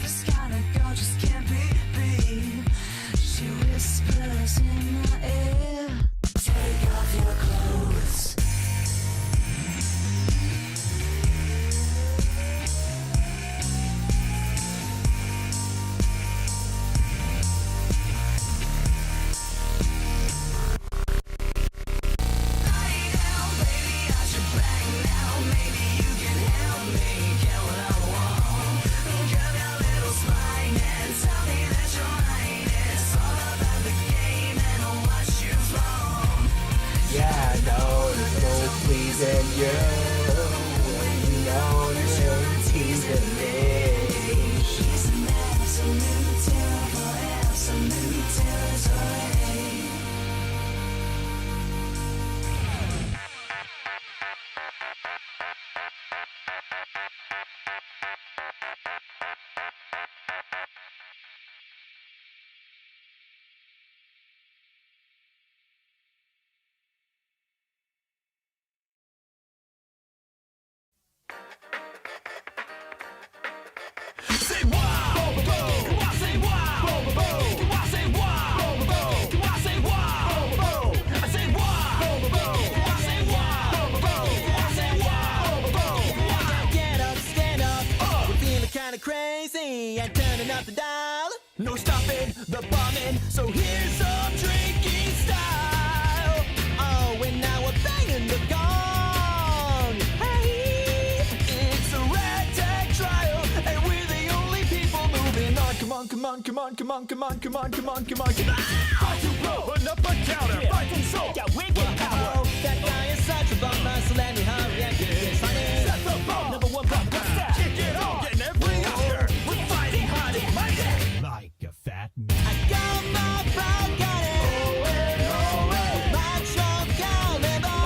This kind of girl just can't be beat. She whispers Crazy and turning up the dial. No stopping the bombing, so here's some drinking style. Oh, and now we're banging the gong. Hey, it's a ragtag trial, and we're the only people moving on. Come on, come on, come on, come on, come on, come on, come on, come on, come on. Fight to blow, put up a counter, fight and soul. Yeah, wicked power. That guy is such a bummer, so let me hurry and get this honey. Set the bomb. Number one bomb, what's that? Kick it on, getting every after. We're fighting hard and mighty. Like a fat man. I got my frog on it. Macho caliber.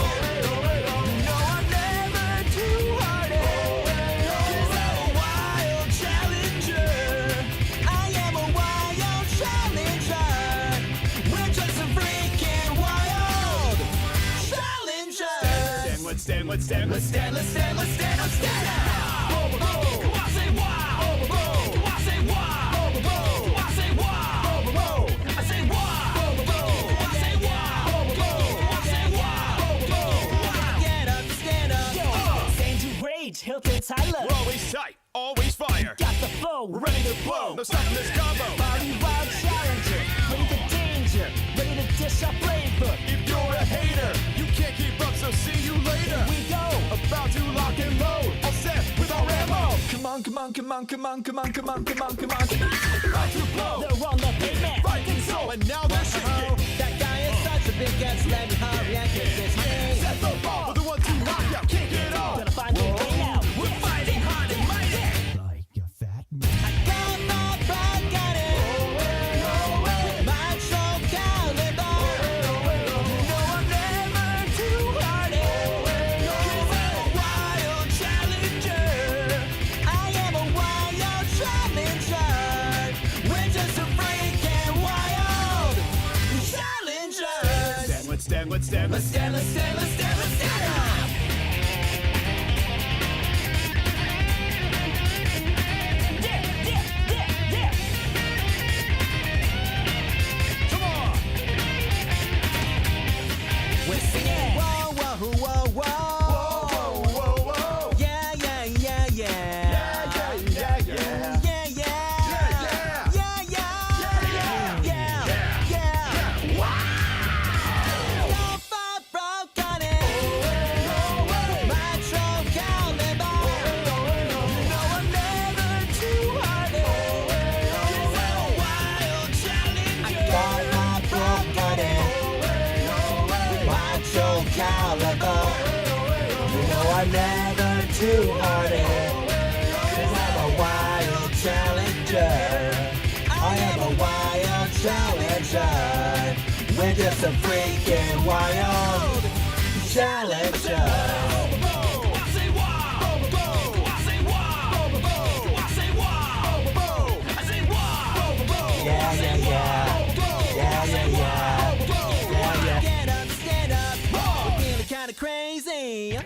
No, I'm never too hardy. 'Cause I'm a wild challenger. I am a wild challenger. We're just a freaking wild challenger. Stand, let's stand. Let's stand, let's stand, let's stand, let's stand up. Come on, say wow. Come on, say wow. Come on, say wow. I say wow. Come on, say wow. Come on, say wow. Get up, stand up. Sandy Rage, Hilton Tyler. We're always tight, always fire. Got the flow, We're ready to blow. No stopping this combo. Body wild challenger, ready to danger, ready to dish up flavor. If you're a hater, you can't keep up, so see you later. Here we go. About to lock and load, all set with our ammo. Come on, come on, come on, come on, come on, come on, come on, come on. About to blow, They're on the pavement. fighting soul, and now they're shaking. That guy is such a big guess, let me hurry and get this honey. Set the ball, we're the ones who knock out, kick it off. Gonna find a way out. We're fighting hard and mighty. Like a fat man. I got my frog on it. Macho caliber. No, I'm never too hardy. 'Cause I'm a wild challenger. I am a wild challenger. We're just a freaking wild challengers. Let's stand, let's stand. Let's stand, let's stand, let's stand, let's stand up. Yeah. Come on. We're singing whoa, whoa, whoa, whoa. Whoa, whoa, whoa. Yeah, yeah, yeah, yeah. Yeah. Yeah, yeah. Yeah. Yeah. Don't fall broke on it. Macho caliber. No, I'm never too hardy. 'Cause I'm a wild challenger. I got my broke on it. Macho caliber. You know I'm never too hardy. 'Cause I'm a wild challenger. I am a wild challenger. We're just a freaking wild challenger. I say wow. I say wow. I say wow. I say wow. Yeah, yeah, yeah. Yeah, yeah, yeah. Get up, stand up. We're feeling kinda crazy.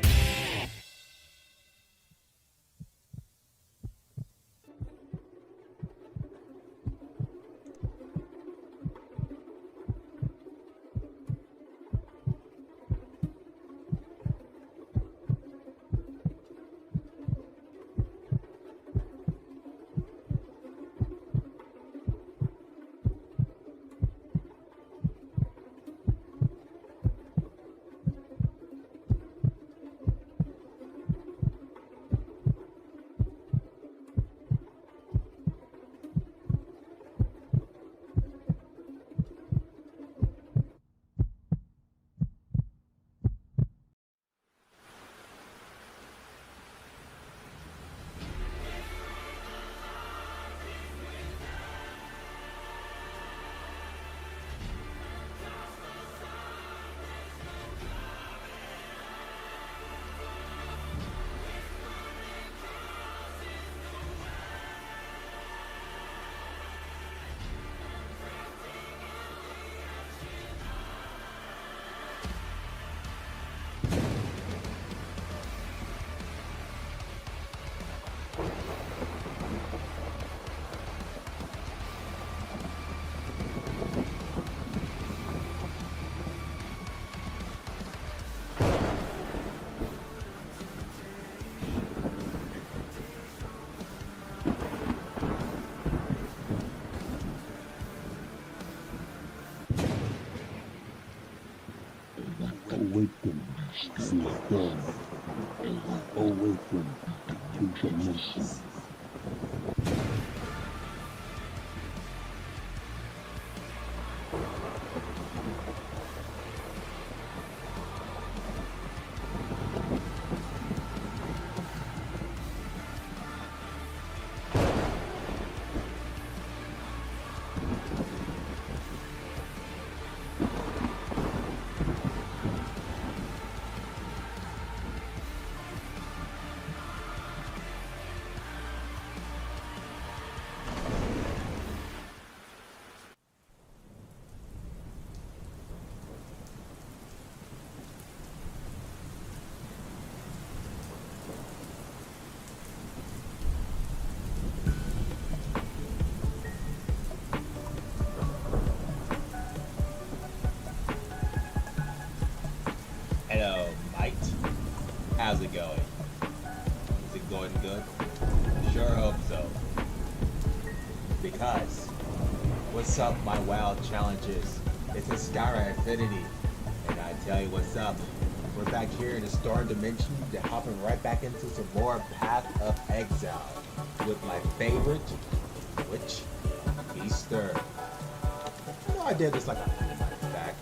Awaken to the dawn. Awaken to the mission. Hello, mate. How's it going? Is it going good? Sure hope so. Because, what's up, my wild challenges? It's a Skyrider Infinity, and I tell you what's up. We're back here in the Storm Dimension, to hopping right back into some more Path of Exile with my favorite witch, Easter. You know, I did this like a few months back,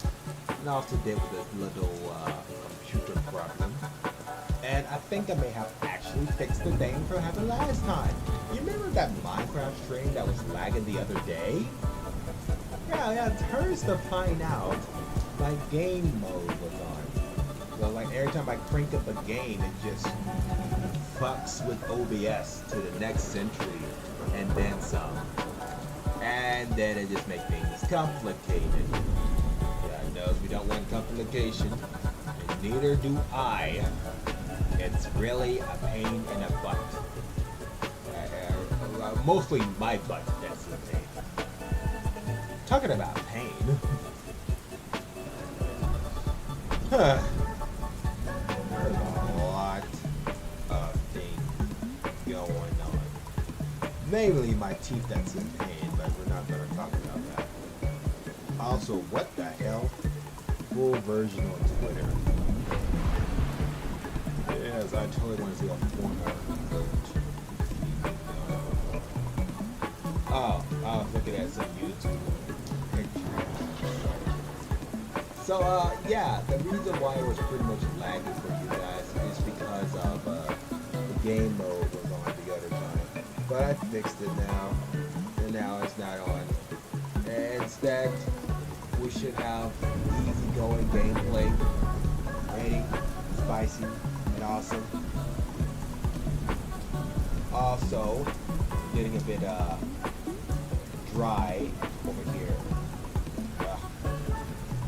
and I also did with this little computer problem, and I think I may have actually fixed the thing from happened last time. You remember that Minecraft stream that was lagging the other day? Yeah, it turns to find out my game mode was on. So like every time I crank up a game, it just fucks with OBS to the next century and then some. And then it just makes things complicated. God knows we don't want complication, and neither do I. It's really a pain in the butt. Mostly my butt that's the pain. Talking about pain. There's a lot of things going on. Mainly my teeth that's in pain, but we're not going to talk about that. Also, what the hell? Full version on Twitter. Yes, I totally want to see a former vote. Oh, I was looking at some YouTube pictures. So, yeah, the reason why it was pretty much lagging for you guys is because of the game mode was on the other time. But I fixed it now, and now it's not on. And instead, we should have easygoing gameplay, ready, spicy, and awesome. Also, getting a bit dry over here.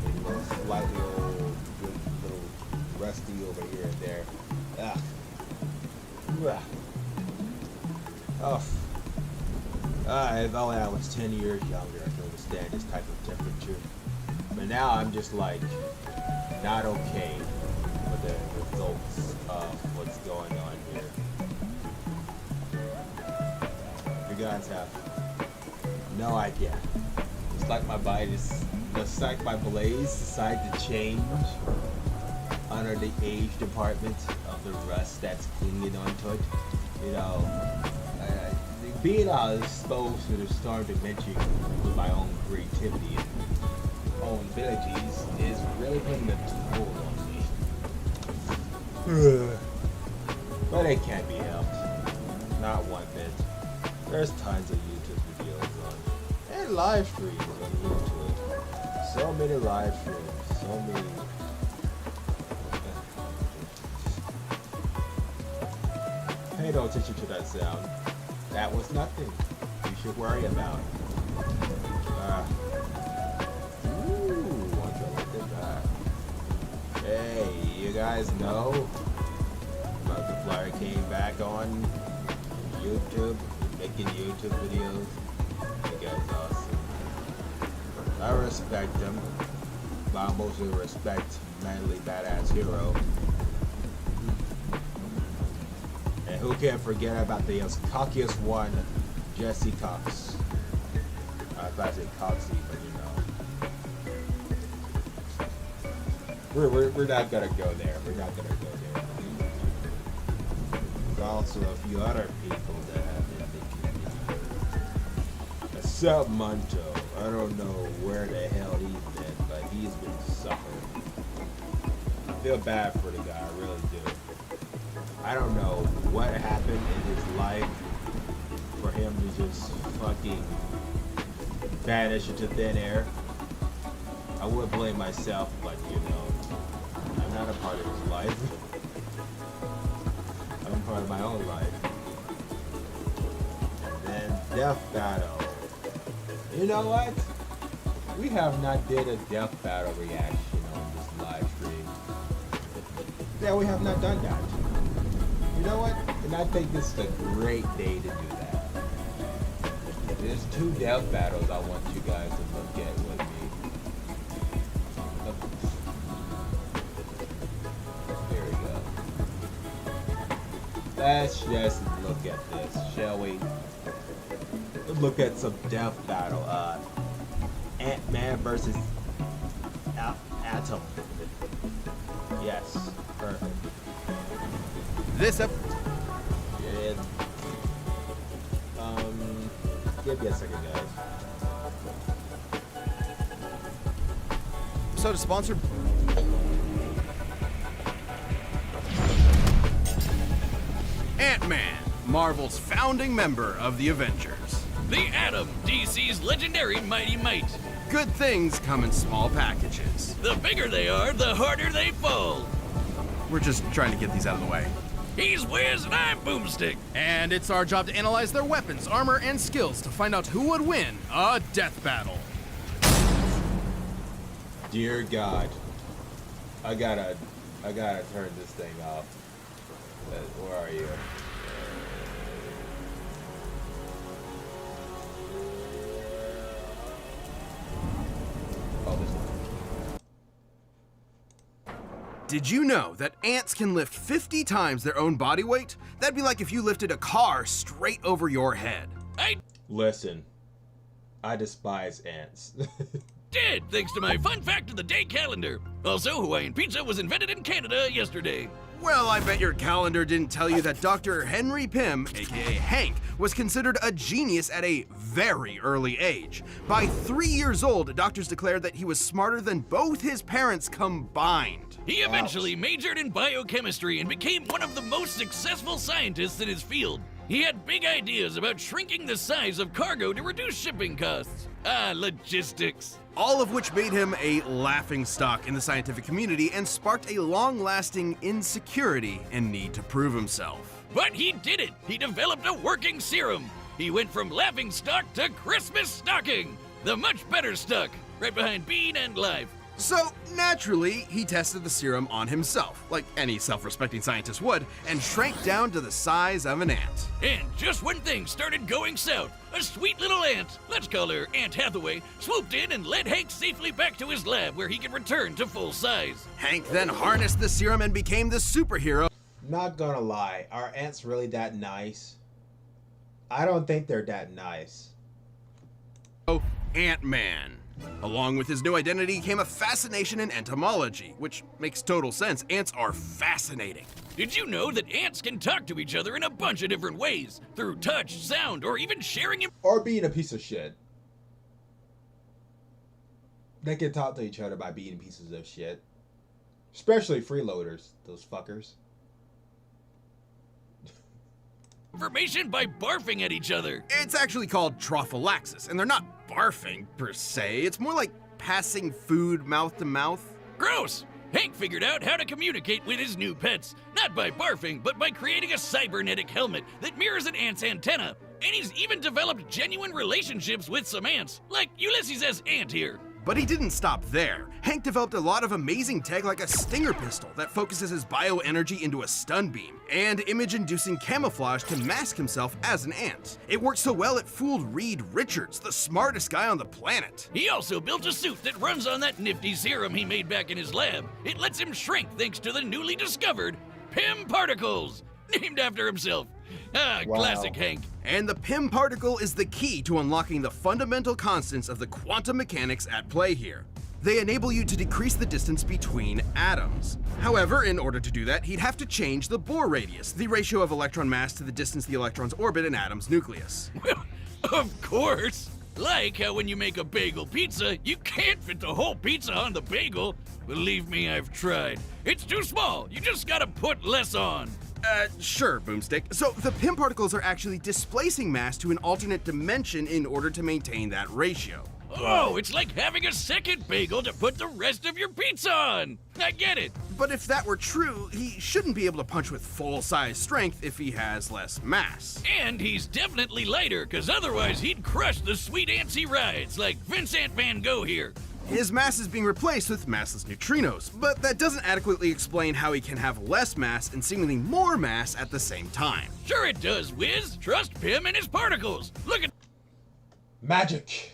Maybe a little slightly old, little rusty over here and there. If only I was 10 years younger, I could understand this type of temperature. But now I'm just like not okay with the results of what's going on here. You guys have no idea. It's like my body just like my blaze decided to change under the age department of the rust that's clinging onto it. You know, being exposed to the Storm Dimension with my own creativity and own abilities is really putting a toll on me. But it can't be helped. Not one bit. There's tons of YouTube videos on, and live streams on YouTube. So many live streams, so many. Pay no attention to that sound. That was nothing you should worry about. Want to look at that. Hey, you guys know Markiplier came back on YouTube, making YouTube videos. You guys awesome. I respect him, but I mostly respect manly badass hero. And who can forget about the cockiest one, Jesse Cox. I thought I said Coxie, but you know. We're not gonna go there. We're not gonna go there. There's also a few other people that have been thinking. Except Munto. I don't know where the hell he's been, but he's been suffering. I feel bad for the guy, I really do. I don't know what happened in his life for him to just fucking vanish into thin air. I would blame myself, but you know, I'm not a part of his life. I'm a part of my own life. And then Death Battle. You know what? We have not did a Death Battle reaction on this live stream. Yeah, we have not done that. You know what? And I think this is a great day to do that. There's 2 Death Battles I want you guys to look at with me. There we go. Let's just look at this, shall we? Look at some Death Battle. Ant-Man versus Atom. Yes, perfect. This up. Yeah. Give me a second, guys. Episode is sponsored. Ant-Man, Marvel's founding member of the Avengers. The Atom, DC's legendary Mighty Might. Good things come in small packages. The bigger they are, the harder they fall. We're just trying to get these out of the way. He's Wiz and I'm Boomstick. And it's our job to analyze their weapons, armor, and skills to find out who would win a death battle. Dear God, I gotta turn this thing off. Where are you? Oh, this one. Did you know that ants can lift 50 times their own body weight? That'd be like if you lifted a car straight over your head. I Listen, I despise ants. did, thanks to my fun fact of the day calendar. Also, Hawaiian pizza was invented in Canada yesterday. Well, I bet your calendar didn't tell you that Dr. Henry Pym, aka Hank, was considered a genius at a very early age. By 3 years old, doctors declared that he was smarter than both his parents combined. He eventually majored in biochemistry and became one of the most successful scientists in his field. He had big ideas about shrinking the size of cargo to reduce shipping costs. Ah, logistics. All of which made him a laughingstock in the scientific community and sparked a long-lasting insecurity and need to prove himself. But he did it. He developed a working serum. He went from laughingstock to Christmas stocking. The much better stock, right behind Bean and Live. So, naturally, he tested the serum on himself, like any self-respecting scientist would, and shrank down to the size of an ant. And just when things started going south, a sweet little ant, let's call her Aunt Hathaway, swooped in and led Hank safely back to his lab where he could return to full size. Hank then harnessed the serum and became the superhero. Not gonna lie, are ants really that nice? I don't think they're that nice. Ant-Man. Along with his new identity came a fascination in entomology, which makes total sense. Ants are fascinating. Did you know that ants can talk to each other in a bunch of different ways? Through touch, sound, or even sharing Or being a piece of shit. They can talk to each other by being pieces of shit. Especially freeloaders, those fuckers. information by barfing at each other. It's actually called trophallaxis, and they're not barfing per se. It's more like passing food mouth to mouth. Gross! Hank figured out how to communicate with his new pets, not by barfing, but by creating a cybernetic helmet that mirrors an ant's antenna. And he's even developed genuine relationships with some ants, like Ulysses' as ant here. But he didn't stop there. Hank developed a lot of amazing tech like a stinger pistol that focuses his bioenergy into a stun beam, and image-inducing camouflage to mask himself as an ant. It worked so well it fooled Reed Richards, the smartest guy on the planet. He also built a suit that runs on that nifty serum he made back in his lab. It lets him shrink thanks to the newly discovered Pym particles, named after himself. Ah, Wow. classic Hank. And the Pym particle is the key to unlocking the fundamental constants of the quantum mechanics at play here. They enable you to decrease the distance between atoms. However, in order to do that, he'd have to change the Bohr radius, the ratio of electron mass to the distance the electrons orbit an atom's nucleus. Well, of course. Like how when you make a bagel pizza, you can't fit the whole pizza on the bagel. Believe me, I've tried. It's too small. You just gotta put less on. Sure, Boomstick. So the PIM particles are actually displacing mass to an alternate dimension in order to maintain that ratio. Oh, it's like having a second bagel to put the rest of your pizza on. I get it. But if that were true, he shouldn't be able to punch with full-size strength if he has less mass. And he's definitely lighter, because otherwise he'd crush the sweet antsy rides like Vincent Van Gogh here. His mass is being replaced with massless neutrinos, but that doesn't adequately explain how he can have less mass and seemingly more mass at the same time. Sure it does, Wiz. Trust Pim and his particles. Look at Magic.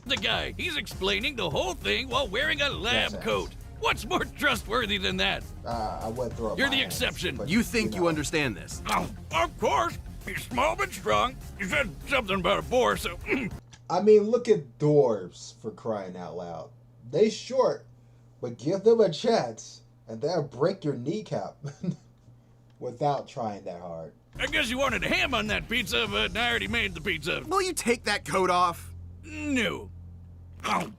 the guy. He's explaining the whole thing while wearing a lab Yes, coat. What's more trustworthy than that? I went through. You're the exception. but, You think you know. understand this? Oh, of course. He's small but strong. You said something about a boar, so... I mean, look at dwarves, for crying out loud. They short, but give them a chance, and they'll break your kneecap without trying that hard. I guess you wanted ham on that pizza, but I already made the pizza. Will you take that coat off? No. Oh,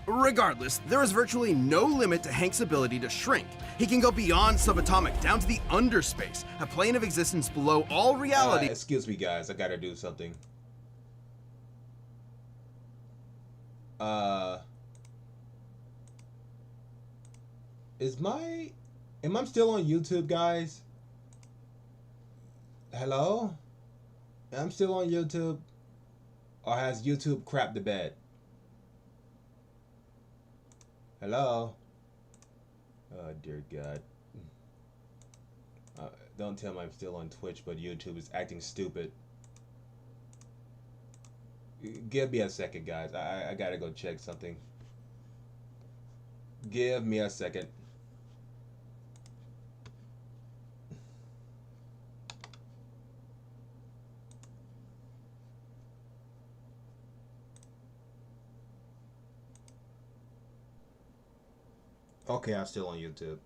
Regardless, there is virtually no limit to Hank's ability to shrink. He can go beyond subatomic, down to the underspace, a plane of existence below all reality. Excuse me, guys. I gotta do something. Am I still on YouTube, guys? Hello? I'm still on YouTube? Or has YouTube crapped the bed? Hello? Oh, dear God. Don't tell me I'm still on Twitch, but YouTube is acting stupid. Give me a second, guys. I gotta go check something. Give me a second. Okay, I'm still on YouTube.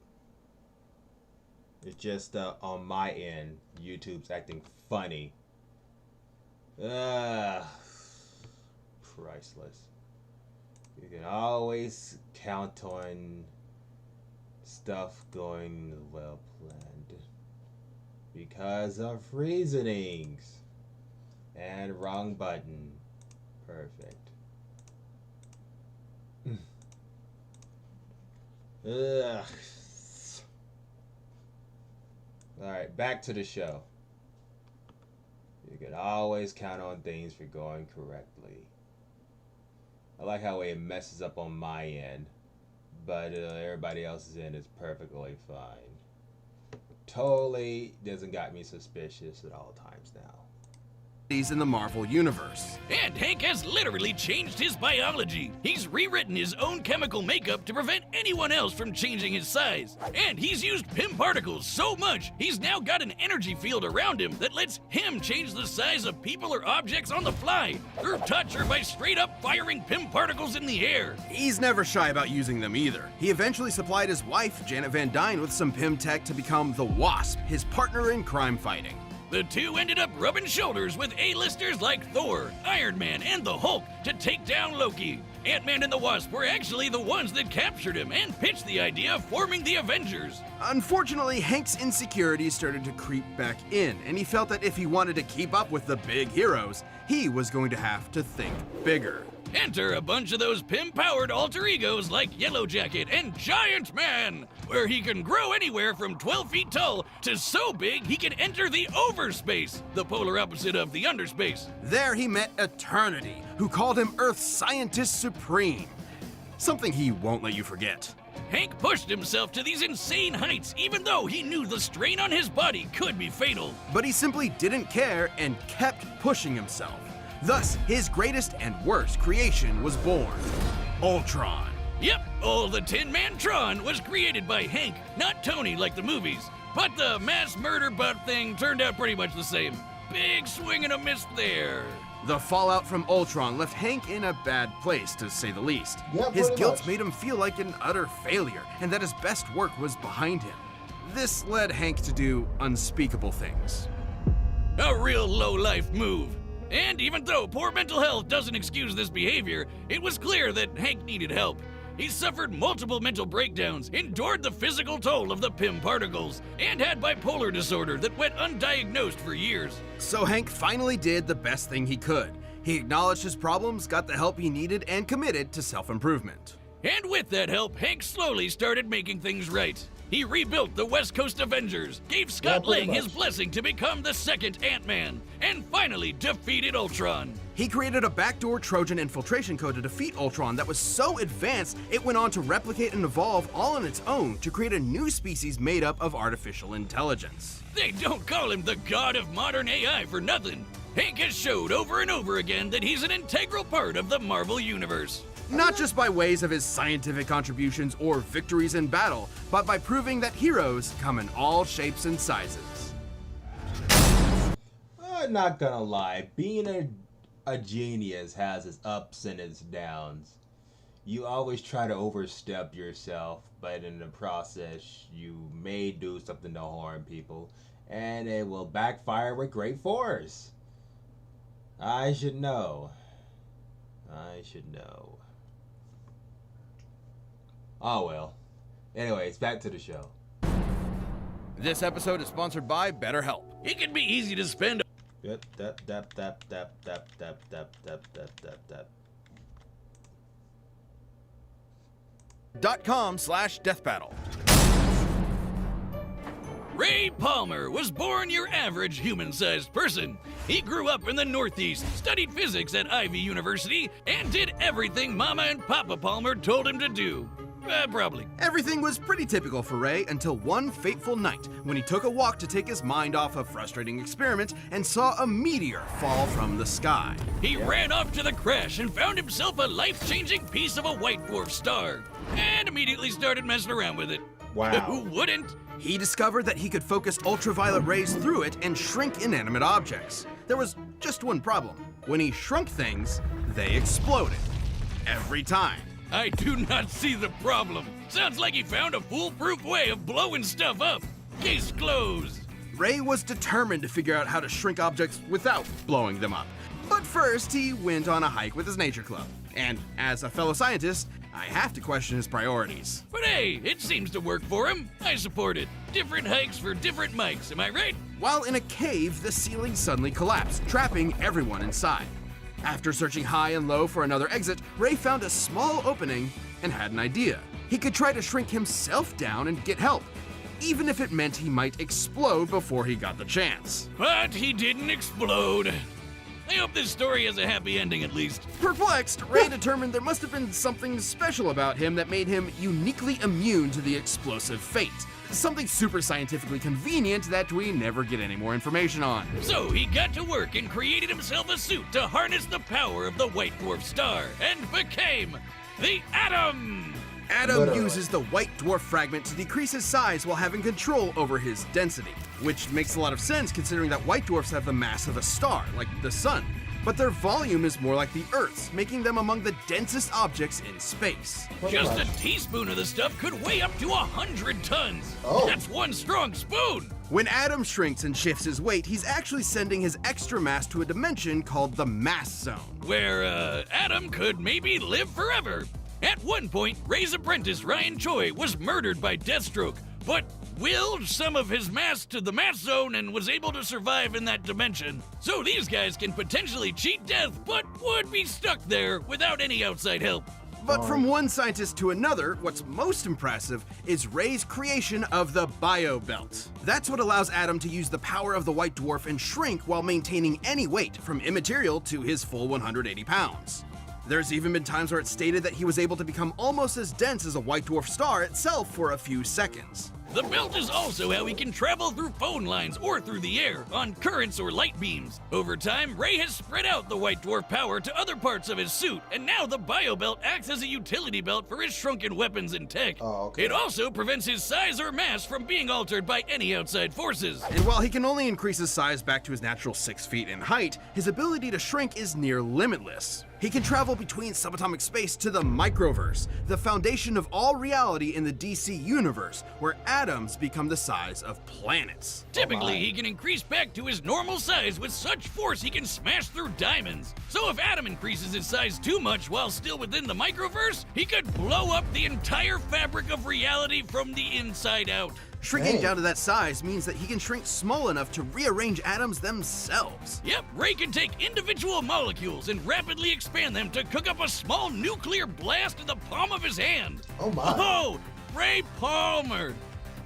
It's just on my end, YouTube's acting funny. Priceless. You can always count on stuff going well planned because of reasonings. And wrong button. Perfect. Ugh. Alright, back to the show. You can always count on things for going correctly. I like how it messes up on my end, but everybody else's end is perfectly fine. Totally doesn't got me suspicious at all times now. In the Marvel Universe. and Hank has literally changed his biology. He's rewritten his own chemical makeup to prevent anyone else from changing his size. And he's used PIM particles so much, he's now got an energy field around him that lets him change the size of people or objects on the fly, through touch or by straight up firing PIM particles in the air. He's never shy about using them either. He eventually supplied his wife, Janet Van Dyne, with some PIM tech to become the Wasp, his partner in crime fighting. The two ended up rubbing shoulders with A-listers like Thor, Iron Man, and the Hulk to take down Loki. Ant-Man and the Wasp were actually the ones that captured him and pitched the idea of forming the Avengers. Unfortunately, Hank's insecurities started to creep back in, and he felt that if he wanted to keep up with the big heroes, he was going to have to think bigger. Enter a bunch of those PIM-powered alter egos like Yellow Jacket and Giant Man, where he can grow anywhere from 12 feet tall to so big he can enter the overspace, the polar opposite of the underspace. There he met Eternity, who called him Earth's Scientist Supreme. Something he won't let you forget. Hank pushed himself to these insane heights even though he knew the strain on his body could be fatal. But he simply didn't care and kept pushing himself. Thus, his greatest and worst creation was born, Ultron. Yep, all the Tin Man Tron was created by Hank, not Tony like the movies. But the mass murder butt thing turned out pretty much the same. Big swing and a miss there. The fallout from Ultron left Hank in a bad place, to say the least. Yeah, His pretty guilt much. made him feel like an utter failure, and that his best work was behind him. This led Hank to do unspeakable things. A real low-life move. And even though poor mental health doesn't excuse this behavior, it was clear that Hank needed help. He suffered multiple mental breakdowns, endured the physical toll of the PIM particles, and had bipolar disorder that went undiagnosed for years. So Hank finally did the best thing he could. He acknowledged his problems, got the help he needed, and committed to self-improvement. And with that help, Hank slowly started making things right. He rebuilt the West Coast Avengers, gave Scott pretty Lang his much. blessing to become the second Ant-Man, and finally defeated Ultron. He created a backdoor Trojan infiltration code to defeat Ultron that was so advanced, it went on to replicate and evolve all on its own to create a new species made up of artificial intelligence. They don't call him the god of modern AI for nothing. Hank has showed over and over again that he's an integral part of the Marvel Universe. Not just by ways of his scientific contributions or victories in battle, but by proving that heroes come in all shapes and sizes. I'm not gonna lie, being a genius has its ups and its downs. You always try to overstep yourself, but in the process, you may do something to harm people, and it will backfire with great force. I should know. I should know. Oh well. Anyways, back to the show. This episode is sponsored by BetterHelp. It can be easy to spend Yep, tap. .com/deathbattle. Ray Palmer was born your average human-sized person. He grew up in the Northeast, studied physics at Ivy University, and did everything Mama and Papa Palmer told him to do. Probably. Everything was pretty typical for Ray until one fateful night when he took a walk to take his mind off a frustrating experiment and saw a meteor fall from the sky. He ran off to the crash and found himself a life-changing piece of a white dwarf star, and immediately started messing around with it. Wow. Who wouldn't? He discovered that he could focus ultraviolet rays through it and shrink inanimate objects. There was just one problem. When he shrunk things, they exploded. Every time. I do not see the problem. Sounds like he found a foolproof way of blowing stuff up. Case closed. Ray was determined to figure out how to shrink objects without blowing them up. But first, he went on a hike with his nature club. And as a fellow scientist, I have to question his priorities. But hey, it seems to work for him. I support it. Different hikes for different mics, am I right? While in a cave, the ceiling suddenly collapsed, trapping everyone inside. After searching high and low for another exit, Ray found a small opening and had an idea. He could try to shrink himself down and get help, even if it meant he might explode before he got the chance. But he didn't explode. I hope this story has a happy ending at least. Perplexed, Ray determined there must have been something special about him that made him uniquely immune to the explosive fate. Something super scientifically convenient that we never get any more information on. So he got to work and created himself a suit to harness the power of the white dwarf star and became the Atom! Adam Literally. uses the white dwarf fragment to decrease his size while having control over his density, which makes a lot of sense considering that white dwarfs have the mass of a star, like the sun, but their volume is more like the Earth's, making them among the densest objects in space. Just a teaspoon of the stuff could weigh up to 100 tons. Oh. That's one strong spoon. When Adam shrinks and shifts his weight, he's actually sending his extra mass to a dimension called the mass zone. Where, Adam could maybe live forever. At one point, Ray's apprentice Ryan Choi was murdered by Deathstroke, but willed some of his mass to the mass zone and was able to survive in that dimension. So these guys can potentially cheat death, but would be stuck there without any outside help. But from one scientist to another, what's most impressive is Ray's creation of the Bio Belt. That's what allows Adam to use the power of the white dwarf and shrink while maintaining any weight, from immaterial to his full 180 pounds. There's even been times where it's stated that he was able to become almost as dense as a white dwarf star itself for a few seconds. The belt is also how he can travel through phone lines or through the air on currents or light beams. Over time, Ray has spread out the white dwarf power to other parts of his suit, and now the bio belt acts as a utility belt for his shrunken weapons and tech. Oh, okay. It also prevents his size or mass from being altered by any outside forces. And while he can only increase his size back to his natural 6 feet in height, his ability to shrink is near limitless. He can travel between subatomic space to the microverse, the foundation of all reality in the DC universe, where atoms become the size of planets. Typically, he can increase back to his normal size with such force he can smash through diamonds. So if Adam increases his size too much while still within the microverse, he could blow up the entire fabric of reality from the inside out. Shrinking Dang. down to that size means that he can shrink small enough to rearrange atoms themselves. Yep, Ray can take individual molecules and rapidly expand them to cook up a small nuclear blast in the palm of his hand. Oh my. Oh, Ray Palmer.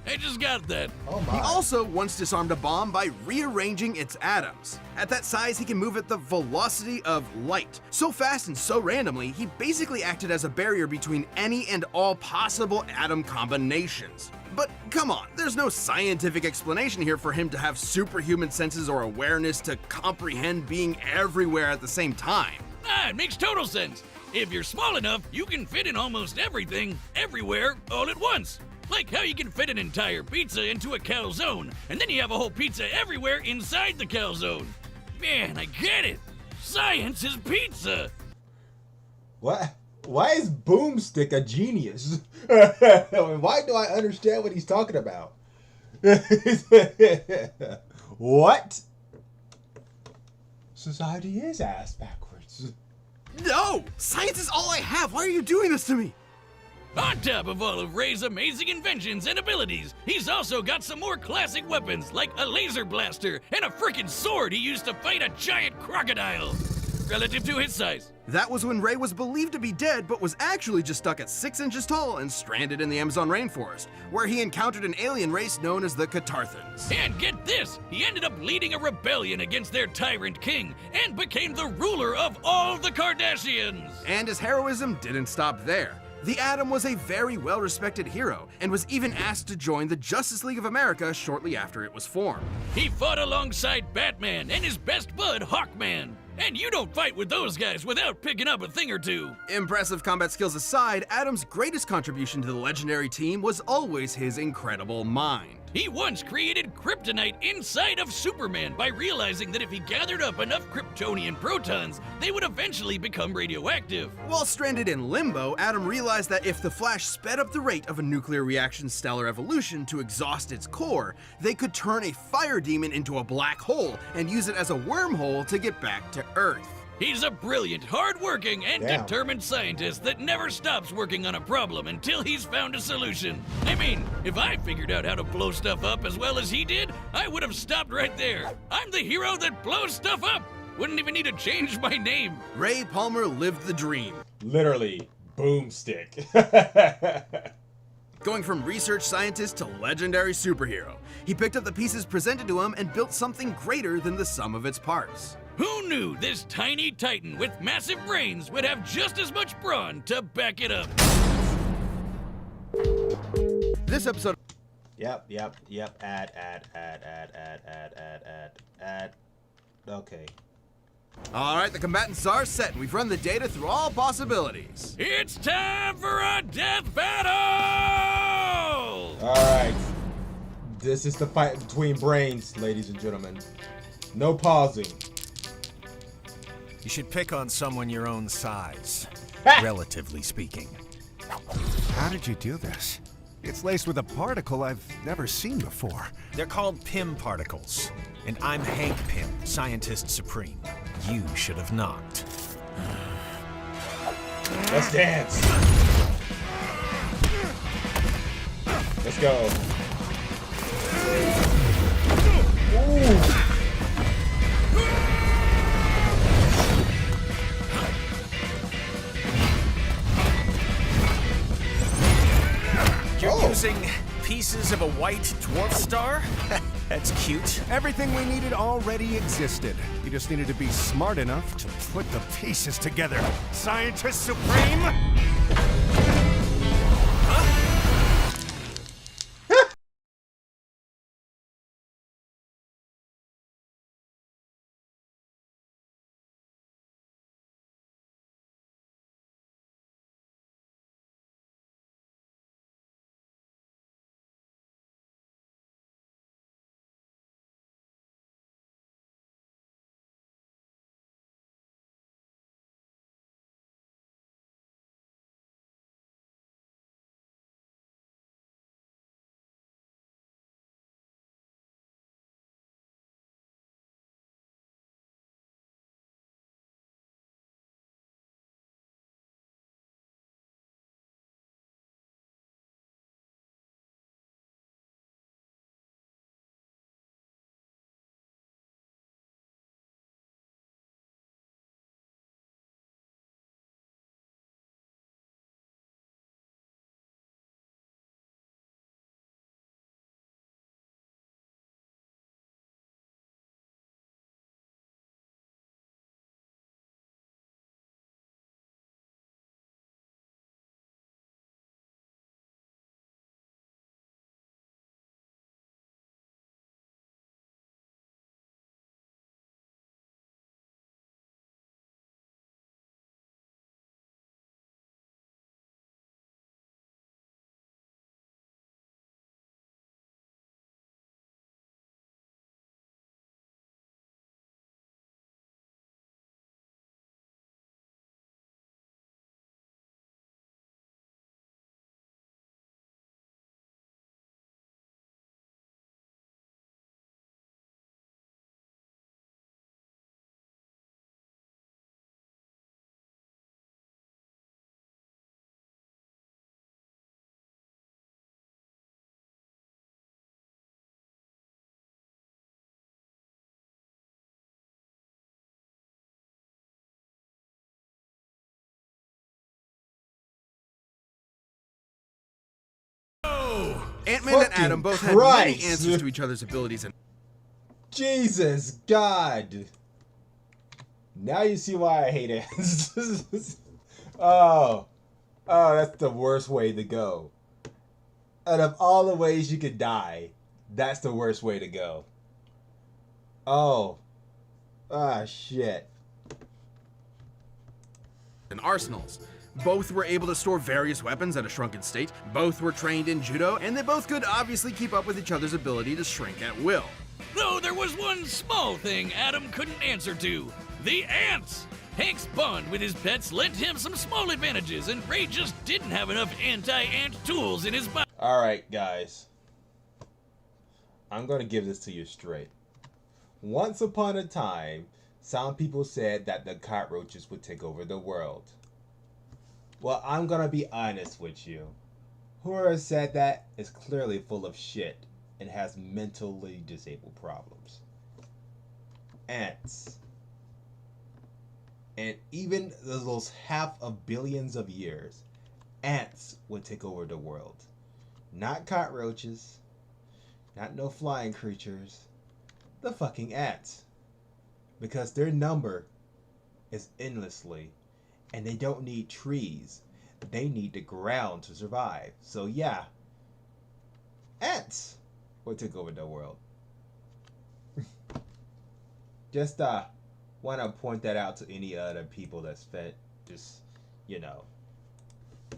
I just got that. Oh He my. also once disarmed a bomb by rearranging its atoms. At that size, he can move at the velocity of light. So fast and so randomly, he basically acted as a barrier between any and all possible atom combinations. But come on, there's no scientific explanation here for him to have superhuman senses or awareness to comprehend being everywhere at the same time. Ah, it makes total sense. If you're small enough, you can fit in almost everything, everywhere, all at once. Like how you can fit an entire pizza into a calzone, and then you have a whole pizza everywhere inside the calzone. Man, I get it. Science is pizza. What? Why is Boomstick a genius? Why do I understand what he's talking about? What? Society is ass backwards. No! Science is all I have! Why are you doing this to me? On top of all of Ray's amazing inventions and abilities, he's also got some more classic weapons like a laser blaster and a frickin' sword he used to fight a giant crocodile. Relative to his size. That was when Ray was believed to be dead, but was actually just stuck at 6 inches tall and stranded in the Amazon rainforest, where he encountered an alien race known as the Catarthans. And get this, he ended up leading a rebellion against their tyrant king and became the ruler of all the Kardashians. And his heroism didn't stop there. The Atom was a very well-respected hero, and was even asked to join the Justice League of America shortly after it was formed. He fought alongside Batman and his best bud, Hawkman. And you don't fight with those guys without picking up a thing or two. Impressive combat skills aside, Atom's greatest contribution to the legendary team was always his incredible mind. He once created kryptonite inside of Superman by realizing that if he gathered up enough Kryptonian protons, they would eventually become radioactive. While stranded in limbo, Atom realized that if the Flash sped up the rate of a nuclear reaction's stellar evolution to exhaust its core, they could turn a fire demon into a black hole and use it as a wormhole to get back to Earth. He's a brilliant, hard-working, and Damn. determined scientist that never stops working on a problem until he's found a solution. I mean, if I figured out how to blow stuff up as well as he did, I would have stopped right there. I'm the hero that blows stuff up. Wouldn't even need to change my name. Ray Palmer lived the dream, Literally, Boomstick. going from research scientist to legendary superhero. He picked up the pieces presented to him and built something greater than the sum of its parts. Who knew this tiny titan with massive brains would have just as much brawn to back it up? This episode Yep. Add. Okay. Alright, the combatants are set, and we've run the data through all possibilities. It's time for a death battle! Alright. This is the fight between brains, ladies and gentlemen. No pausing. You should pick on someone your own size, relatively speaking. How did you do this? It's laced with a particle I've never seen before. They're called Pym particles, and I'm Hank Pym, Scientist Supreme. You should have knocked. Let's dance. Let's go. Ooh. You're using pieces of a white dwarf star? That's cute. Everything we needed already existed. You just needed to be smart enough to put the pieces together. Scientist Supreme! Ant-Man and Fucking Adam both had many Christ. answers to each other's abilities and Jesus God. Now you see why I hate ants. Oh, that's the worst way to go. Out of all the ways you could die, that's the worst way to go. Oh. Ah, shit. arsenals. Both were able to store various weapons at a shrunken state, both were trained in judo, and they both could obviously keep up with each other's ability to shrink at will. Though there was one small thing Adam couldn't answer to: the ants! Hank's bond with his pets lent him some small advantages, and Ray just didn't have enough anti-ant tools in his body. Alright, guys. I'm gonna give this to you straight. Once upon a time, some people said that the cockroaches would take over the world. Well, I'm gonna be honest with you. Whoever said that is clearly full of shit and has mentally disabled problems. Ants. And even those half of billions of years, ants would take over the world. Not cockroaches, not no flying creatures, the fucking ants. Because their number is endlessly, and they don't need trees. They need the ground to survive. So yeah, ants would take over the world. Just want to point that out to any other people that's fed, just, you know.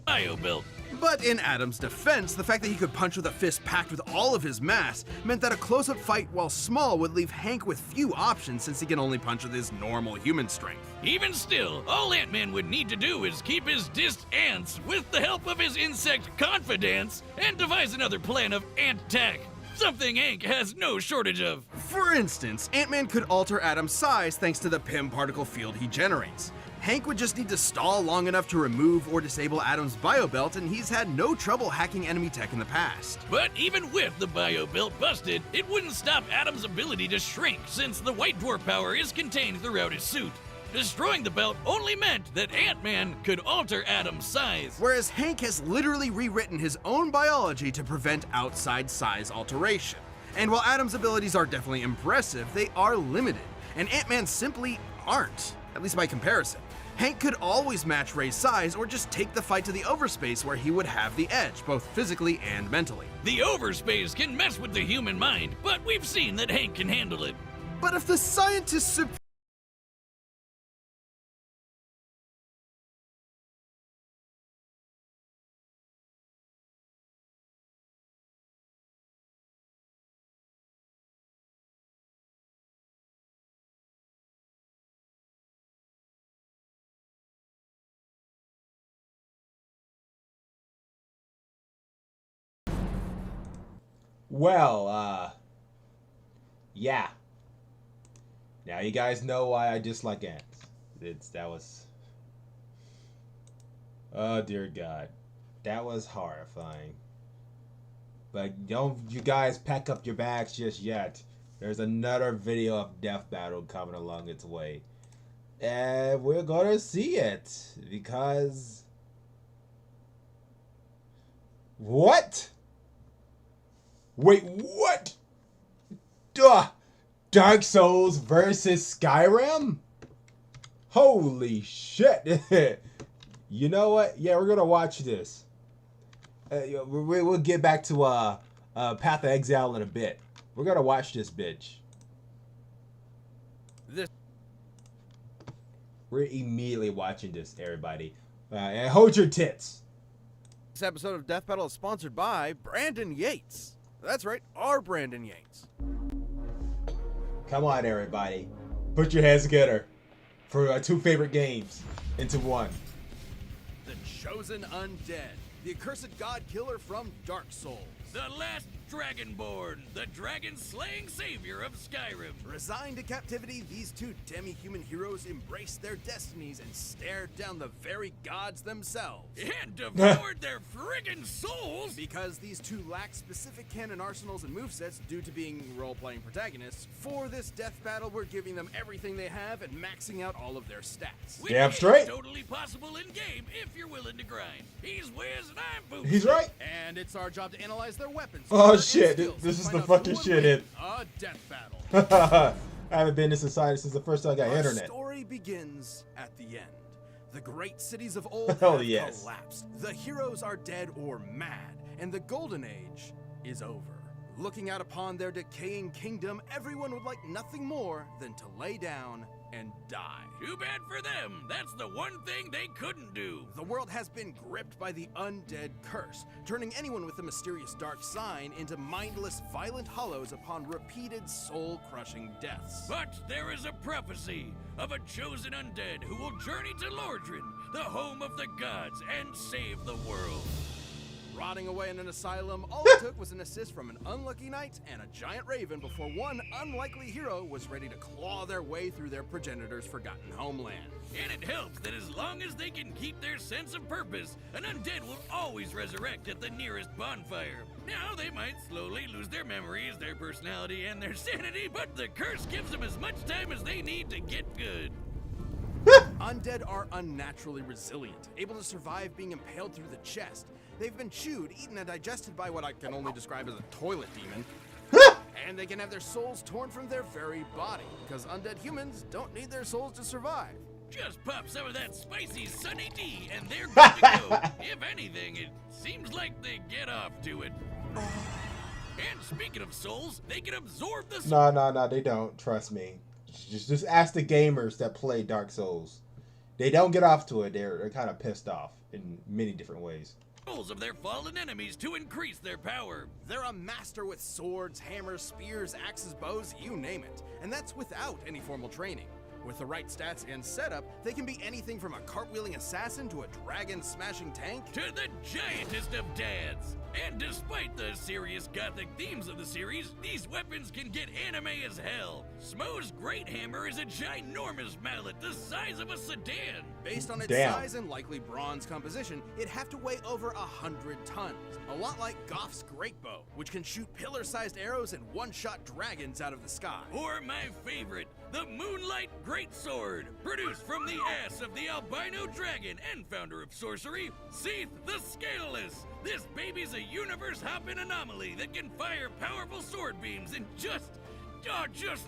Bio-built. But in Adam's defense, the fact that he could punch with a fist packed with all of his mass meant that a close-up fight, while small, would leave Hank with few options since he can only punch with his normal human strength. Even still, all Ant-Man would need to do is keep his dissed ants with the help of his insect confidence and devise another plan of ant-tack. Something Hank has no shortage of. For instance, Ant-Man could alter Adam's size thanks to the Pym particle field he generates. Hank would just need to stall long enough to remove or disable Adam's biobelt, and he's had no trouble hacking enemy tech in the past. But even with the bio-belt busted, it wouldn't stop Adam's ability to shrink, since the white dwarf power is contained throughout his suit. Destroying the belt only meant that Ant-Man could alter Adam's size. Whereas Hank has literally rewritten his own biology to prevent outside size alteration. And while Adam's abilities are definitely impressive, they are limited, and Ant-Man simply aren't, at least by comparison. Hank could always match Ray's size or just take the fight to the overspace where he would have the edge, both physically and mentally. The overspace can mess with the human mind, but we've seen that Hank can handle it. But if the scientists Well, yeah. Now you guys know why I dislike ants. Oh dear God. That was horrifying. But don't you guys pack up your bags just yet. There's another video of Death Battle coming along its way. And we're gonna see it. Because... What? Wait, what? Duh! Dark Souls versus Skyrim? Holy shit! You know what? Yeah, we're gonna watch this. We'll get back to Path of Exile in a bit. We're gonna watch this bitch. We're immediately watching this, everybody. And hold your tits. This episode of Death Battle is sponsored by Brandon Yates. That's right, our Brandon Yates. Come on, everybody. Put your heads together for our two favorite games into one. The Chosen Undead, the accursed god killer from Dark Souls. The last Dragonborn, the dragon-slaying savior of Skyrim. Resigned to captivity, these two demi-human heroes embrace their destinies and stare down the very gods themselves. And devoured their friggin' souls! Because these two lack specific canon arsenals and movesets due to being role-playing protagonists, for this death battle we're giving them everything they have and maxing out all of their stats. Which Damn is straight. totally possible in-game if you're willing willing to grind. He's Wiz and I'm Boots. He's right. And it's our job to analyze their weapons. Oh, and shit. skills This to is find the out who fucking would shit win in. a death battle. I haven't been this excited since the first time I got Our internet. story begins at the end. The great cities of old Oh, have yes. collapsed. The heroes are dead or mad, and the golden age is over. Looking out upon their decaying kingdom, everyone would like nothing more than to lay down and die. Too bad for them. That's the one thing they couldn't do. The world has been gripped by the undead curse, turning anyone with a mysterious dark sign into mindless, violent hollows upon repeated soul-crushing deaths. But there is a prophecy of a chosen undead who will journey to Lordran, the home of the gods, and save the world. Rotting away in an asylum, all it took was an assist from an unlucky knight and a giant raven before one unlikely hero was ready to claw their way through their progenitor's forgotten homeland. And it helps that as long as they can keep their sense of purpose, an undead will always resurrect at the nearest bonfire. Now, they might slowly lose their memories, their personality, and their sanity, but the curse gives them as much time as they need to get good. Undead are unnaturally resilient, able to survive being impaled through the chest. They've been chewed, eaten, and digested by what I can only describe as a toilet demon. And they can have their souls torn from their very body, because undead humans don't need their souls to survive. Just pop some of that spicy Sunny D and they're good to go. If anything, it seems like they get off to it. And speaking of souls, they can absorb the No, they don't. Trust me. Just ask the gamers that play Dark Souls. They don't get off to it. They're kind of pissed off in many different ways. souls of their fallen enemies to increase their power. They're a master with swords, hammers, spears, axes, bows, you name it. And that's without any formal training. With the right stats and setup, they can be anything from a cartwheeling assassin to a dragon-smashing tank. To the giantest of dads. And despite the serious gothic themes of the series, these weapons can get anime as hell. Smo's Great Hammer is a ginormous mallet the size of a sedan. Based on its Damn. size and likely bronze composition, it'd have to weigh over 100 tons. A lot like Goff's Great Bow, which can shoot pillar-sized arrows and one-shot dragons out of the sky. Or my favorite, the Moonlight Great Sword, produced from the ass of the albino dragon and founder of sorcery, Seath the Scaleless. This baby's a universe-hopping anomaly that can fire powerful sword beams and just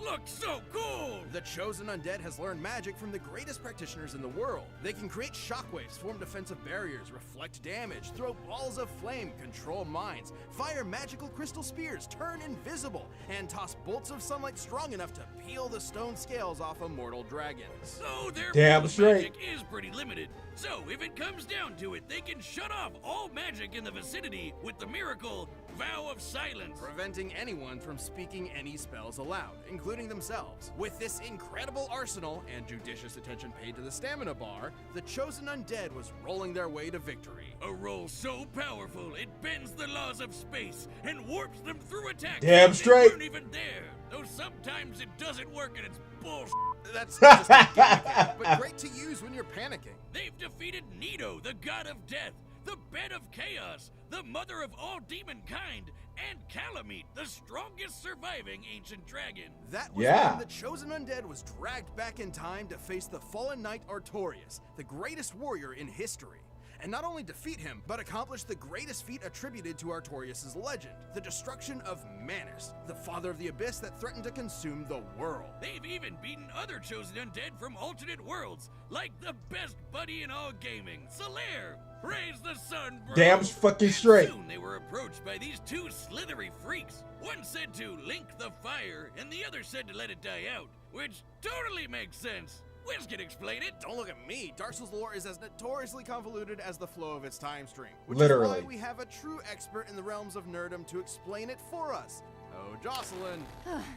looks so cool! The Chosen Undead has learned magic from the greatest practitioners in the world. They can create shockwaves, form defensive barriers, reflect damage, throw balls of flame, control mines, fire magical crystal spears, turn invisible, and toss bolts of sunlight strong enough to peel the stone scales off immortal dragons. So their Damn pool of straight. magic is pretty limited. So if it comes down to it, they can shut off all magic in the vicinity with the miracle Vow of Silence. Preventing anyone from speaking any spells aloud, including themselves. With this incredible arsenal and judicious attention paid to the stamina bar, the Chosen Undead was rolling their way to victory. A roll so powerful it bends the laws of space and warps them through attacks Damn that straight. they weren't even there. Though sometimes it doesn't work and it's bullshit. That's just a gimmick, but great to use when you're panicking. They've defeated Nido, the god of death, the bed of chaos, the mother of all demonkind, and Calamite, the strongest surviving ancient dragon. That was Yeah. when the Chosen Undead was dragged back in time to face the fallen knight Artorias, the greatest warrior in history. And not only defeat him, but accomplish the greatest feat attributed to Artorias' legend, the destruction of Manus, the father of the abyss that threatened to consume the world. They've even beaten other chosen undead from alternate worlds, like the best buddy in all gaming, Solaire. Praise the sun, bro. Damn fucking straight. Soon they were approached by these two slithery freaks. One said to link the fire, and the other said to let it die out, which totally makes sense. Wiz can explain it. Don't look at me. Dark Souls lore is as notoriously convoluted as the flow of its time stream. Which Literally. is why we have a true expert in the realms of nerdom to explain it for us. Oh, Jocelyn.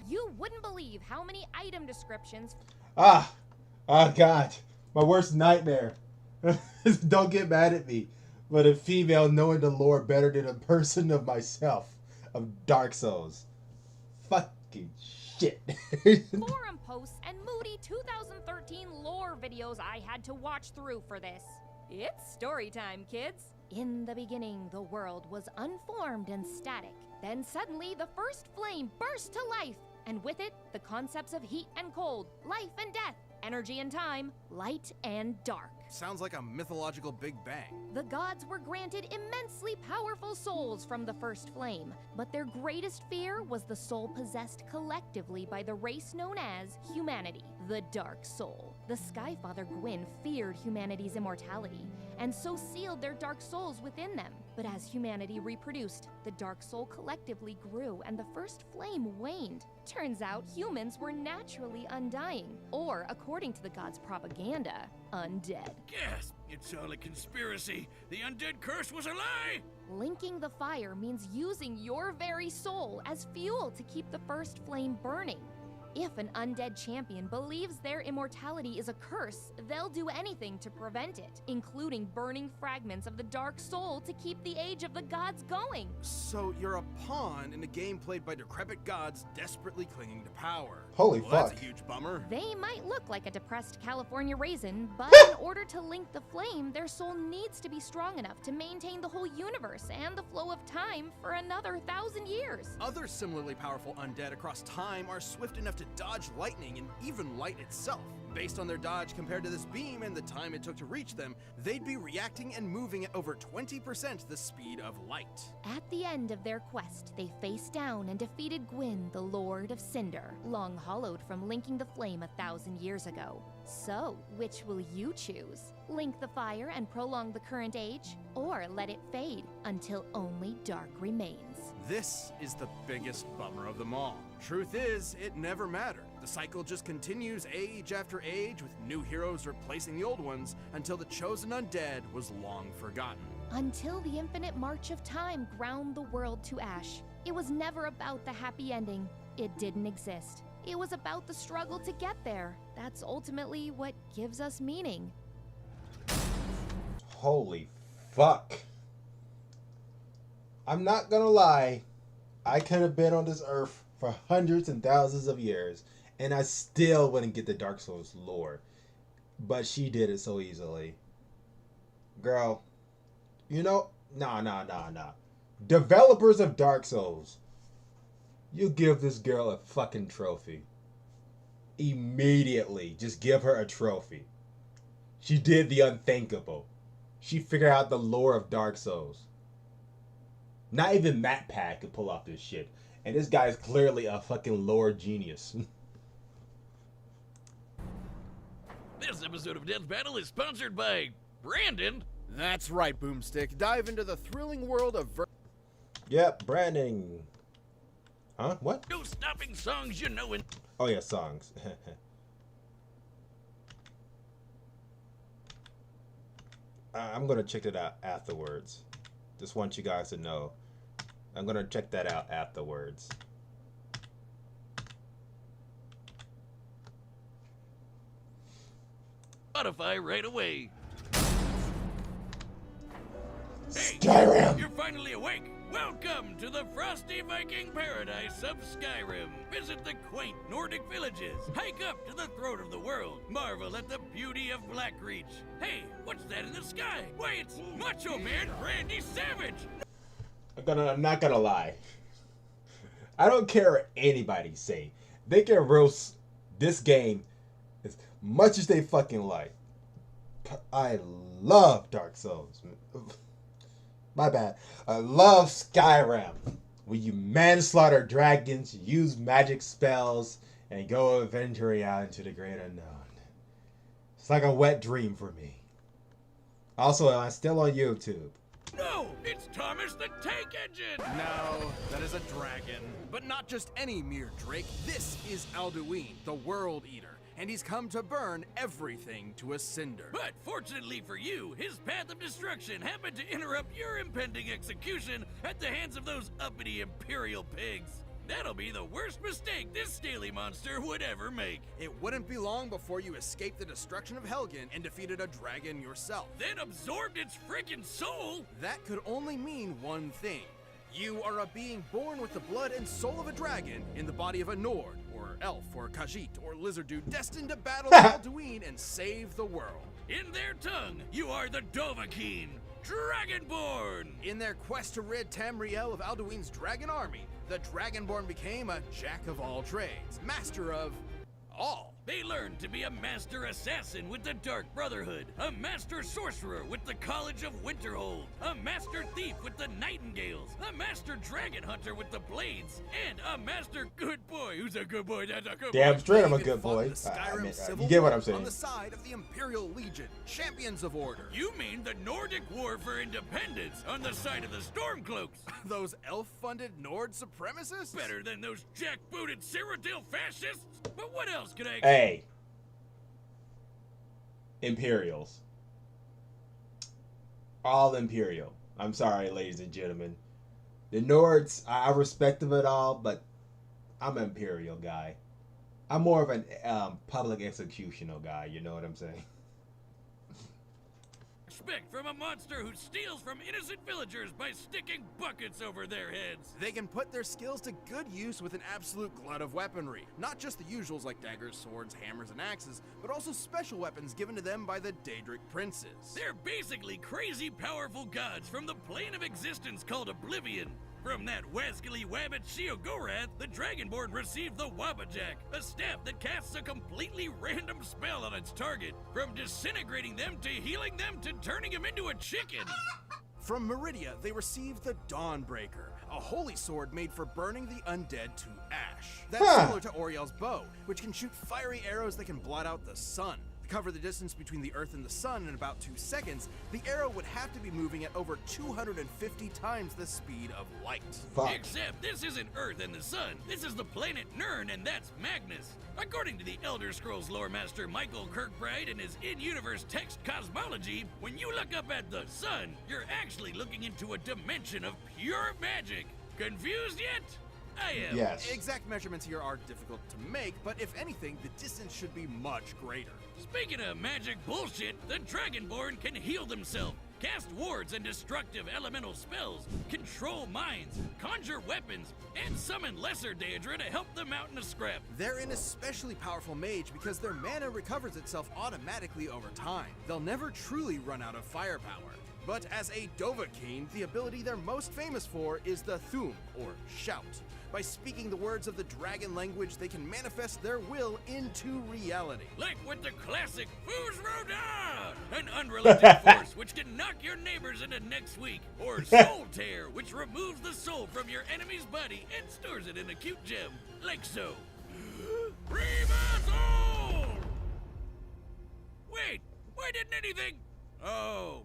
You wouldn't believe how many item descriptions. Oh God, my worst nightmare. Don't get mad at me, but a female knowing the lore better than a person of myself, of Dark Souls. Fucking shit. Forum posts and moody 2013 lore videos I had to watch through for this. It's story time, kids. In the beginning, the world was unformed and static. Then suddenly, the first flame burst to life, and with it, the concepts of heat and cold, life and death. energy and time, light and dark. Sounds like a mythological Big Bang. The gods were granted immensely powerful souls from the first flame, but their greatest fear was the soul possessed collectively by the race known as humanity, the Dark Soul. The Skyfather Gwyn feared humanity's immortality, and so sealed their dark souls within them. But as humanity reproduced, the Dark Soul collectively grew and the first flame waned. Turns out humans were naturally undying, or according to the gods' propaganda, undead. Gasp! It's all a conspiracy. The undead curse was a lie! Linking the fire means using your very soul as fuel to keep the first flame burning. If an undead champion believes their immortality is a curse, they'll do anything to prevent it, including burning fragments of the Dark Soul to keep the Age of the Gods going. So you're a pawn in a game played by decrepit gods desperately clinging to power. Holy Well, fuck. that's a huge bummer. They might look like a depressed California raisin, but in order to link the flame, their soul needs to be strong enough to maintain the whole universe and the flow of time for another 1,000 years. Other similarly powerful undead across time are swift enough to dodge lightning and even light itself. Based on their dodge compared to this beam and the time it took to reach them, they'd be reacting and moving at over 20% the speed of light. At the end of their quest, they faced down and defeated Gwyn, the Lord of Cinder, long hollowed from linking the flame 1,000 years ago. So, which will you choose? Link the fire and prolong the current age, or let it fade until only dark remains? This is the biggest bummer of them all. Truth is, it never mattered. The cycle just continues age after age, with new heroes replacing the old ones, until the chosen undead was long forgotten. Until the infinite march of time ground the world to ash. It was never about the happy ending. It didn't exist. It was about the struggle to get there. That's ultimately what gives us meaning. Holy fuck. I'm not gonna lie. I could have been on this earth for hundreds and thousands of years, and I still wouldn't get the Dark Souls lore. But she did it so easily. Girl, you know, nah. Developers of Dark Souls, you give this girl a fucking trophy. Immediately, just give her a trophy. She did the unthinkable. She figured out the lore of Dark Souls. Not even MatPat could pull off this shit. And this guy is clearly a fucking lore genius. This episode of Death Battle is sponsored by Brandon. That's right, Boomstick. Dive into the thrilling world of Yep, Brandon. Huh? What? No stopping songs you know and Oh yeah, songs. I'm gonna check it out afterwards. Just want you guys to know. I'm gonna check that out afterwards. Spotify right away. Hey, Skyrim! you're finally awake. Welcome to the frosty Viking paradise of Skyrim. Visit the quaint Nordic villages. Hike up to the throne of the world. Marvel at the beauty of Blackreach. Hey, what's that in the sky? Why, it's Macho Man Randy Savage. I'm not gonna lie. I don't care what anybody say. They can roast this game as much as they fucking like. I love Dark Souls. My bad. I love Skyrim. Where you manslaughter dragons, use magic spells, and go adventuring out into the great unknown. It's like a wet dream for me. Also, I'm still on YouTube. No, it's Thomas the Tank Engine. No, that is a dragon. But not just any mere drake. This is Alduin, the World Eater, and he's come to burn everything to a cinder. But fortunately for you, his path of destruction happened to interrupt your impending execution at the hands of those uppity Imperial pigs. That'll be the worst mistake this Staley monster would ever make. It wouldn't be long before you escaped the destruction of Helgen and defeated a dragon yourself. Then absorbed its freaking soul. That could only mean one thing. You are a being born with the blood and soul of a dragon in the body of a Nord, or elf, or Khajiit, or lizard dude destined to battle Alduin and save the world. In their tongue, you are the Dovahkiin, Dragonborn. In their quest to rid Tamriel of Alduin's dragon army, the Dragonborn became a jack of all trades, master of all. They learned to be a master assassin with the Dark Brotherhood, a master sorcerer with the College of Winterhold, a master thief with the Nightingales, a master dragon hunter with the Blades, and a master good boy. Who's a good boy? That's a good Damn boy. straight, I'm a David good fought boy. in the Skyrim Civil You get what War I'm saying? On the side of the Imperial Legion, champions of order. You mean the Nordic War for Independence on the side of the Stormcloaks? Those elf-funded Nord supremacists? Better than those jackbooted Cyrodiil fascists? But what else could I... Hey. Imperials. All Imperial. I'm sorry, ladies and gentlemen. The Nords, I respect them at all, but I'm an Imperial guy. I'm more of an public executional guy, you know what I'm saying? Expect from a monster who steals from innocent villagers by sticking buckets over their heads. They can put their skills to good use with an absolute glut of weaponry. Not just the usuals like daggers, swords, hammers, and axes, but also special weapons given to them by the Daedric princes. They're basically crazy powerful gods from the plane of existence called Oblivion. From that wascally wabbit Sheogorath, the Dragonborn received the Wabbajack, a staff that casts a completely random spell on its target, from disintegrating them to healing them to turning them into a chicken. From Meridia, they received the Dawnbreaker, a holy sword made for burning the undead to ash. That's similar to Oriel's bow, which can shoot fiery arrows that can blot out the sun. To cover the distance between the Earth and the Sun in about 2 seconds, the arrow would have to be moving at over 250 times the speed of light. Fuck. Except this isn't Earth and the Sun. This is the planet Nirn, and that's Magnus. According to the Elder Scrolls lore master Michael Kirkbride and his in-universe text cosmology, when you look up at the Sun, you're actually looking into a dimension of pure magic. Confused yet? I am. Yes. Exact measurements here are difficult to make, but if anything, the distance should be much greater. Speaking of magic bullshit, the Dragonborn can heal themselves, cast wards and destructive elemental spells, control minds, conjure weapons, and summon lesser Daedra to help them out in a scrap. They're an especially powerful mage because their mana recovers itself automatically over time. They'll never truly run out of firepower. But as a Dovahkiin, the ability they're most famous for is the Thum, or shout. By speaking the words of the dragon language, they can manifest their will into reality. Like with the classic Foo's Rodan, an unrelenting force which can knock your neighbors into next week, or Soul Tear, which removes the soul from your enemy's body and stores it in a cute gem, like so. Soul! Wait, why didn't anything? Oh.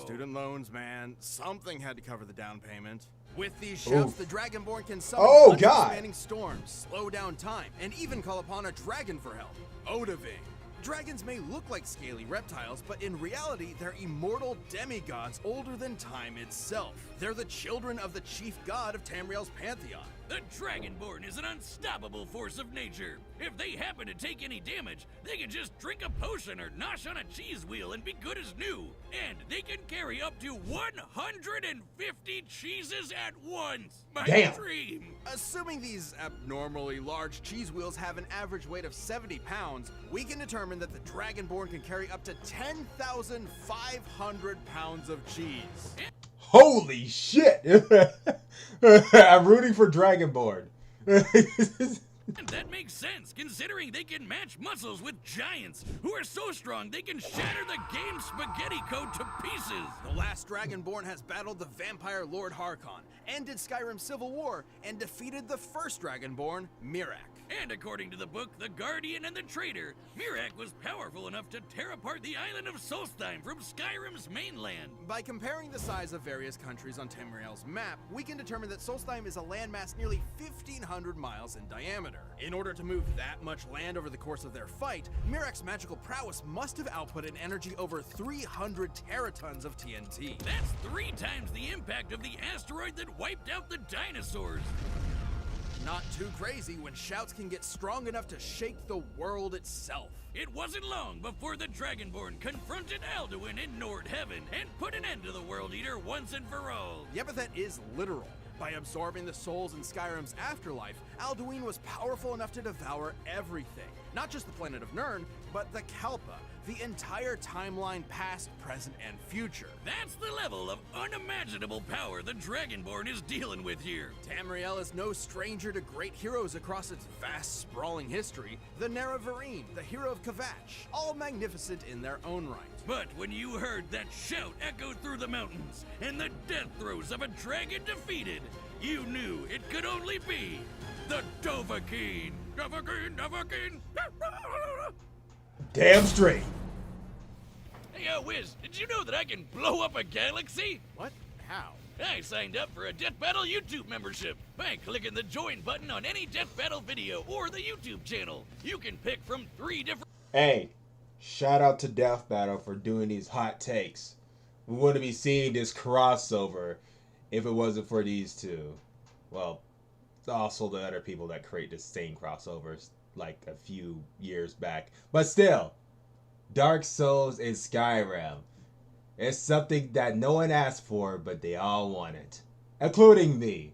Student loans, man. Something had to cover the down payment. With these shouts, the Dragonborn can summon thunder-spanning storms, slow down time, and even call upon a dragon for help. Odahviing. Dragons may look like scaly reptiles, but in reality, they're immortal demigods older than time itself. They're the children of the chief god of Tamriel's pantheon. The Dragonborn is an unstoppable force of nature. If they happen to take any damage, they can just drink a potion or nosh on a cheese wheel and be good as new. And they can carry up to 150 cheeses at once. My dream. Assuming these abnormally large cheese wheels have an average weight of 70 pounds, we can determine that the Dragonborn can carry up to 10,500 pounds of cheese. Holy shit! I'm rooting for Dragonborn. That makes sense, considering they can match muscles with giants, who are so strong they can shatter the game's spaghetti code to pieces. The last Dragonborn has battled the vampire Lord Harkon, ended Skyrim's civil war, and defeated the first Dragonborn, Miraak. And according to the book, The Guardian and the Traitor, Miraak was powerful enough to tear apart the island of Solstheim from Skyrim's mainland. By comparing the size of various countries on Tamriel's map, we can determine that Solstheim is a landmass nearly 1,500 miles in diameter. In order to move that much land over the course of their fight, Miraak's magical prowess must have output an energy over 300 teratons of TNT. That's 3 times the impact of the asteroid that wiped out the dinosaurs. Not too crazy when shouts can get strong enough to shake the world itself. It wasn't long before the Dragonborn confronted Alduin in Nord Heaven and put an end to the World Eater once and for all. The epithet is literal. By absorbing the souls in Skyrim's afterlife, Alduin was powerful enough to devour everything. Not just the planet of Nirn, but the Kalpa, the entire timeline past, present, and future. That's the level of unimaginable power the Dragonborn is dealing with here. Tamriel is no stranger to great heroes across its vast, sprawling history. The Nerevarine, the hero of Kvatch, all magnificent in their own right. But when you heard that shout echo through the mountains and the death throes of a dragon defeated, you knew it could only be the Dovahkiin. Dovahkiin, Dovahkiin. Damn straight. Hey, Wiz, did you know that I can blow up a galaxy? What? How? I signed up for a Death Battle YouTube membership by clicking the join button on any Death Battle video or the YouTube channel. You can pick from 3 different... Hey, shout out to Death Battle for doing these hot takes. We wouldn't be seeing this crossover if it wasn't for these two. Well, also the other people that create the same crossovers like a few years back. But still, Dark Souls and Skyrim. It's something that no one asked for, but they all want it. Including me.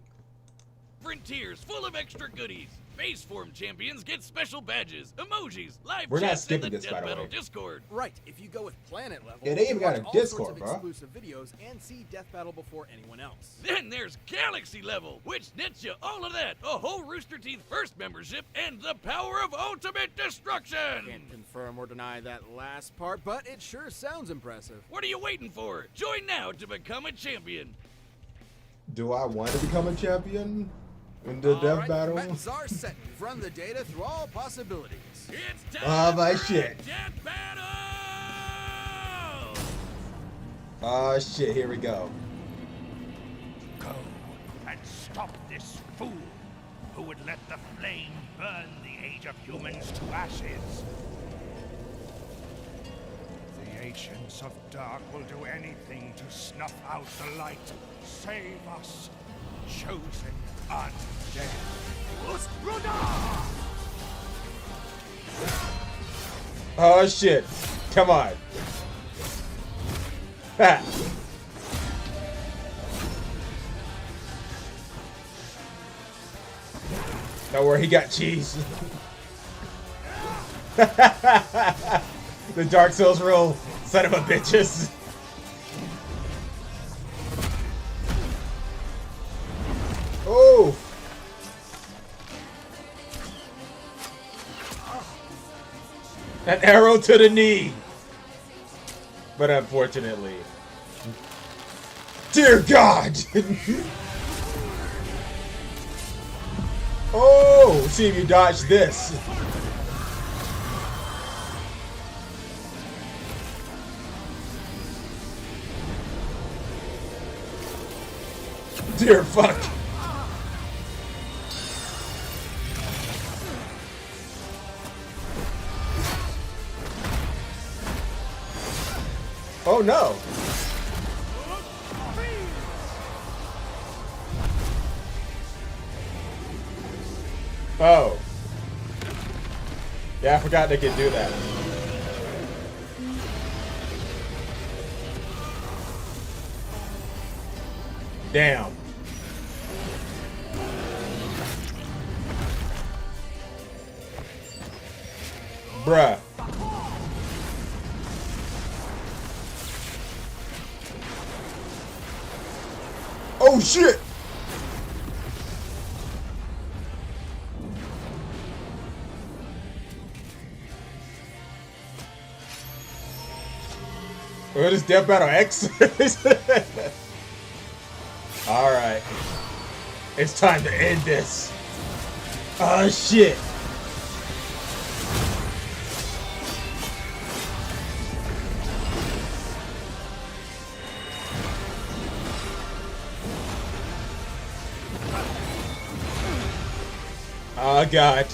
Frontiers full of extra goodies. Base form champions get special badges, emojis, live We're not chats, and the skipping this, Death by the Battle way. Discord. Right, if you go with planet level, Yeah, they even you got watch a all Discord, sorts of bro. exclusive videos and see Death Battle before anyone else. Then there's Galaxy level, which nets you all of that, a whole Rooster Teeth first membership, and the power of ultimate destruction! Can't confirm or deny that last part, but it sure sounds impressive. What are you waiting for? Join now to become a champion. Do I want to become a champion in the Death Battle? Buttons are set. You've run the data through all possibilities. It's time Oh, my for shit. a Death Battle! Oh shit, here we go. Go and stop this fool who would let the flame burn the age of humans to ashes. The Ancients of Dark will do anything to snuff out the light. Save us, chosen undead. Oh shit. Come on. Ha. Don't worry, he got cheese. The Dark Souls rule, son of a bitches. Oh. An arrow to the knee. But unfortunately. Dear God! Oh, see if you dodge this. Dear fuck. Oh no. Oh. Yeah, I forgot they could do that. Damn. Bruh. Oh shit! What is Death Battle X? Alright. It's time to end this. Oh shit. Oh god.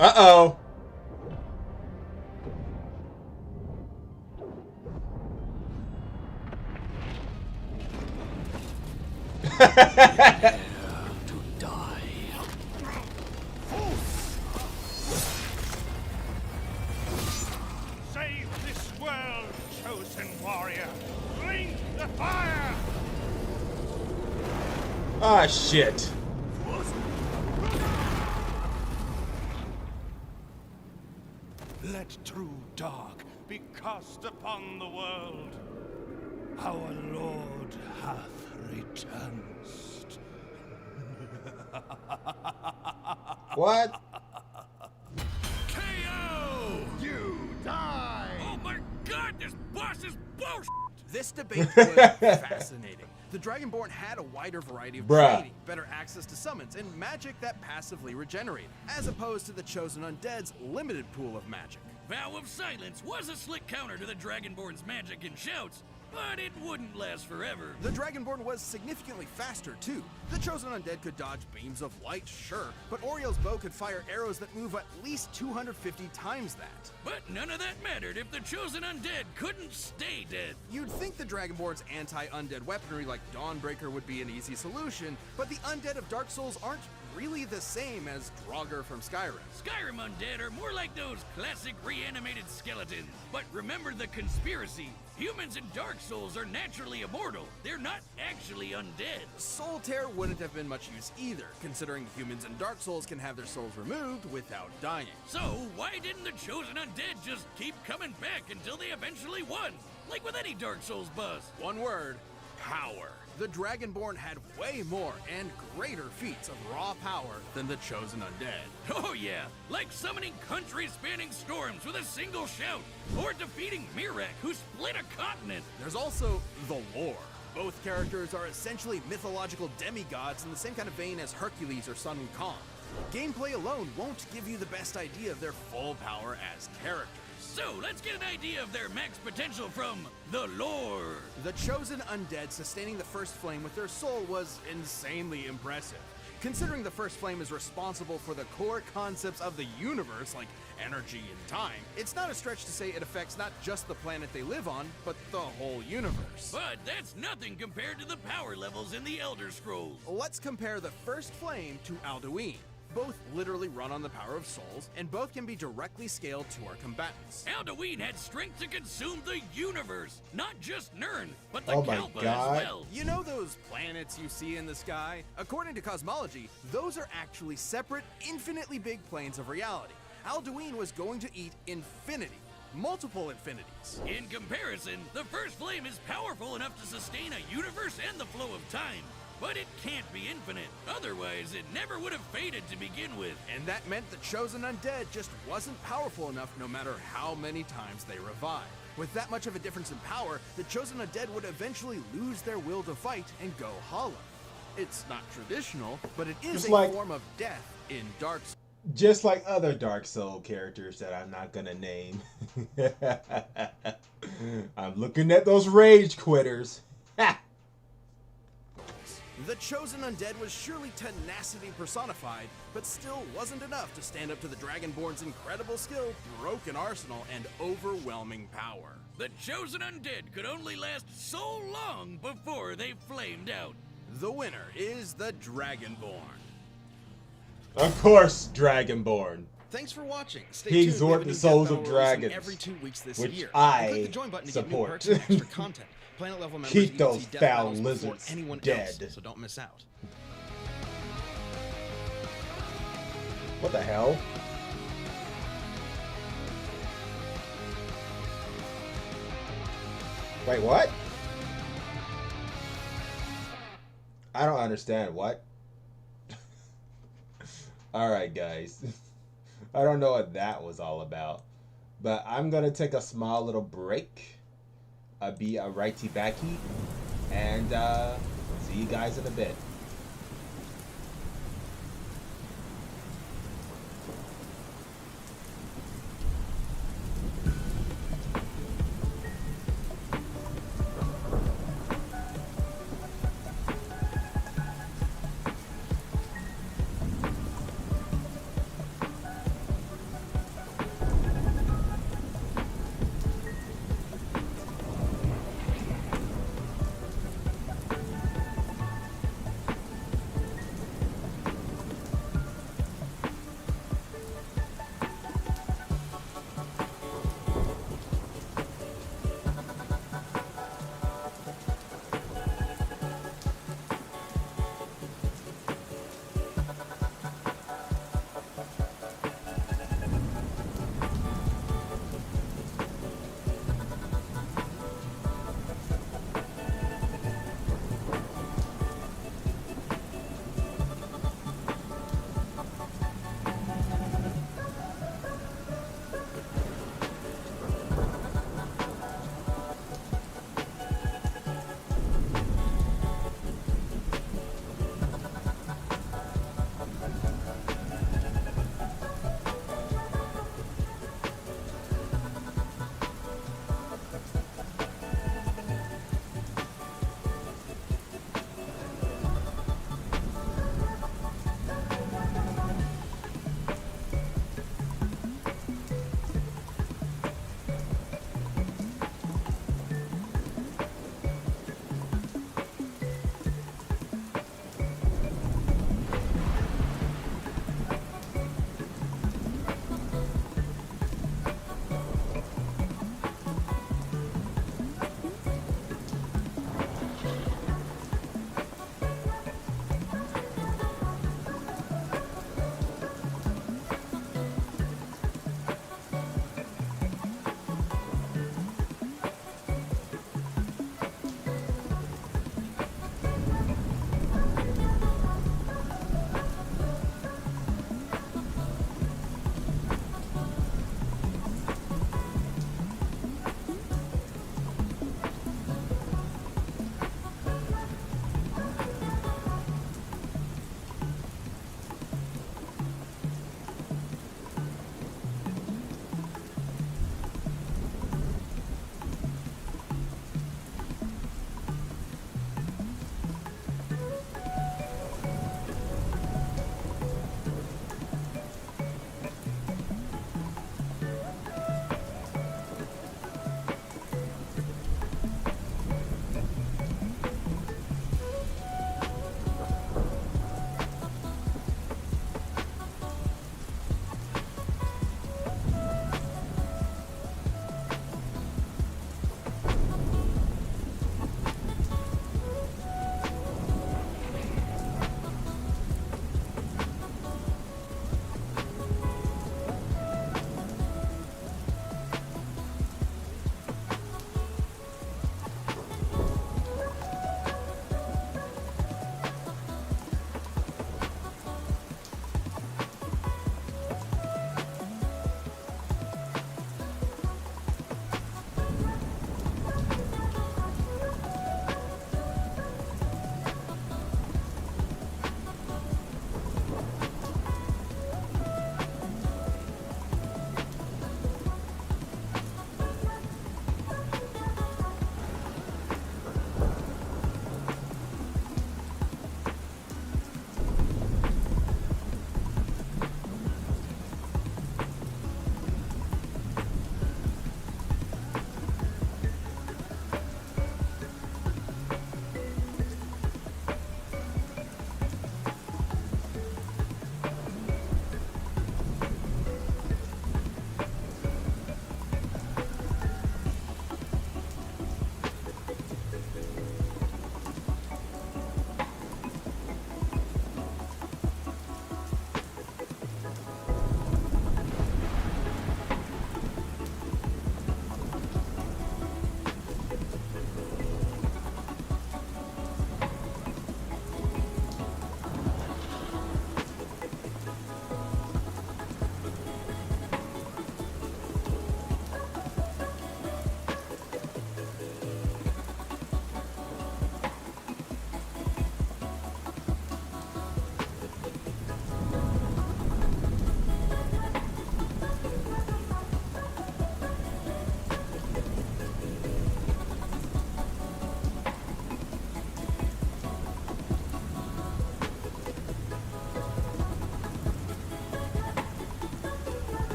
Uh-oh. To die. Save this world, chosen warrior. Blink the fire. Ah shit. let true dark be cast upon the world. Our Lord hath returned. What? KO! You die! Oh my god, this boss is bullshit! This debate was fascinating. The Dragonborn had a wider variety of Bruh. training, better access to summons, and magic that passively regenerated, as opposed to the Chosen Undead's limited pool of magic. Vow of Silence was a slick counter to the Dragonborn's magic and shouts, but it wouldn't last forever. The Dragonborn was significantly faster, too. The Chosen Undead could dodge beams of light, sure, but Oriel's bow could fire arrows that move at least 250 times that. But none of that mattered if the Chosen Undead couldn't stay dead. You'd think the Dragonborn's anti-undead weaponry like Dawnbreaker would be an easy solution, but the undead of Dark Souls aren't really the same as Draugr from Skyrim. Skyrim Undead are more like those classic reanimated skeletons. But remember the conspiracy. Humans in Dark Souls are naturally immortal. They're not actually undead. Soul Tear wouldn't have been much use either, considering humans in Dark Souls can have their souls removed without dying. So why didn't the Chosen Undead just keep coming back until they eventually won? Like with any Dark Souls boss. One word: power. The Dragonborn had way more and greater feats of raw power than the Chosen Undead. Oh yeah, like summoning country-spanning storms with a single shout, or defeating Mirak, who split a continent. There's also the lore. Both characters are essentially mythological demigods in the same kind of vein as Hercules or Sun Wukong. Gameplay alone won't give you the best idea of their full power as characters. So let's get an idea of their max potential from the lore. The Chosen Undead sustaining the First Flame with their soul was insanely impressive. Considering the First Flame is responsible for the core concepts of the universe, like energy and time, it's not a stretch to say it affects not just the planet they live on, but the whole universe. But that's nothing compared to the power levels in the Elder Scrolls. Let's compare the First Flame to Alduin. Both literally run on the power of souls, and both can be directly scaled to our combatants. Alduin had strength to consume the universe, not just Nirn, but the Oh my Kalpa God. as well. You know those planets you see in the sky? According to cosmology, those are actually separate, infinitely big planes of reality. Alduin was going to eat infinity. Multiple infinities. In comparison, the First Flame is powerful enough to sustain a universe and the flow of time. But it can't be infinite, otherwise it never would have faded to begin with. And that meant the Chosen Undead just wasn't powerful enough no matter how many times they revived. With that much of a difference in power, the Chosen Undead would eventually lose their will to fight and go hollow. It's not traditional, but it is Just a like- form of death in Dark Souls. Just like other Dark Soul characters that I'm not gonna name. I'm looking at those rage quitters. Ha! The Chosen Undead was surely tenacity personified, but still wasn't enough to stand up to the Dragonborn's incredible skill, broken arsenal, and overwhelming power. The Chosen Undead could only last so long before they flamed out. The winner is the Dragonborn. Of course, Dragonborn. Thanks for watching. Stay He tuned. We have exhort a the new souls death of battle releasing dragons, every 2 weeks this which year. I Click the join button to get new support. perks and extra content. Planet level members Keep even those see death foul battles before lizards anyone dead. else, so don't miss out. What the hell? Wait, what? I don't understand. What? Alright, guys. I don't know what that was all about. But I'm going to take a small little break. I'll be a righty-backy. And see you guys in a bit.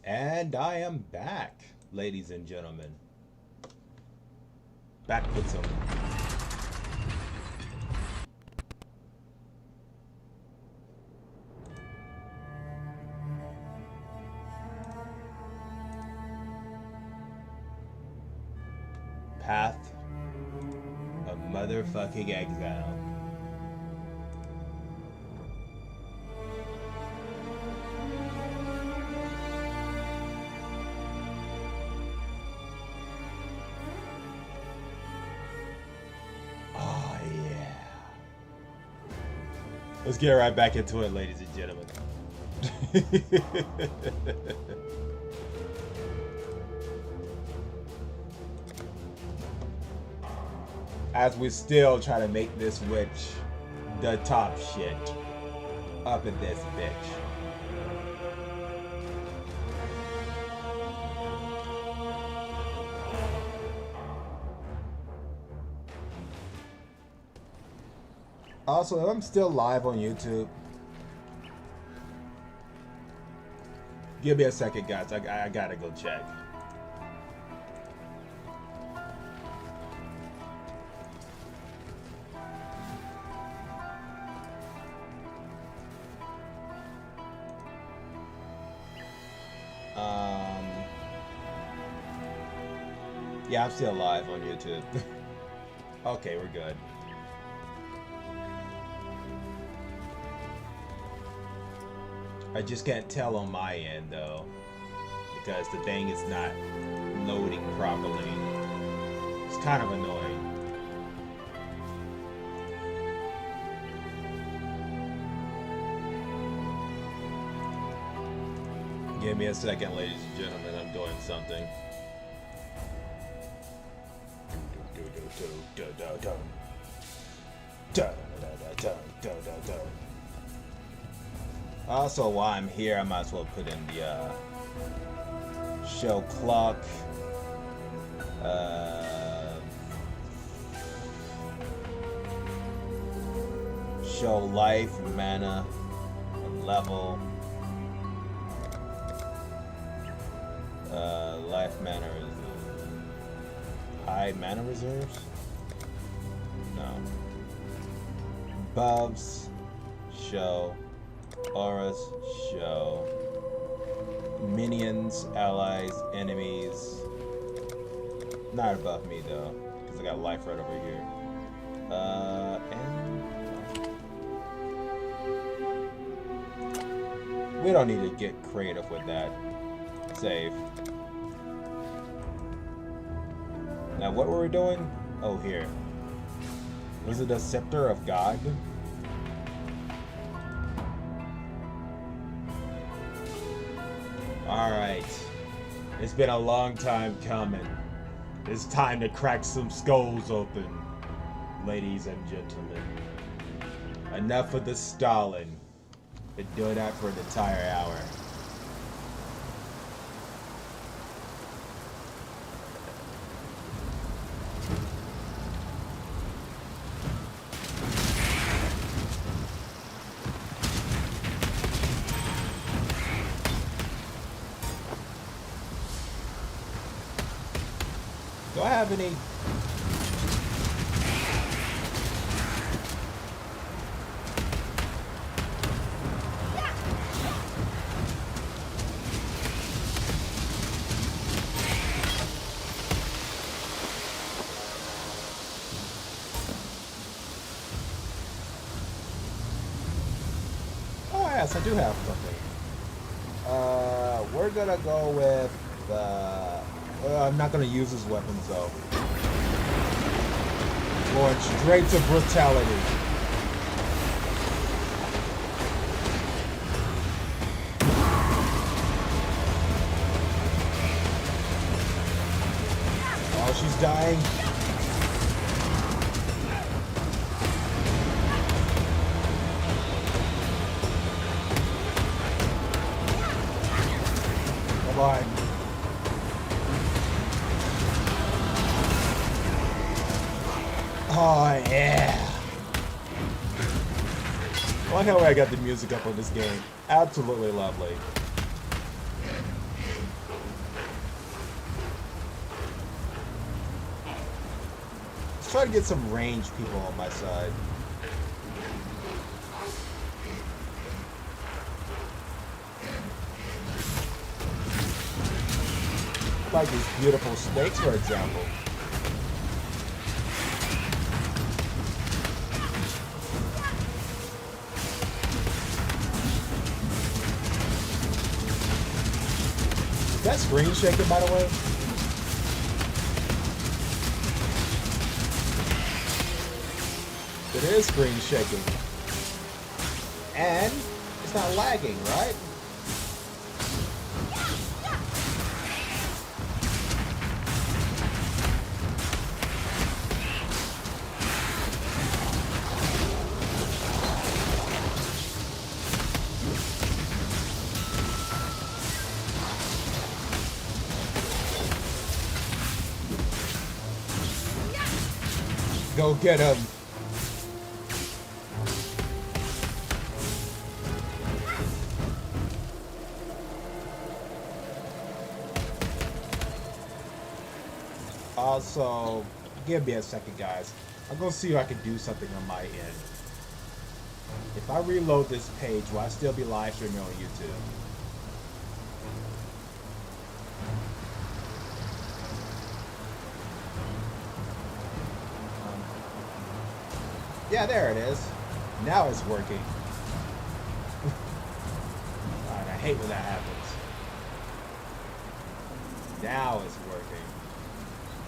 And I am back, ladies and gentlemen. Back with some Path of Motherfucking Exile. Let's get right back into it, ladies and gentlemen. As we still try to make this witch the top shit up in this bitch. Also, if I'm still live on YouTube, give me a second, guys. I gotta go check. Yeah, I'm still live on YouTube. Okay, we're good. I just can't tell on my end though, because the thing is not loading properly. It's kind of annoying. Give me a second, ladies and gentlemen, I'm doing something. Also, while I'm here, I might as well put in the show clock, show life, mana, level, life mana reserves, high mana reserves, no, buffs, show, auras, show, minions, allies, enemies, not above me though, because I got life right over here, and we don't need to get creative with that. Save. Now what were we doing? Oh, here. Was it a Scepter of God? Alright. It's been a long time coming. It's time to crack some skulls open, ladies and gentlemen. Enough of the stalling. Been doing that for an entire hour. Do I have any? Oh yes, I do have something. We're gonna go with I'm not gonna use his weapons though. Going straight to brutality. Oh, she's dying. Bye-bye. Oh yeah! I like how I got the music up on this game. Absolutely lovely. try to get some ranged people on my side. Like these beautiful snakes, for example. Is that screen shaking, by the way? It is screen shaking. And it's not lagging, right? Go get him. Also, give me a second, guys. I'm gonna see if I can do something on my end. If I reload this page, will I still be live streaming on YouTube? Yeah, there it is. Now it's working. God, I hate when that happens. Now it's working.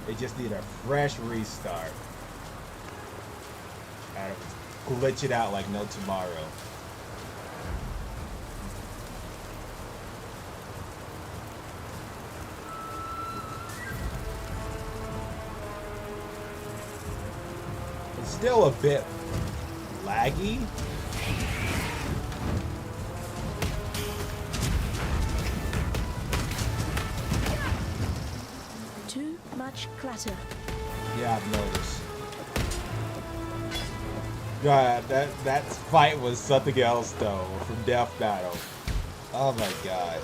They just need a fresh restart. Gotta glitch it out like no tomorrow. It's still a bit laggy. Too much clutter. Yeah, I've noticed. God, that fight was something else though, from Death Battle. Oh my god.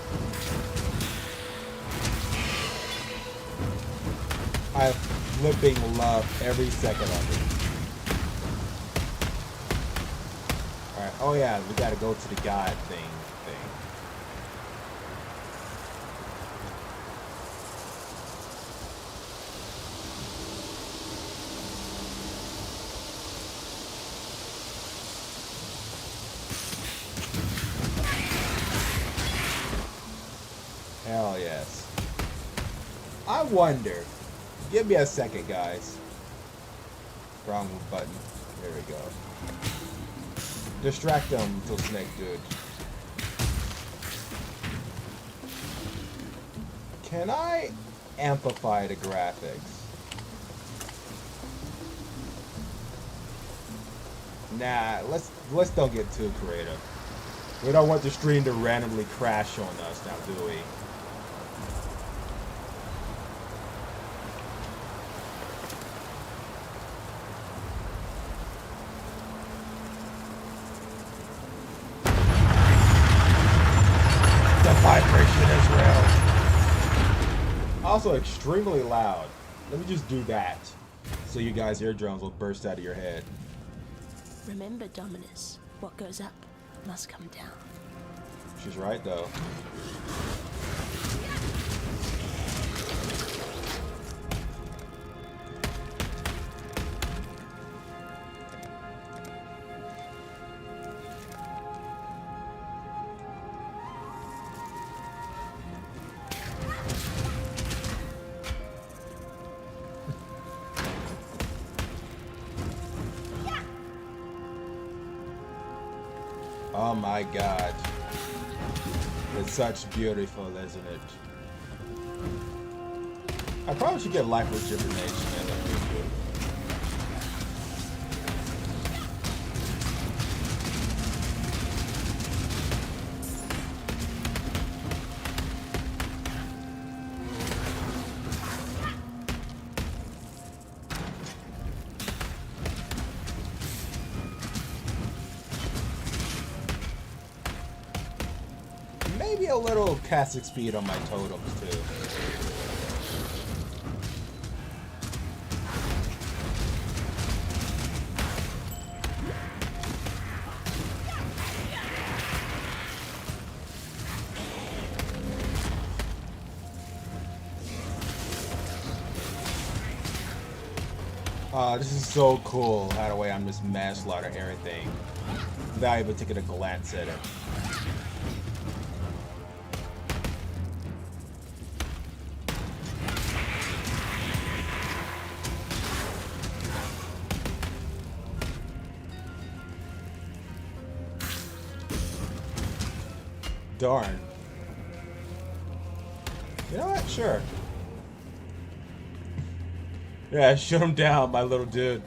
I flipping love every second of it. Alright, oh yeah, we gotta go to the god thing. Hell yes. I wonder. Give me a second, guys. Wrong button. There we go. Distract them, little snake dude. Can I amplify the graphics? Nah, let's don't get too creative. We don't want the stream to randomly crash on us now, do we? Vibration is real. Also extremely loud. Let me just do that, so you guys' eardrums will burst out of your head. Remember, Dominus, what goes up must come down. She's right, though. Oh my god. It's such beautiful, isn't it? I probably should get life rejuvenation and that'd be good. Maybe a little casting speed on my totems too. This is so cool. How the way I'm just manslaughter everything without even taking a glance at it. Darn. You know what? Sure. Yeah, shut him down, my little dude.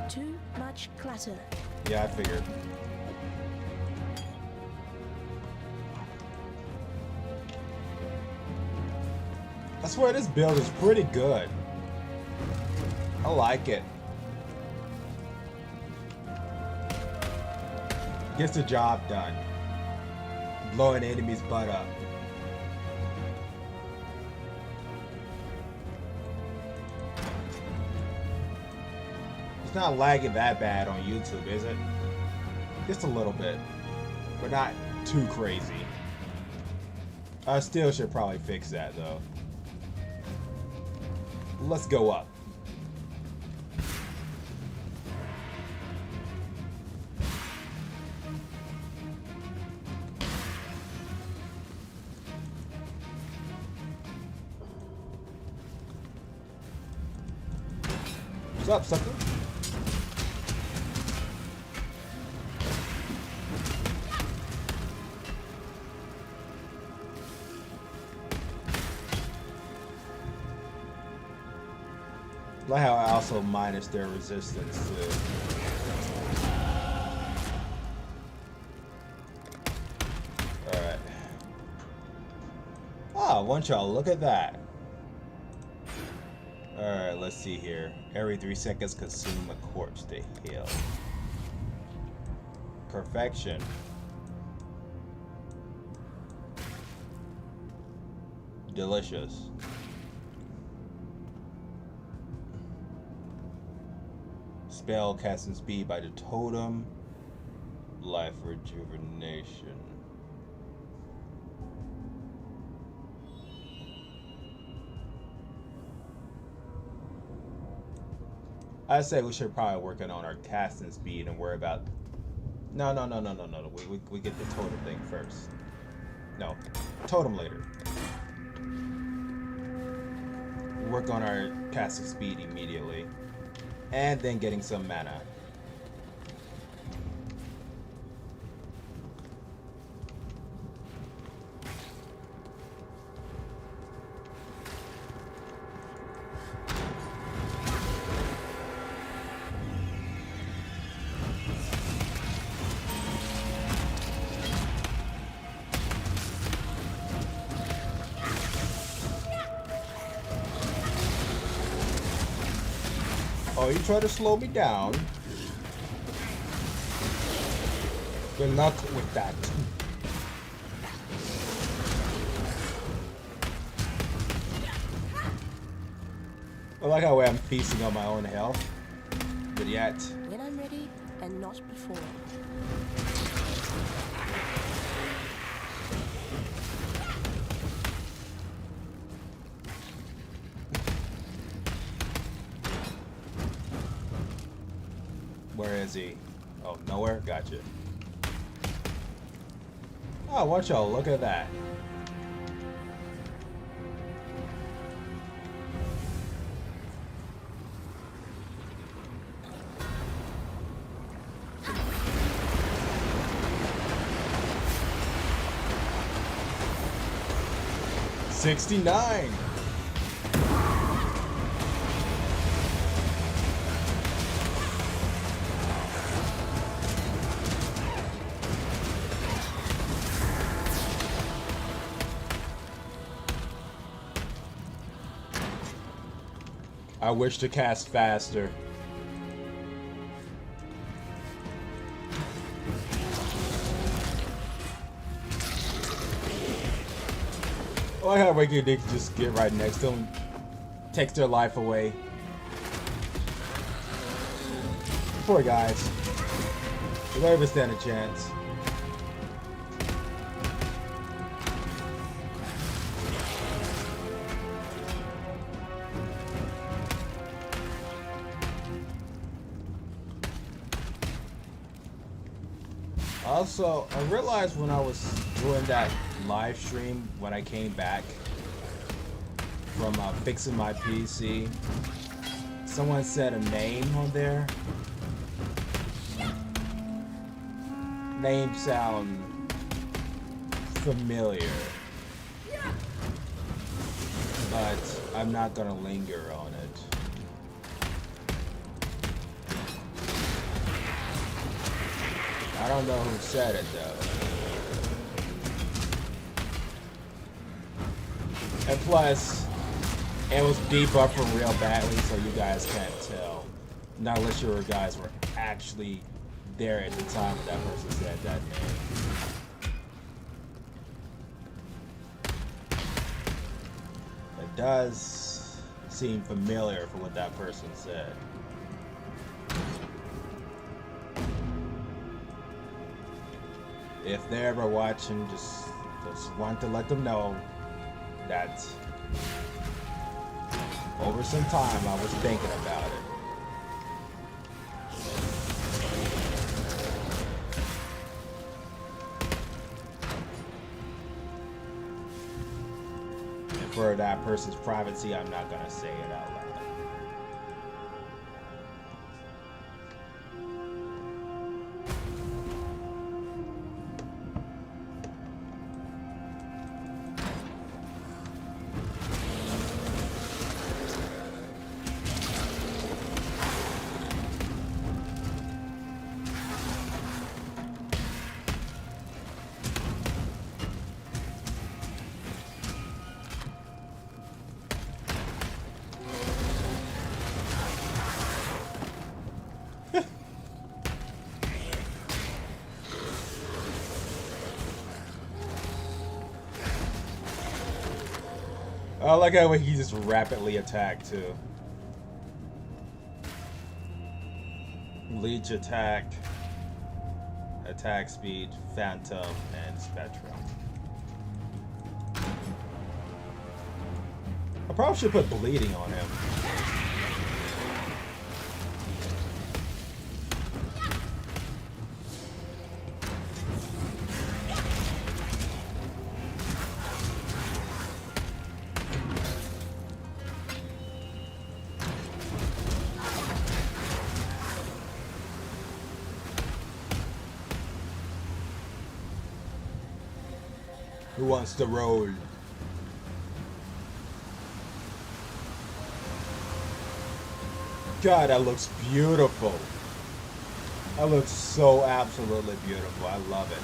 Too much clutter. Yeah, I figured. I swear this build is pretty good. I like it. Gets the job done. Blowing enemies' butt up. It's not lagging that bad on YouTube, is it? Just a little bit. But not too crazy. I still should probably fix that though. Let's go up. What's up, sucker? Like how I also minus their resistance too. Alright. Oh, won't y'all look at that. Alright, let's see here. Every 3 seconds consume a corpse to heal. Perfection. Delicious. Spell casting speed by the totem. Life rejuvenation. I say we should probably working on our casting speed and worry about. No. We get the totem thing first. No, totem later. Work on our casting speed immediately. And then getting some mana. Oh, you try to slow me down. Good luck with that. I like how I'm feasting on my own health. But yet. When I'm ready, and not before. Where is he? Oh, nowhere? Gotcha. Oh, watch y'all, look at that. $69. I wish to cast faster. like how Wakey Dick just get right next to him, takes their life away. Poor guys. They don't even stand a chance. Also, I realized when I was doing that live stream when I came back from fixing my PC, someone said a name on there. Names sound familiar, but I'm not gonna linger on it. I don't know who said it though. And plus, it was debuffing real badly, so you guys can't tell. Not unless you guys were actually there at the time that person said that name. It does seem familiar for what that person said. If they're ever watching, just want to let them know that over some time I was thinking about it. And for that person's privacy, I'm not gonna say it out loud. I like how he just rapidly attacked too. Leech attack, attack speed, phantom, and spectrum. I probably should put bleeding on him. Who wants to roll? God, that looks beautiful. That looks so absolutely beautiful. I love it.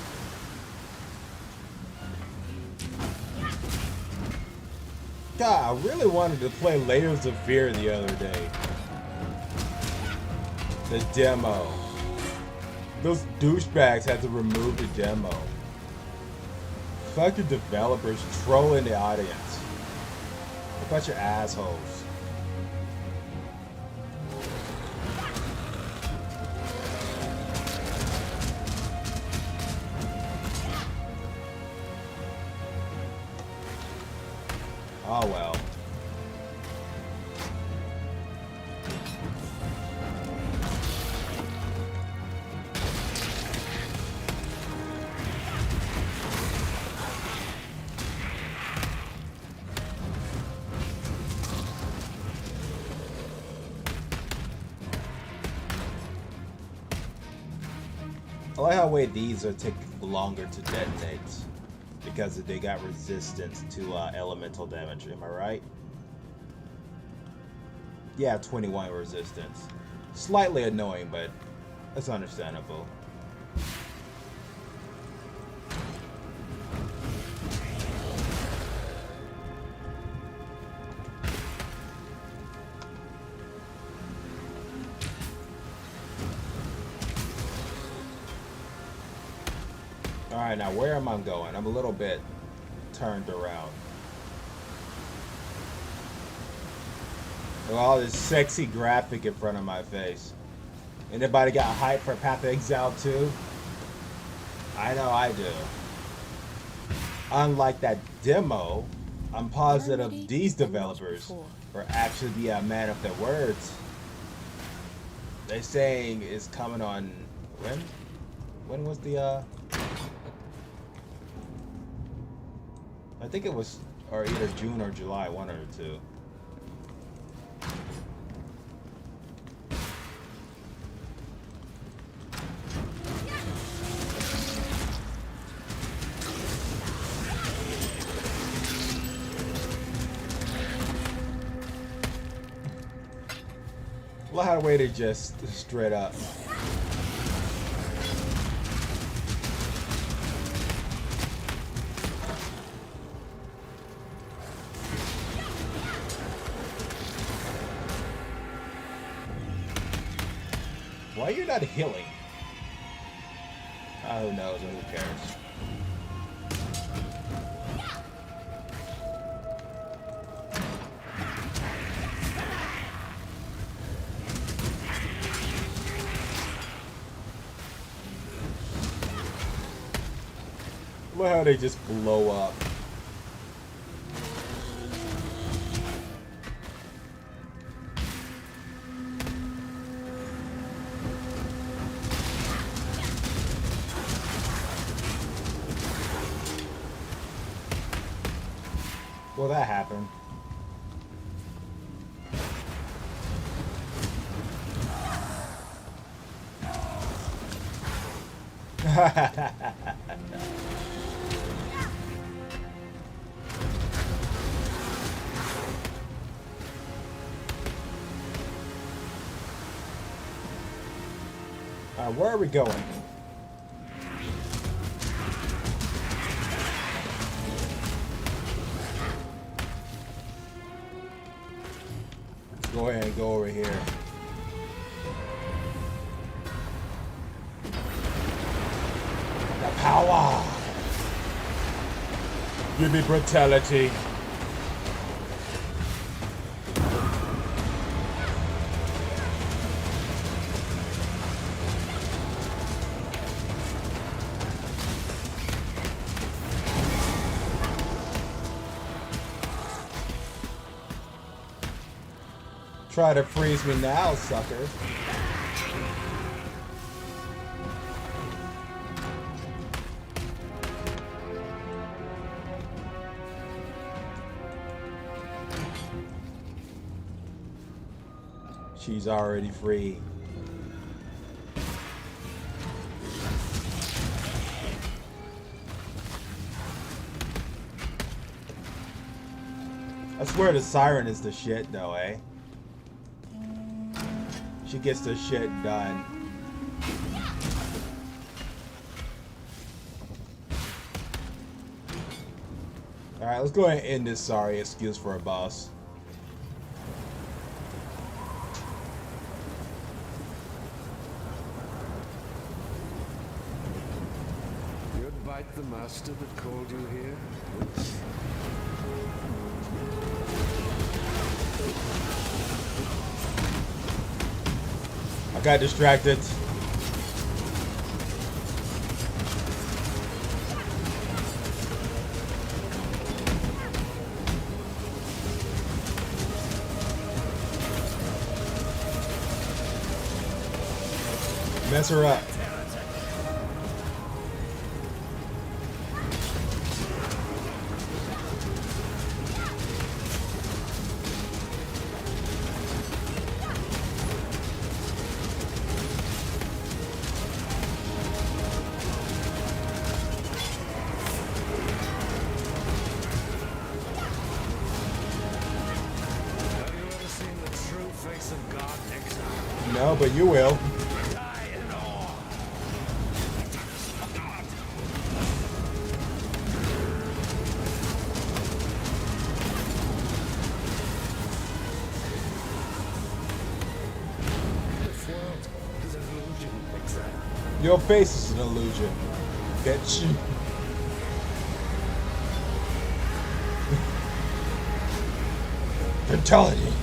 God, I really wanted to play Layers of Fear the other day. The demo. Those douchebags had to remove the demo. Fucking developers trolling the audience. A bunch of assholes. Oh well. I like how these are take longer to detonate because they got resistance to elemental damage. Am I right? Yeah, 21 resistance. Slightly annoying, but that's understandable. Alright, now where am I going? I'm a little bit turned around. With all this sexy graphic in front of my face. Anybody got hype for Path of Exile 2? I know I do. Unlike that demo, I'm positive these developers will actually be a man of their words. They saying it's coming on when? When was the I think it was or either June or July, one or two. Well, how way to just straight up. Why you're not healing? Who knows? Who cares? Look how they just blow up. Well, that happened. Where are we going? Let's go ahead and go over here. The power! Give me brutality. Try to freeze me now, sucker. She's already free. I swear the siren is the shit though, eh? She gets the shit done. Alright, let's go ahead and end this sorry excuse for a boss. You'd bite the master that called you here? I got distracted. Mess her up. No, but you will. Your face is an illusion, bitch. Fatality.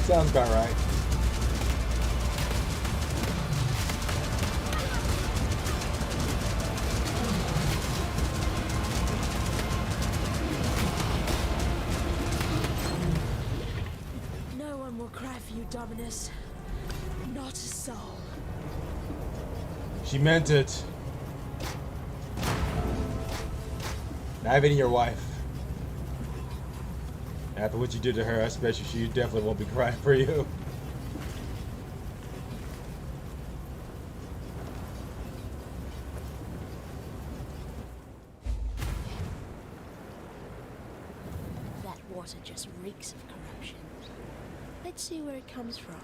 Sounds about right. No one will cry for you, Dominus. Not a soul. She meant it. Not even your wife. After what you did to her, I bet you she definitely won't be crying for you. That water just reeks of corruption. Let's see where it comes from.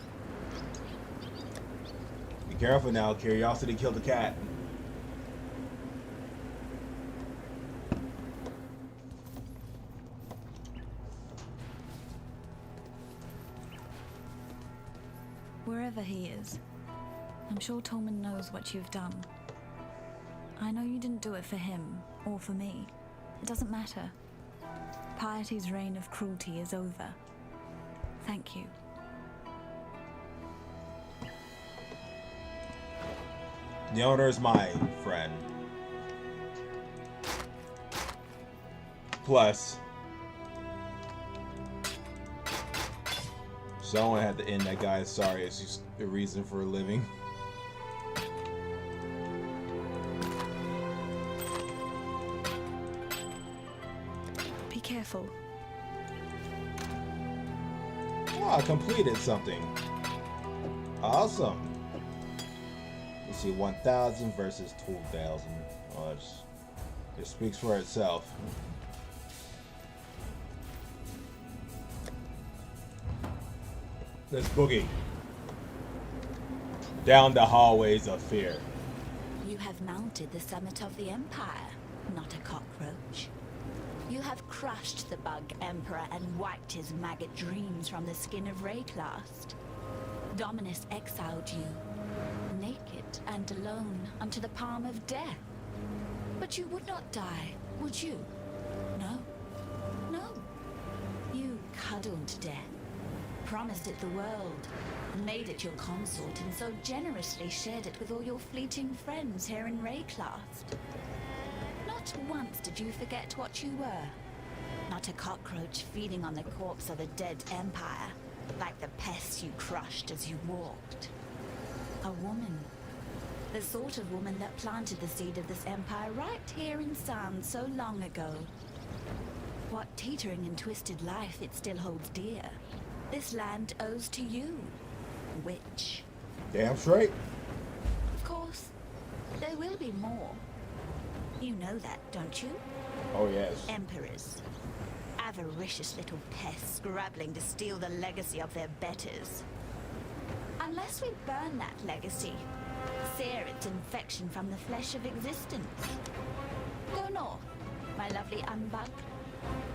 Be careful now, curiosity killed the cat. Wherever he is, I'm sure Tolman knows what you've done. I know you didn't do it for him, or for me. It doesn't matter. Piety's reign of cruelty is over. Thank you. The owner is mine, friend. Plus, someone had to end that guy's sorry. It's just a reason for a living. Be careful. Oh, I completed something. Awesome. Let's see, 1,000 versus 2,000. Oh, it speaks for itself. Let's boogie. Down the hallways of fear. You have mounted the summit of the Empire, not a cockroach. You have crushed the bug Emperor and wiped his maggot dreams from the skin of Rayclast. Dominus exiled you, naked and alone, unto the palm of death. But you would not die, would you? No. No. You cuddled death, promised it the world, made it your consort, and so generously shared it with all your fleeting friends here in Rayclast. Not once did you forget what you were. Not a cockroach feeding on the corpse of a dead empire, like the pests you crushed as you walked. A woman. The sort of woman that planted the seed of this empire right here in Sand so long ago. What teetering and twisted life it still holds dear, this land owes to you, witch. Damn straight. Of course, there will be more. You know that, don't you? Oh, yes. Emperors. Avaricious little pests scrabbling to steal the legacy of their betters. Unless we burn that legacy, sear its infection from the flesh of existence. Go north, my lovely unbug.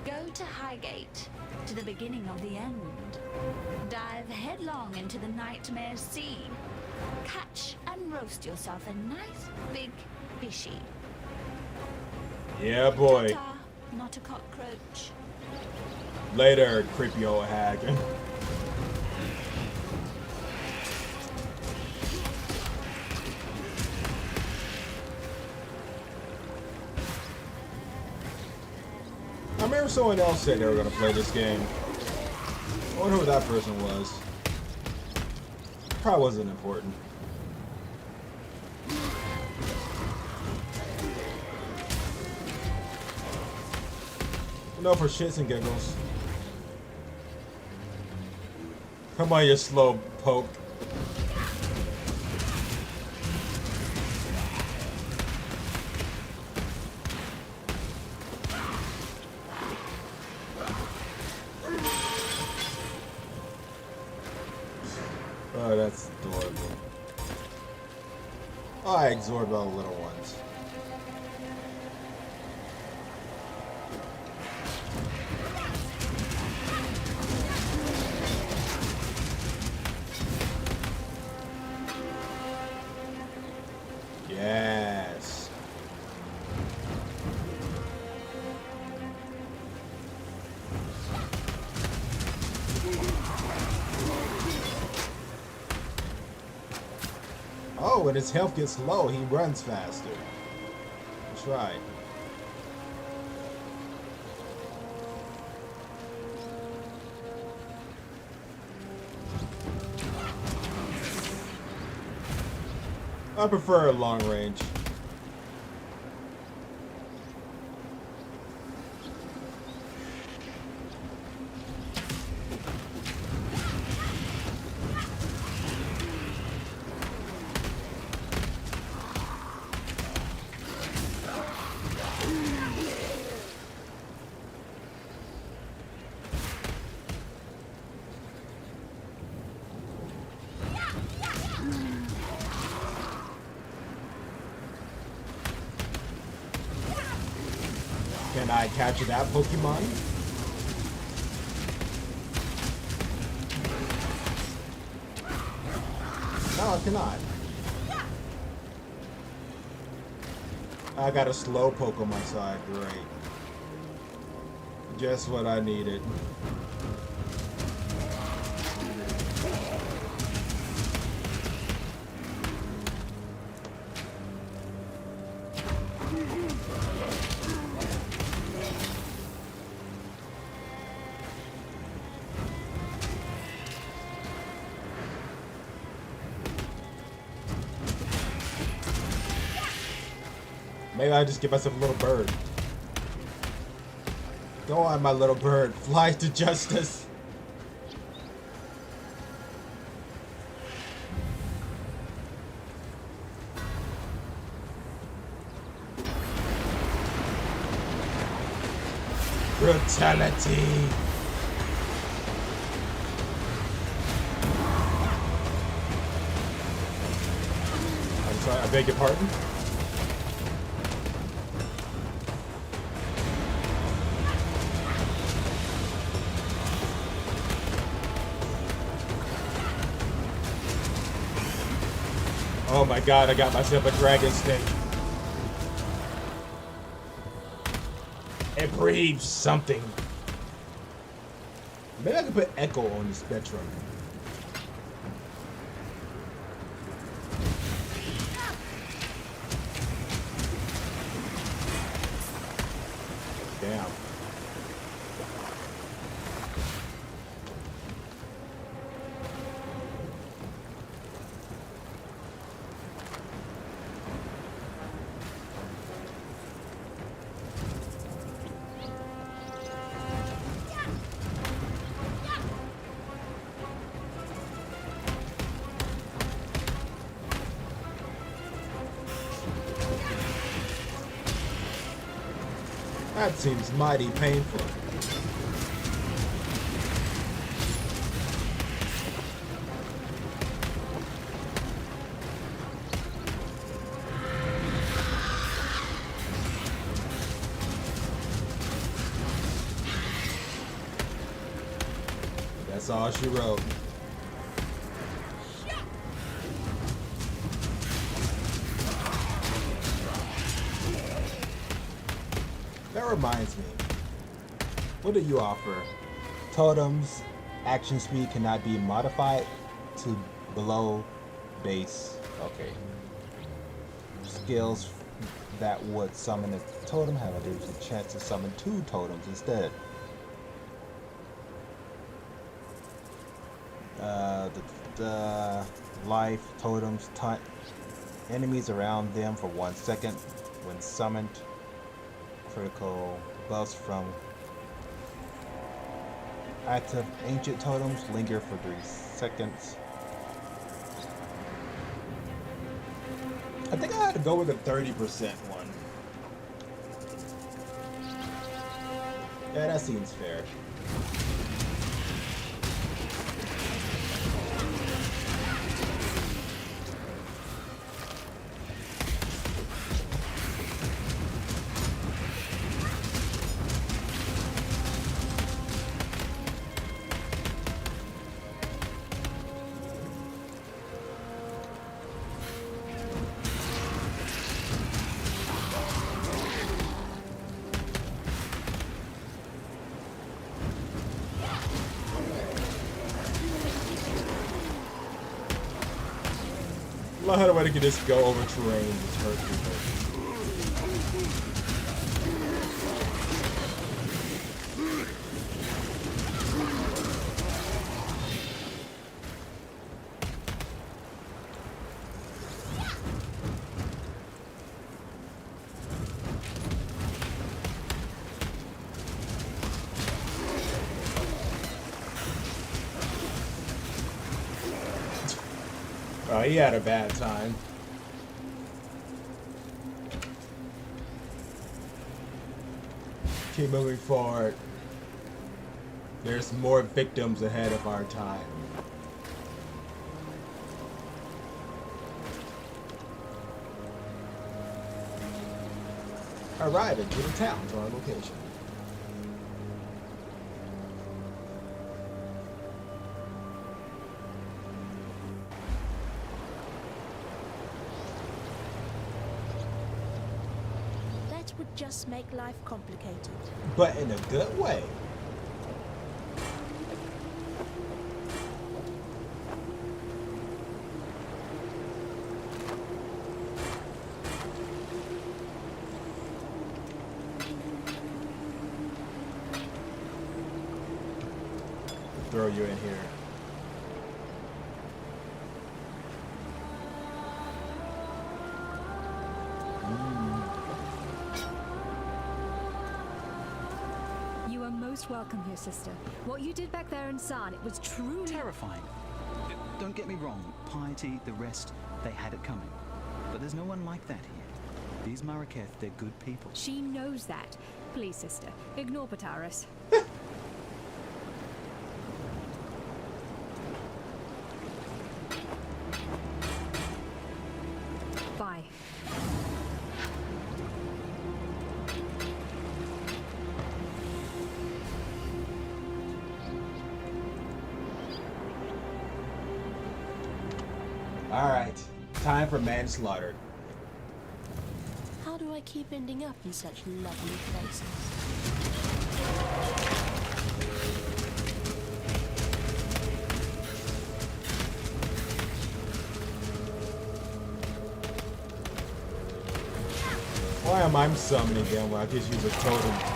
Go to Highgate, to the beginning of the end. Dive headlong into the nightmare sea. Catch and roast yourself a nice big fishy. Yeah, boy. Ta-ta, not a cockroach. Later, creepy old hag. I remember someone else said they were going to play this game. I wonder who that person was. Probably wasn't important. No, for shits and giggles. Come on, you slow poke. Oh, that's adorable. Oh, I absorb all the little ones. Yes. Oh, when his health gets low, he runs faster. That's right. I prefer a long range. Can I capture that Pokemon? No, I cannot. I got a slow poke on my side. Great. Just what I needed. Maybe I just give myself a little bird. Go on, my little bird. Fly to justice. Brutality. I'm sorry, I beg your pardon? Oh my god, I got myself a dragon stick. It breathes something. Maybe I could put Echo on the spectrum. Damn. That seems mighty painful. That's all she wrote. That reminds me. What do you offer? Totems, action speed cannot be modified to below base. Okay. Skills that would summon a totem have a chance to summon 2 totems instead. The life totems taunt enemies around them for 1 second when summoned. Critical buffs from active ancient totems linger for 3 seconds. I think I had to go with a 30% one. Yeah, that seems fair. Love how the way they can just go over terrain and hurt people. Oh, he had a bad time. Keep moving forward. There's more victims ahead of our time. Arriving to the town to our location. Would just make life complicated. But in a good way. Throw you in here. Welcome here, sister. What you did back there in San, it was truly terrifying. Don't get me wrong, piety, the rest, they had it coming. But there's no one like that here. These Marraketh, they're good people. She knows that. Please, sister, ignore Pataris. Bye. Alright, time for manslaughter. How do I keep ending up in such lovely places? Why am I summoning them when I just use a totem?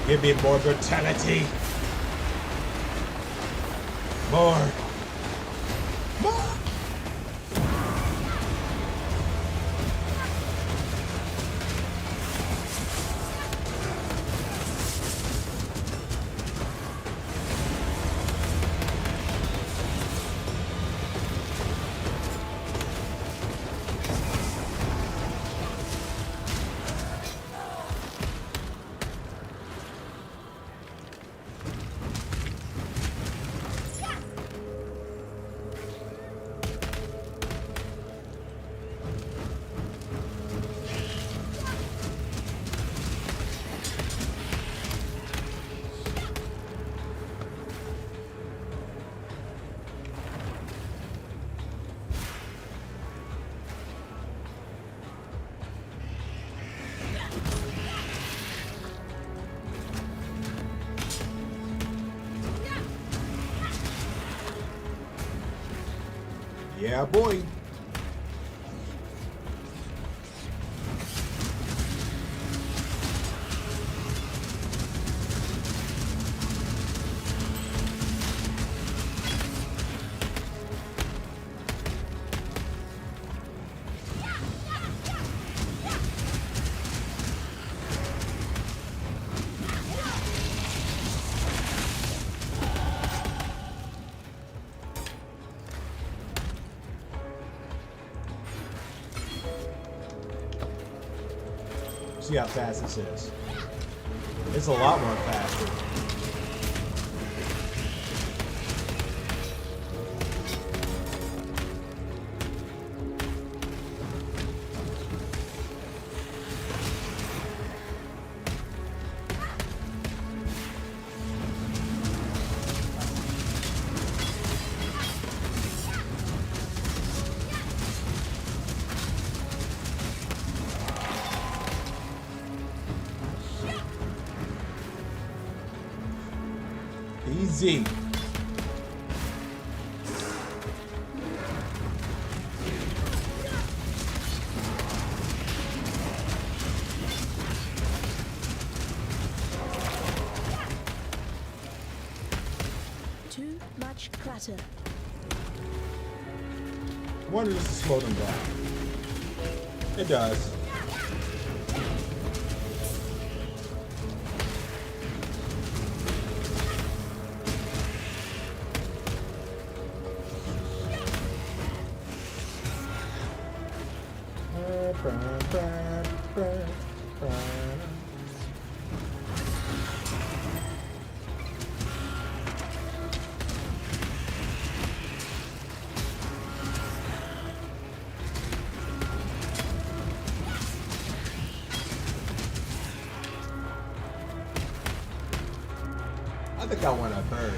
Give me more brutality. More. More. Yeah, boy. See how fast this is. It's a lot more faster. Easy. Too much clutter. I wonder if this will slow them down. It does. I think I want a bird.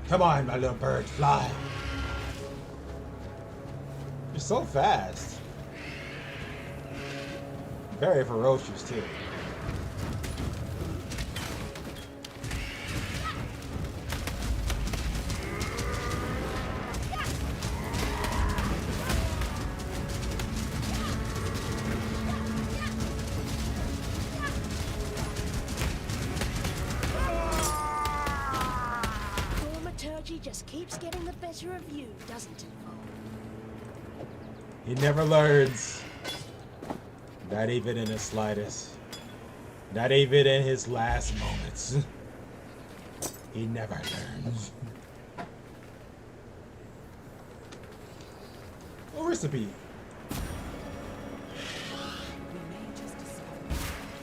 Come on, my little bird, fly. You're so fast. Very ferocious, too. Thaumaturgy just keeps getting the better of you, doesn't it? He never learns. Not even in the slightest. Not even in his last moments. He never learns. What recipe?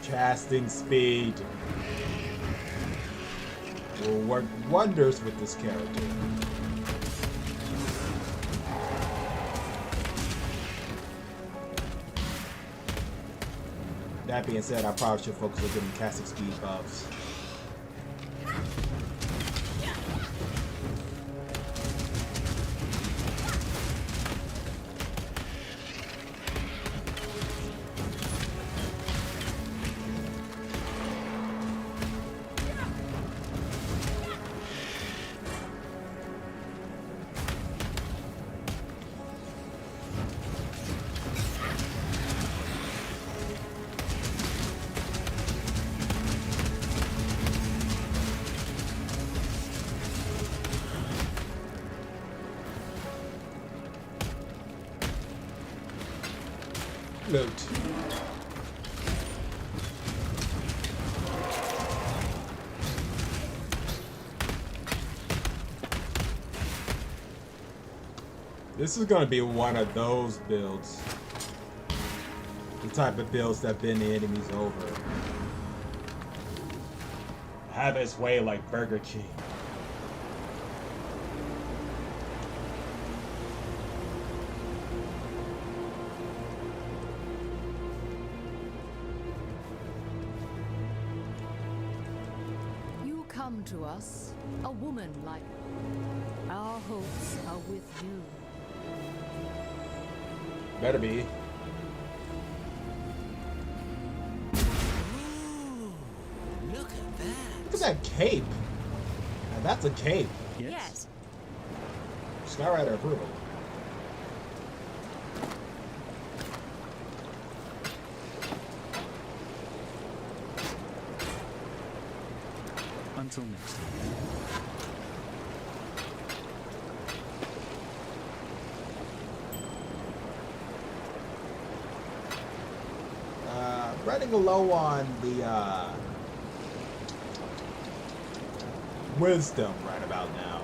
Casting speed will work wonders with this character. That being said, I probably should focus on getting casting speed buffs. Loot. This is gonna be one of those builds. The type of builds that bend the enemies over. Have its way like Burger King. Come to us, a woman like our hopes are with you. Better be. Look at that. Look at that cape. Now that's a cape. Yes. Skyrider approval. Until next time. Running low on the wisdom right about now.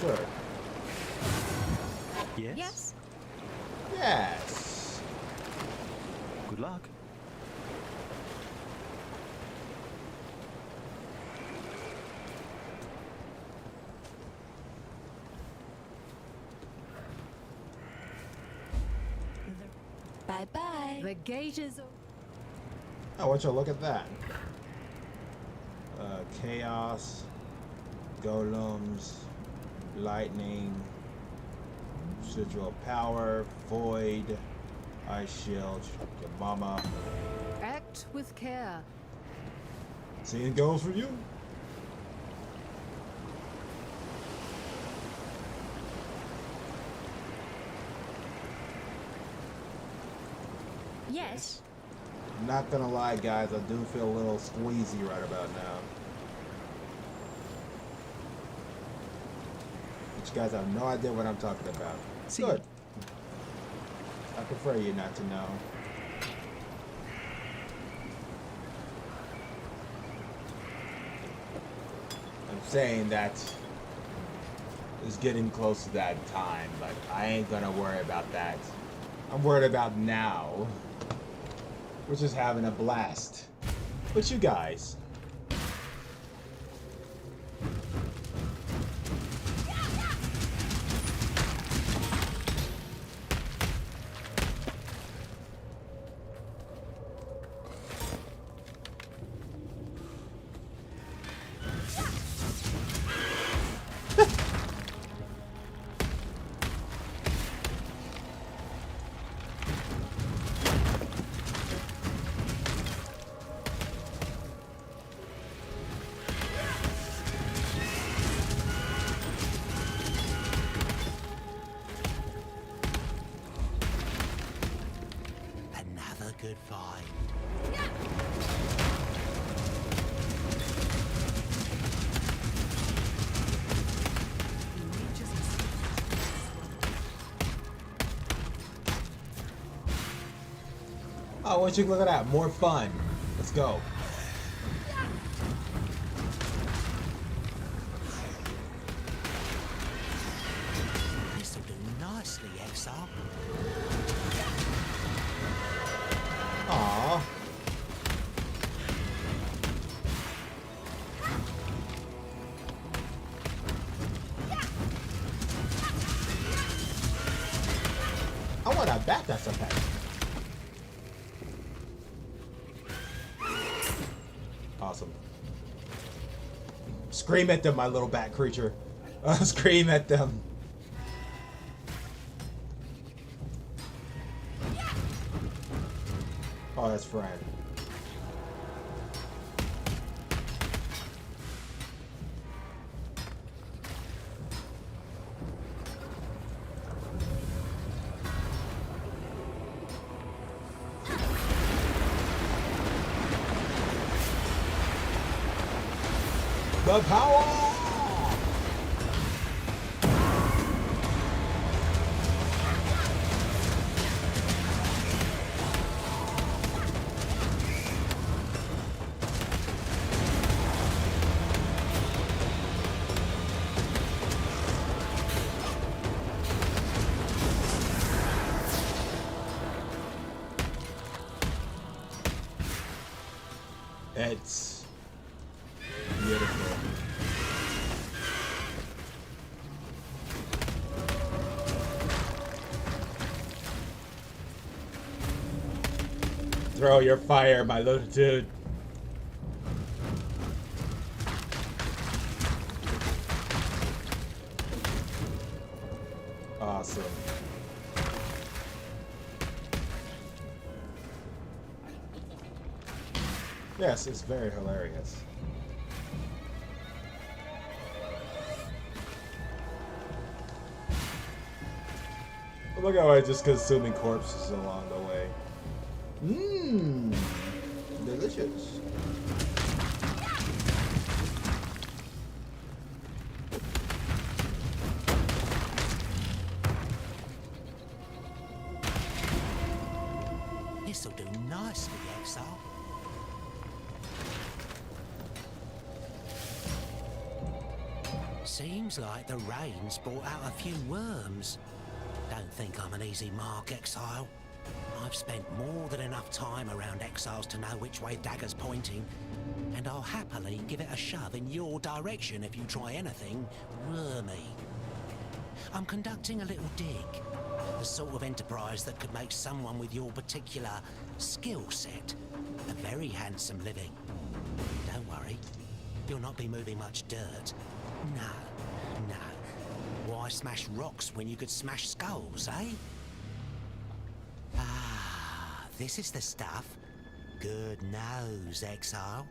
Sure. Yes? Yes. Yes. Good luck. Bye-bye. The gate is Oh, why don't you look at that? Chaos, golems, lightning, residual power, void, ice shield, your mama. act with care. Seeing goes for you. Yes. Not gonna lie, guys, I do feel a little squeezy right about now. But you guys have no idea what I'm talking about. Good. I prefer you not to know. I'm saying that it's getting close to that time, but I ain't gonna worry about that. I'm worried about now. We're just having a blast with you guys. Another good find. Oh, what you look at that? More fun. Let's go. This'll do nicely, Exile. Aww. I want to bat that sometime. Awesome. Scream at them, my little bat creature. Scream at them. Oh, that's Fran. The power! It's beautiful. Throw your fire, my little dude. Awesome. Yes, it's very hilarious. Look how I'm just consuming corpses along the way. Mmm, delicious. This'll do nicely, Exile. Seems like the rain's brought out a few worms. Don't think I'm an easy mark, Exile. I've spent more than enough time around exiles to know which way dagger's pointing, and I'll happily give it a shove in your direction if you try anything wormy. I'm conducting a little dig, the sort of enterprise that could make someone with your particular skill set a very handsome living. Don't worry, you'll not be moving much dirt. No. Why smash rocks when you could smash skulls, eh? Ah, this is the stuff. Good nose, Exile.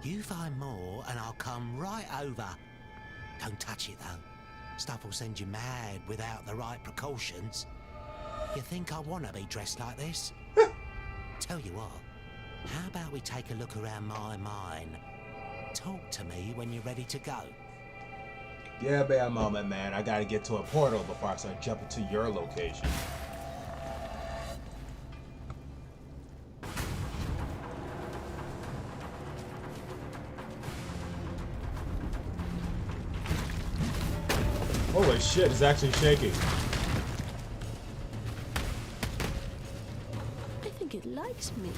You find more and I'll come right over. Don't touch it though. Stuff will send you mad without the right precautions. You think I want to be dressed like this? Tell you what, how about we take a look around my mine? Talk to me when you're ready to go. Give me a moment, man. I gotta get to a portal before I start jumping to your location. Holy shit, it's actually shaking. I think it likes me.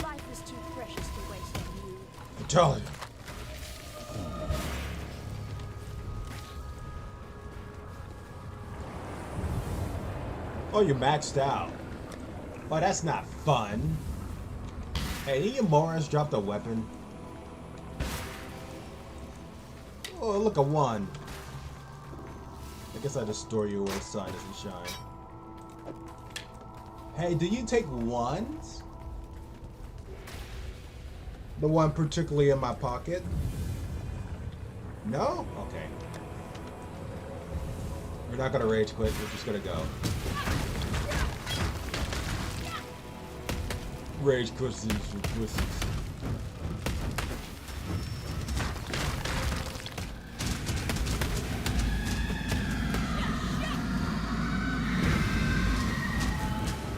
Life is too precious to waste on you. I'm telling you. Oh, you're maxed out. Oh, that's not fun. Hey, did you morons drop the weapon? Oh, look, a 1. I guess I just store you where the sun doesn't shine. Hey, do you take 1s? The one particularly in my pocket? No? Okay. We're not gonna rage quit, we're just gonna go. Rage quits these pussies.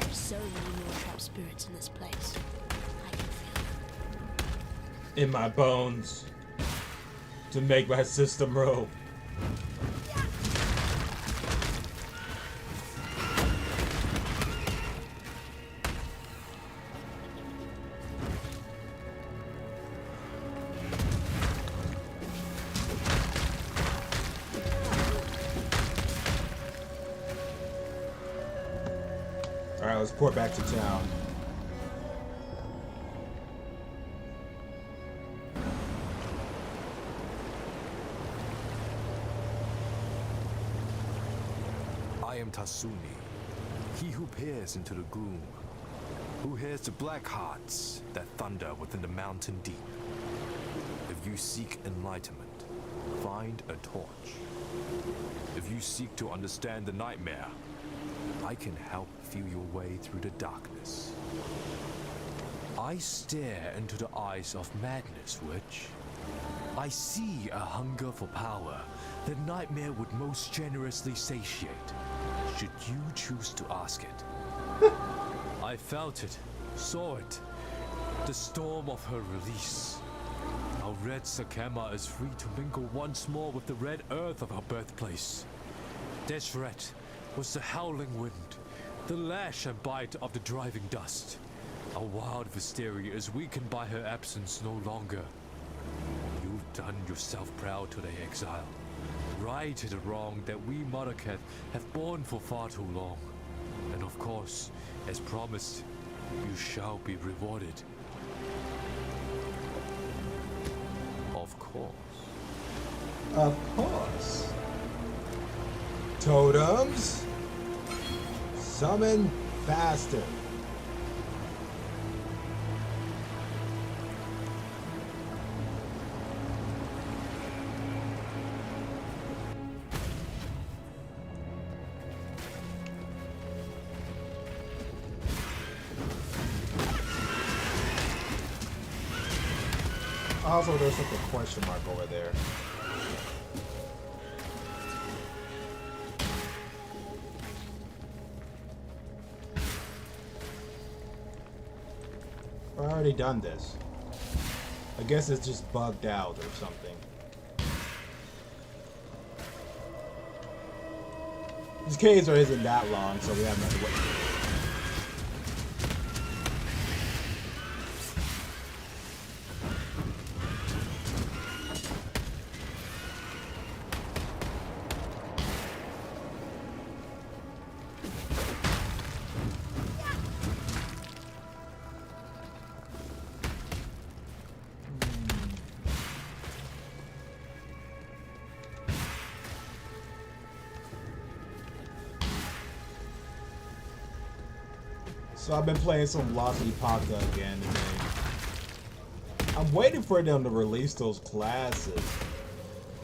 There's so many more trapped spirits in this place. I can feel them. In my bones. To make my system roll. Alright, let's pour back to town. I am Tasuni, he who peers into the gloom, who hears the black hearts that thunder within the mountain deep. If you seek enlightenment, find a torch. If you seek to understand the nightmare, I can help feel your way through the darkness. I stare into the eyes of madness, Witch. I see a hunger for power that nightmare would most generously satiate, should you choose to ask it. I felt it, saw it, the storm of her release. Our red Sakema is free to mingle once more with the red earth of her birthplace. Deseret was the howling wind, the lash and bite of the driving dust. Our wild Visteria is weakened by her absence no longer. You've done yourself proud today, Exile. Righted a wrong that we Monarcheth have borne for far too long. And of course, as promised, you shall be rewarded. Of course. Of course. Totems. Summon faster. Also, there's like a question mark over there. I've already done this. I guess it's just bugged out or something. This cave isn't that long, so we have nothing to wait. So I've been playing some Lost Epoca again today. I'm waiting for them to release those classes.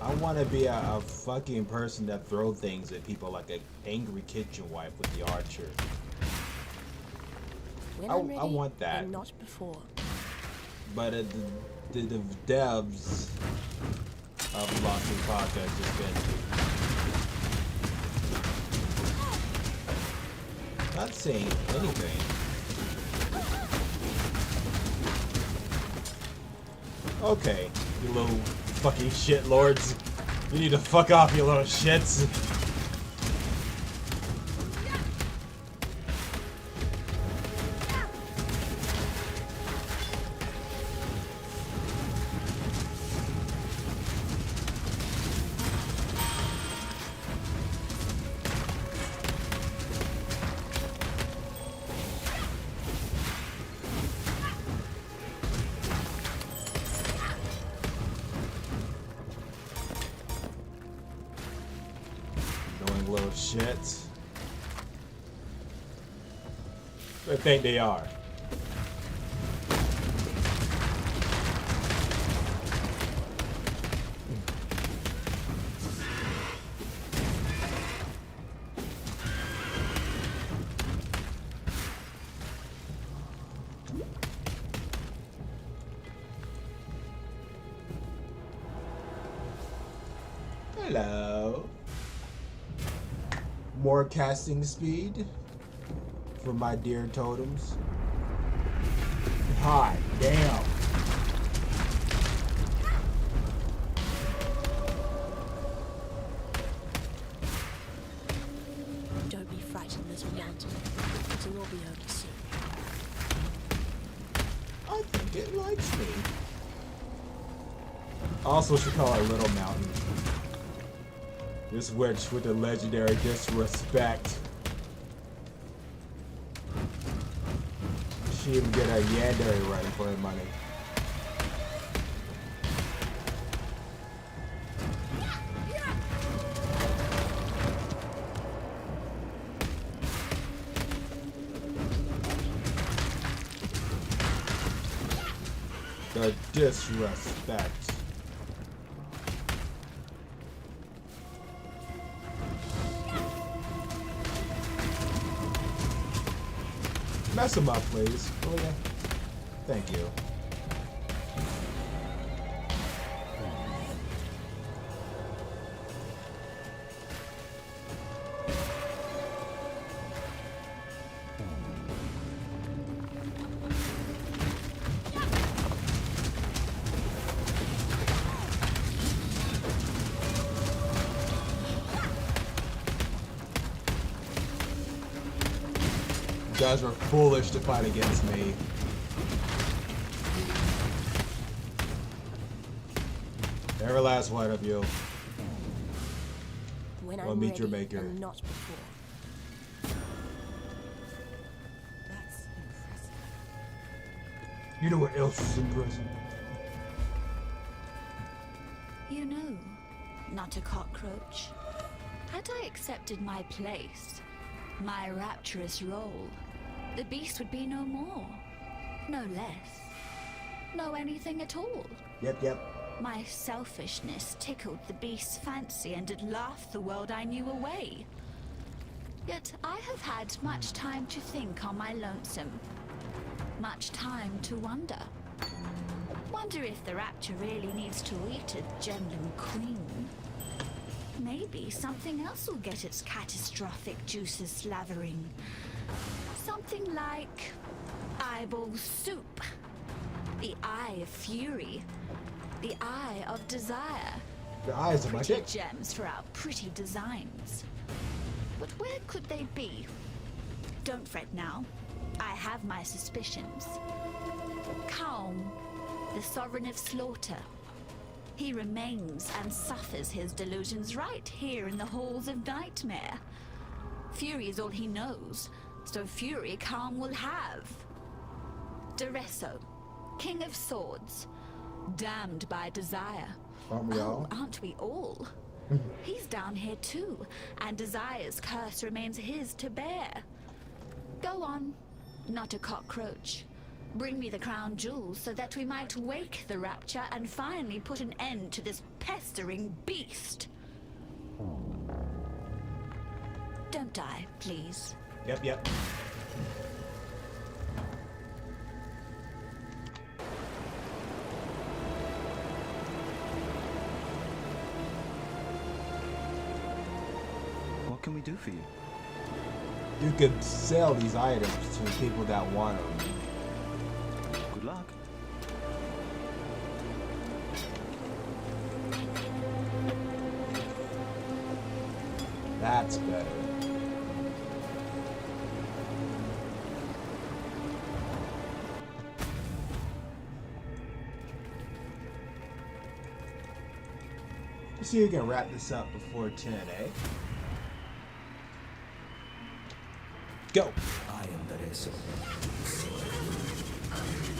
I want to be a fucking person that throw things at people like an angry kitchen wife with the archer. I want that. Not before. But the devs of Lost Epoca has just been not saying anything. Okay, you little fucking shit lords. You need to fuck off, you little shits. Little shits. I think they are. Hello. More casting speed for my dear totems. Hot damn. Don't be frightened, little mountain. It'll all be over soon. I think it likes me. Also should call it Little Mountain. This witch with the legendary disrespect. She even get her yandere running for her money. The disrespect. Mess him up, please. Oh, yeah. Thank you. You guys were foolish to fight against me. Every last one of you. When Will I'm meet your ready, maker. and not before. That's impressive. You know what else is impressive? You know, not a cockroach. Had I accepted my place, my rapturous role, the beast would be no more, no less, no anything at all. Yep. My selfishness tickled the beast's fancy and it laughed the world I knew away. Yet I have had much time to think on my lonesome, much time to wonder. Why Wonder if the Rapture really needs to eat a gem queen. Maybe something else will get its catastrophic juices slavering. Something like eyeball soup, the eye of fury, the eye of desire. The eyes of my Pretty dick. gems for our pretty designs. But where could they be? Don't fret now. I have my suspicions. Calm, the sovereign of slaughter. He remains and suffers his delusions right here in the halls of nightmare. Fury is all he knows, so fury Calm will have. Duresso, king of swords, damned by desire. Aren't we all? Aren't we all? He's down here too, and Desire's curse remains his to bear. Go on, not a cockroach. Bring me the crown jewels so that we might wake the Rapture and finally put an end to this pestering beast. Don't die, please. Yep. What can we do for you? You could sell these items to people that want them. Good luck. That's better. Let's see if we can wrap this up before 10, eh? Go! I am the Rezo.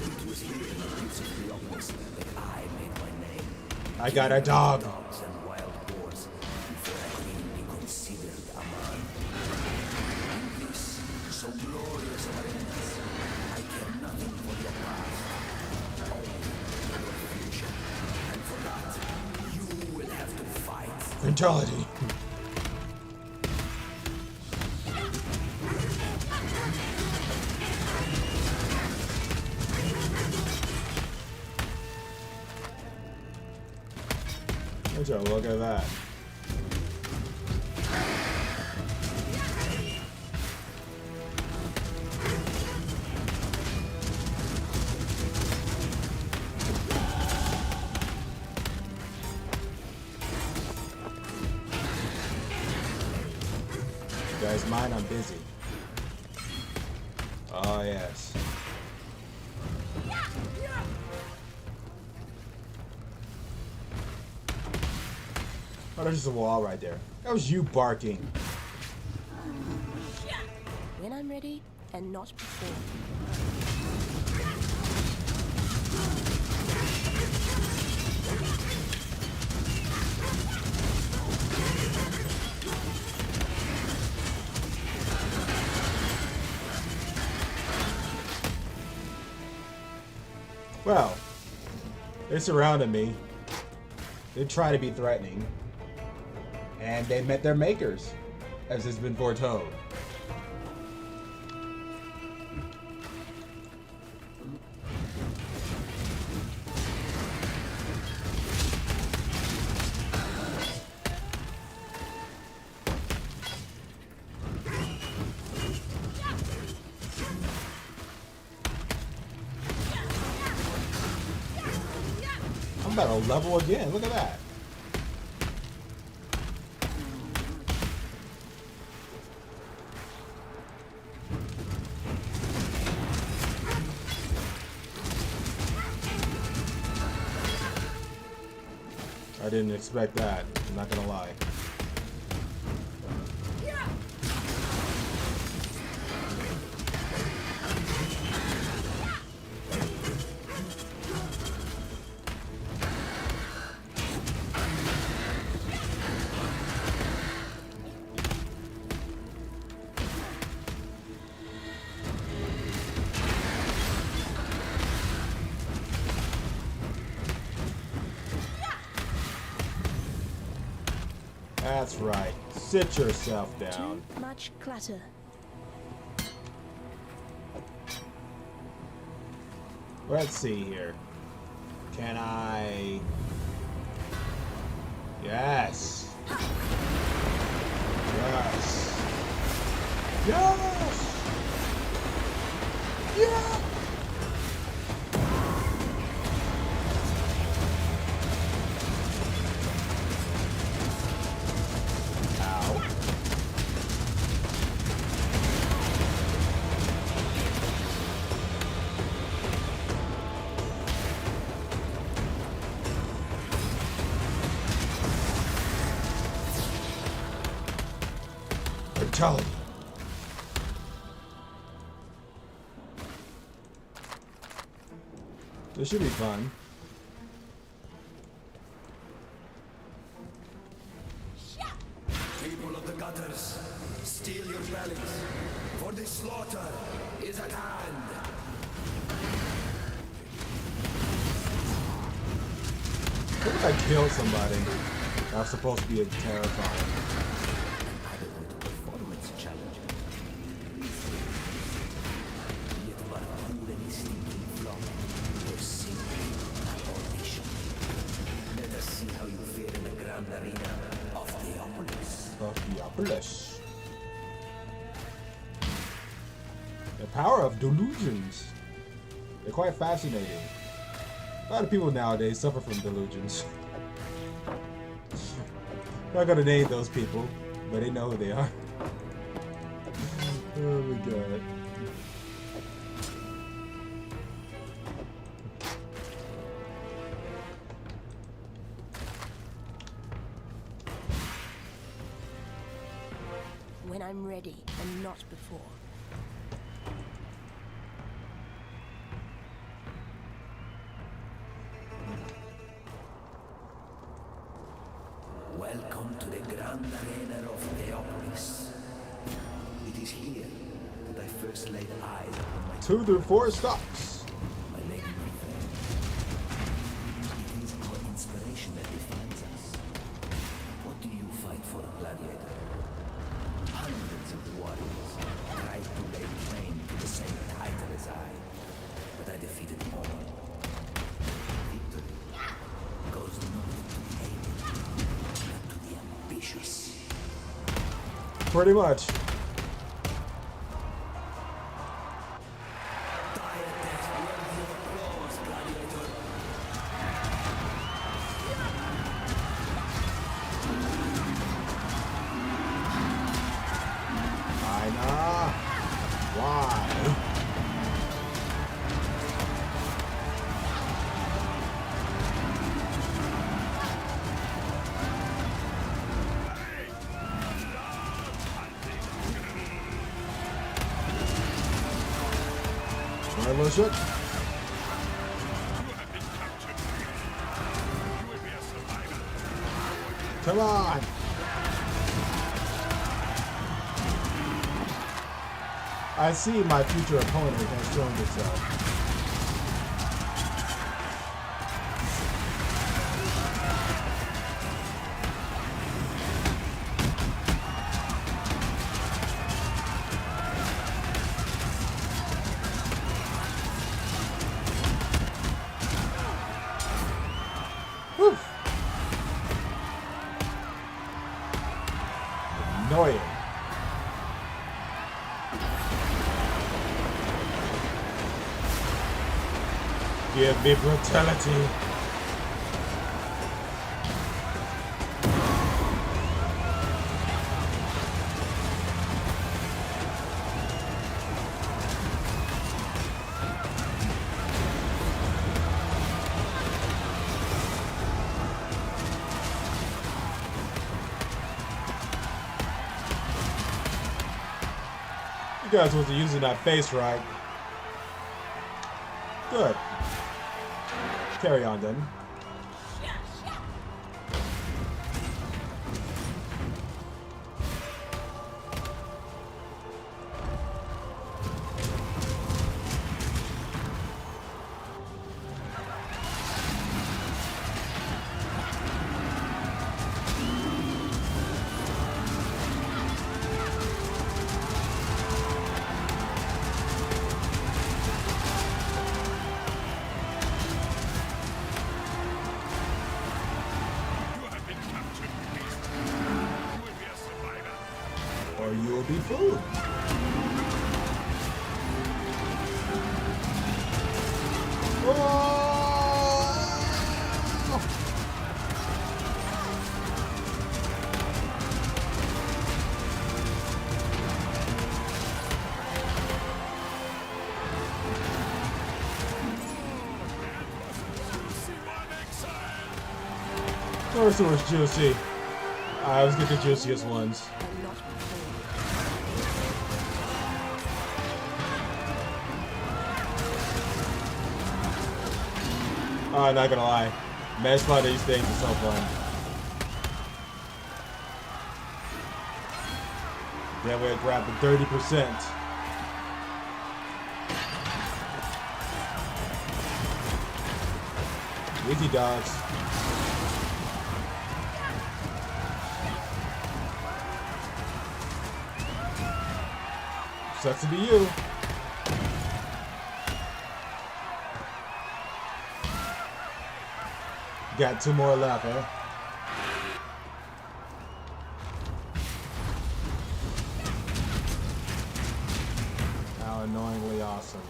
It was here in the roots of the Oculus that I made my name. I got a dog! Dogs and wild boars before I could even be considered a man. In this, so glorious arenas, I care nothing for your past, only for your future. And for that, you will have to fight. Mentality. Look at that. You guys mind? I'm busy. Oh, yes. Oh, there's just a wall right there. That was you barking. When I'm ready, and not before. Well, they surrounded me. They try to be threatening. And they met their makers, as has been foretold. I'm about to level again. Look at that. I didn't expect that, I'm not gonna lie. That's right. Sit yourself down. Too much clutter. Let's see here. Can I? Yes. Yes. Yes. Yeah. Ow. Fatality. This should be fun. People of the gutters, steel your bellies, for the slaughter is at hand. What if I kill somebody? That's supposed to be terrifying. Performance challenge. Yet but cool and stinking flop. Or simply an audition. Let us see how you fare in the grand arena of Theopolis. Of Theopolis. The power of delusions. They're quite fascinating. A lot of people nowadays suffer from delusions. Not gonna name those people, but they know who they are. Oh my god. When I'm ready and not before. Welcome to the grand arena of Theopolis. It is here that I first laid eyes upon my 2 through 4 stops. my lady fair. It is our inspiration that defines us. What do you fight for, gladiator? Hundreds of warriors tried to lay claim to the same title as I, but I defeated all. Victory goes not to the able, but to the ambitious. Pretty much. Why? Alright, let's look. Come on! I see my future opponent has shown itself. Whew. Annoying. Give me brutality. You guys wasn't using that face right. Good. Carry on then. Ooh. First one was juicy. Alright, let's get the juiciest ones. Oh, I'm not gonna lie. Mesh fun these things is so fun. Yeah, we're grabbing 30%. Easy dogs. Sucks to be you. Got 2 more left, eh? How annoyingly awesome.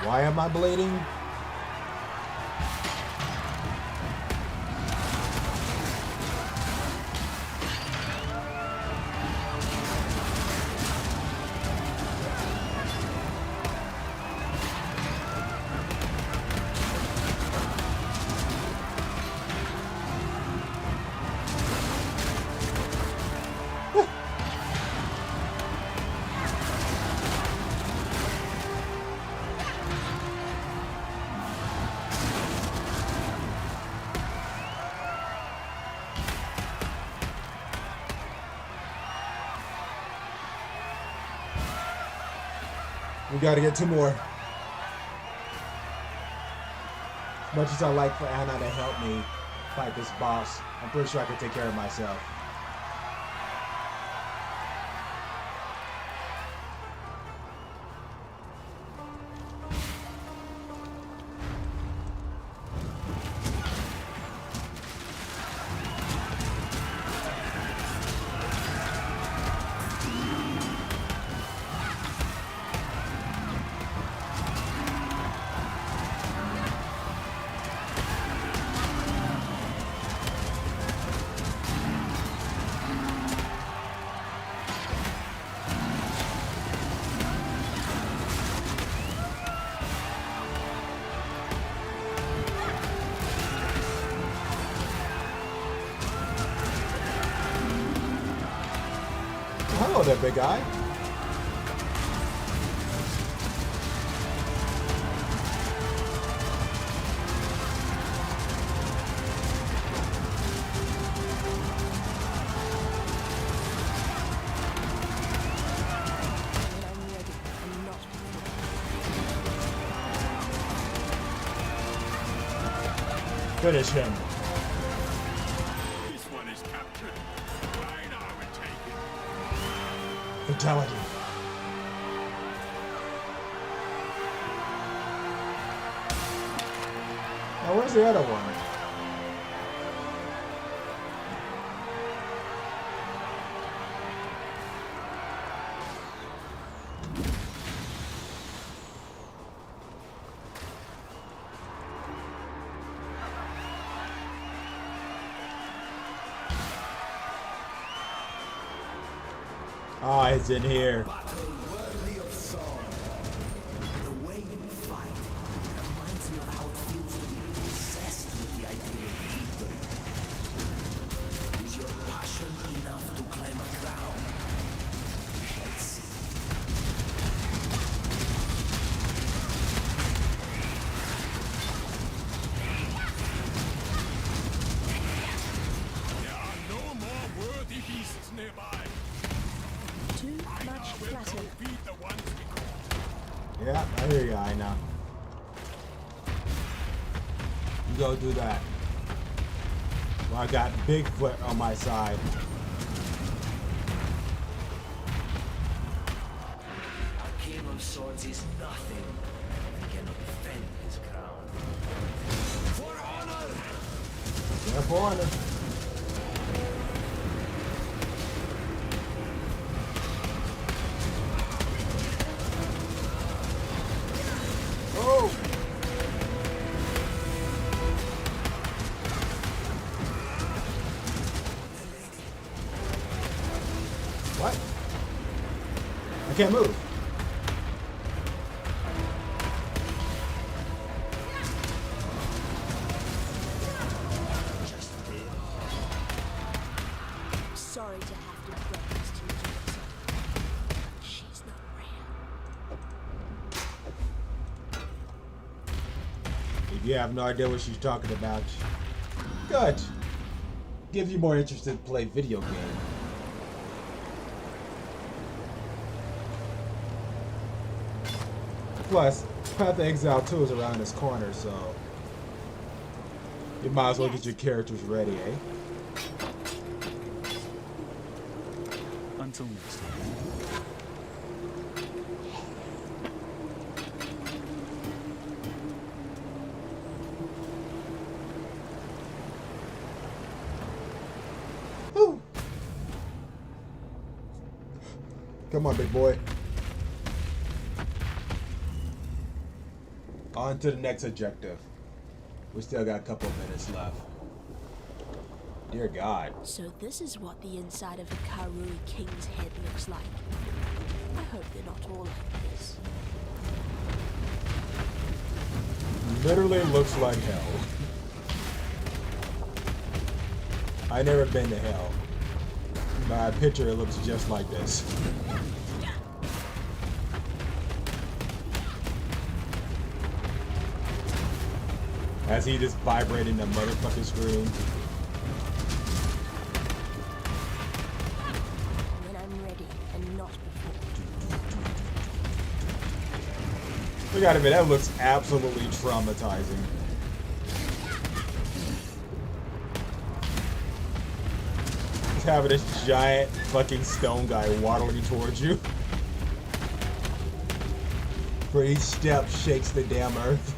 Why am I bleeding? We gotta get 2 more. As much as I like for Anna to help me fight this boss, I'm pretty sure I can take care of myself. Hello there, big guy. Finish him. This one is captured. Lioneye will take it. Fatality. Now, where's the other one? Ah, it's in here. Worthy of song. The way you fight reminds me of how it feels to be possessed with the idea of victory. Is your passion enough to claim a crown? Let's see. Yeah, I hear you, I know. You go do that. Well, I got Bigfoot on my side. A king of swords is nothing. He cannot defend his crown. For honor! Yeah, for honor. Oh! What? I can't move. Sorry to have to break this to you, but she's not real. If you have no idea what she's talking about, good. Gives you more interest to play video game. Plus, Path to Exile 2 is around this corner, so you might as well get your characters ready, eh? Until next time. Whew. Come on, big boy. On to the next objective. We still got a couple of minutes left. Dear God. So this is what the inside of a Karui king's head looks like. I hope they're not all like this. Literally looks like hell. I never been to hell. By picture, it looks just like this. As he just vibrating the motherfucking screen. When I'm ready and not before. We gotta admit, that looks absolutely traumatizing. Just having this giant fucking stone guy waddling towards you. For each step shakes the damn earth.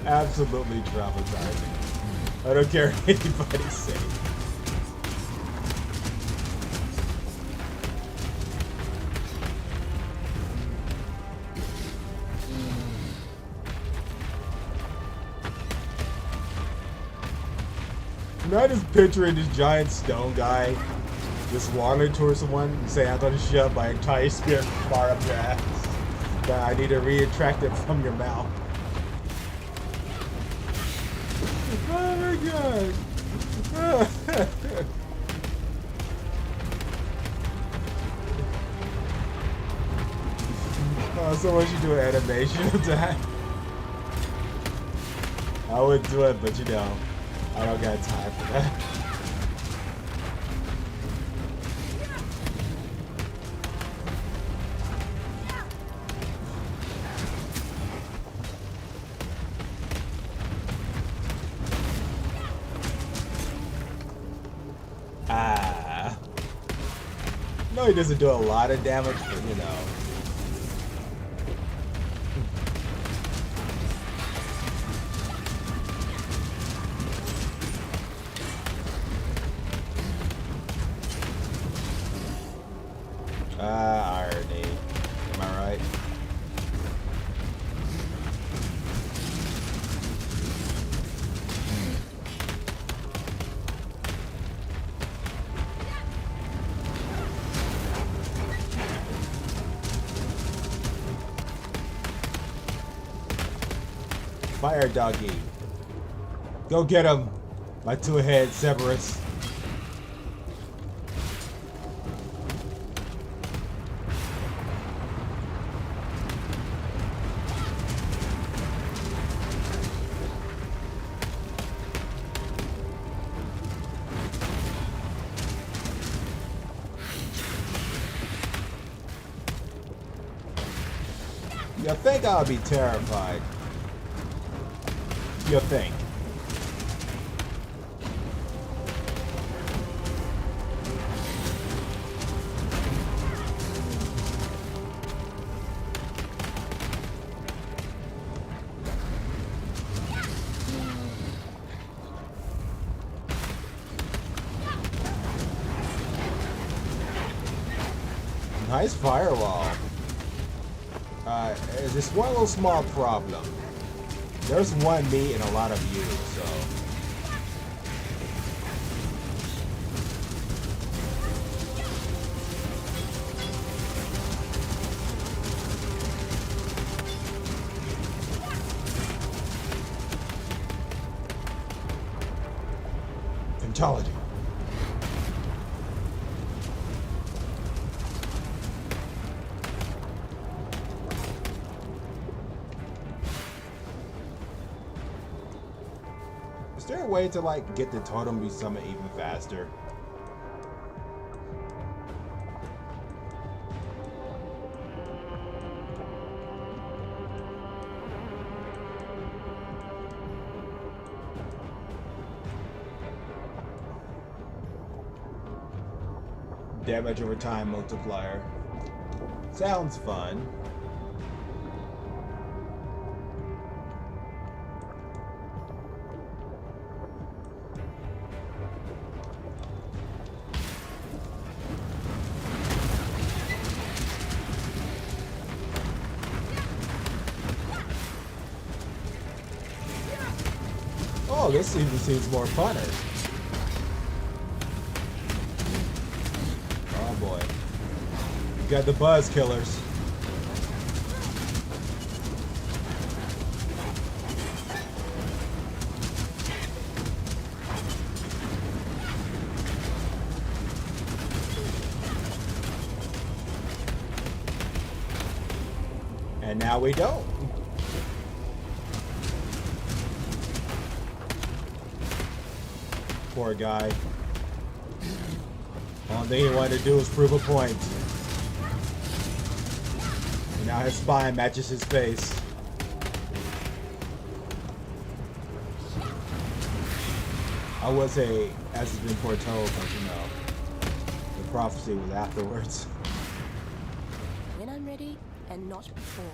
Absolutely traumatizing. I don't care what anybody says. I'm not just picturing this giant stone guy just waddling towards someone and saying, I'm gonna shove my entire spirit bar up your ass. But I need to retract it from your mouth. Oh my god. Oh, someone should do an animation of that. I would do it, but you know, I don't got time for that. No, he doesn't do a lot of damage, but you know. Irony. Am I right? Fire doggy. Go get him, my two-head Cerberus. You think I'll be terrified? You think? Nice firewall. There's just one little small problem. There's one me and a lot of you, so. Fatality. Is there a way to like get the totem be summoned even faster? Damage over time multiplier. Sounds fun. Oh, this even seems more funner. Oh boy. You got the buzz killers. And now we don't. Poor guy. All thing he wanted to do was prove a point. And now his spine matches his face. I would say, as has been foretold, but you know, the prophecy was afterwards. When I'm ready, and not before.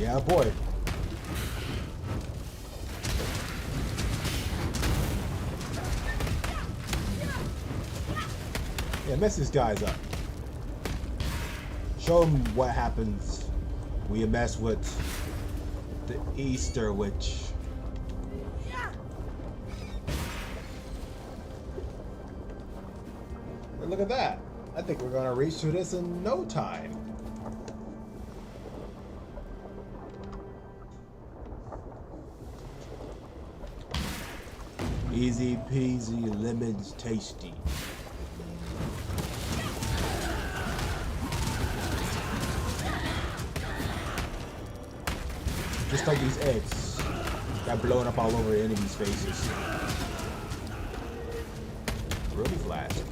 Yeah, boy. Yeah, mess these guys up. Show them what happens when you mess with the Easter Witch. But look at that. I think we're gonna reach through this in no time. Easy peasy, lemons tasty. Just like these eggs got blown up all over the enemy's faces. Ruby flask.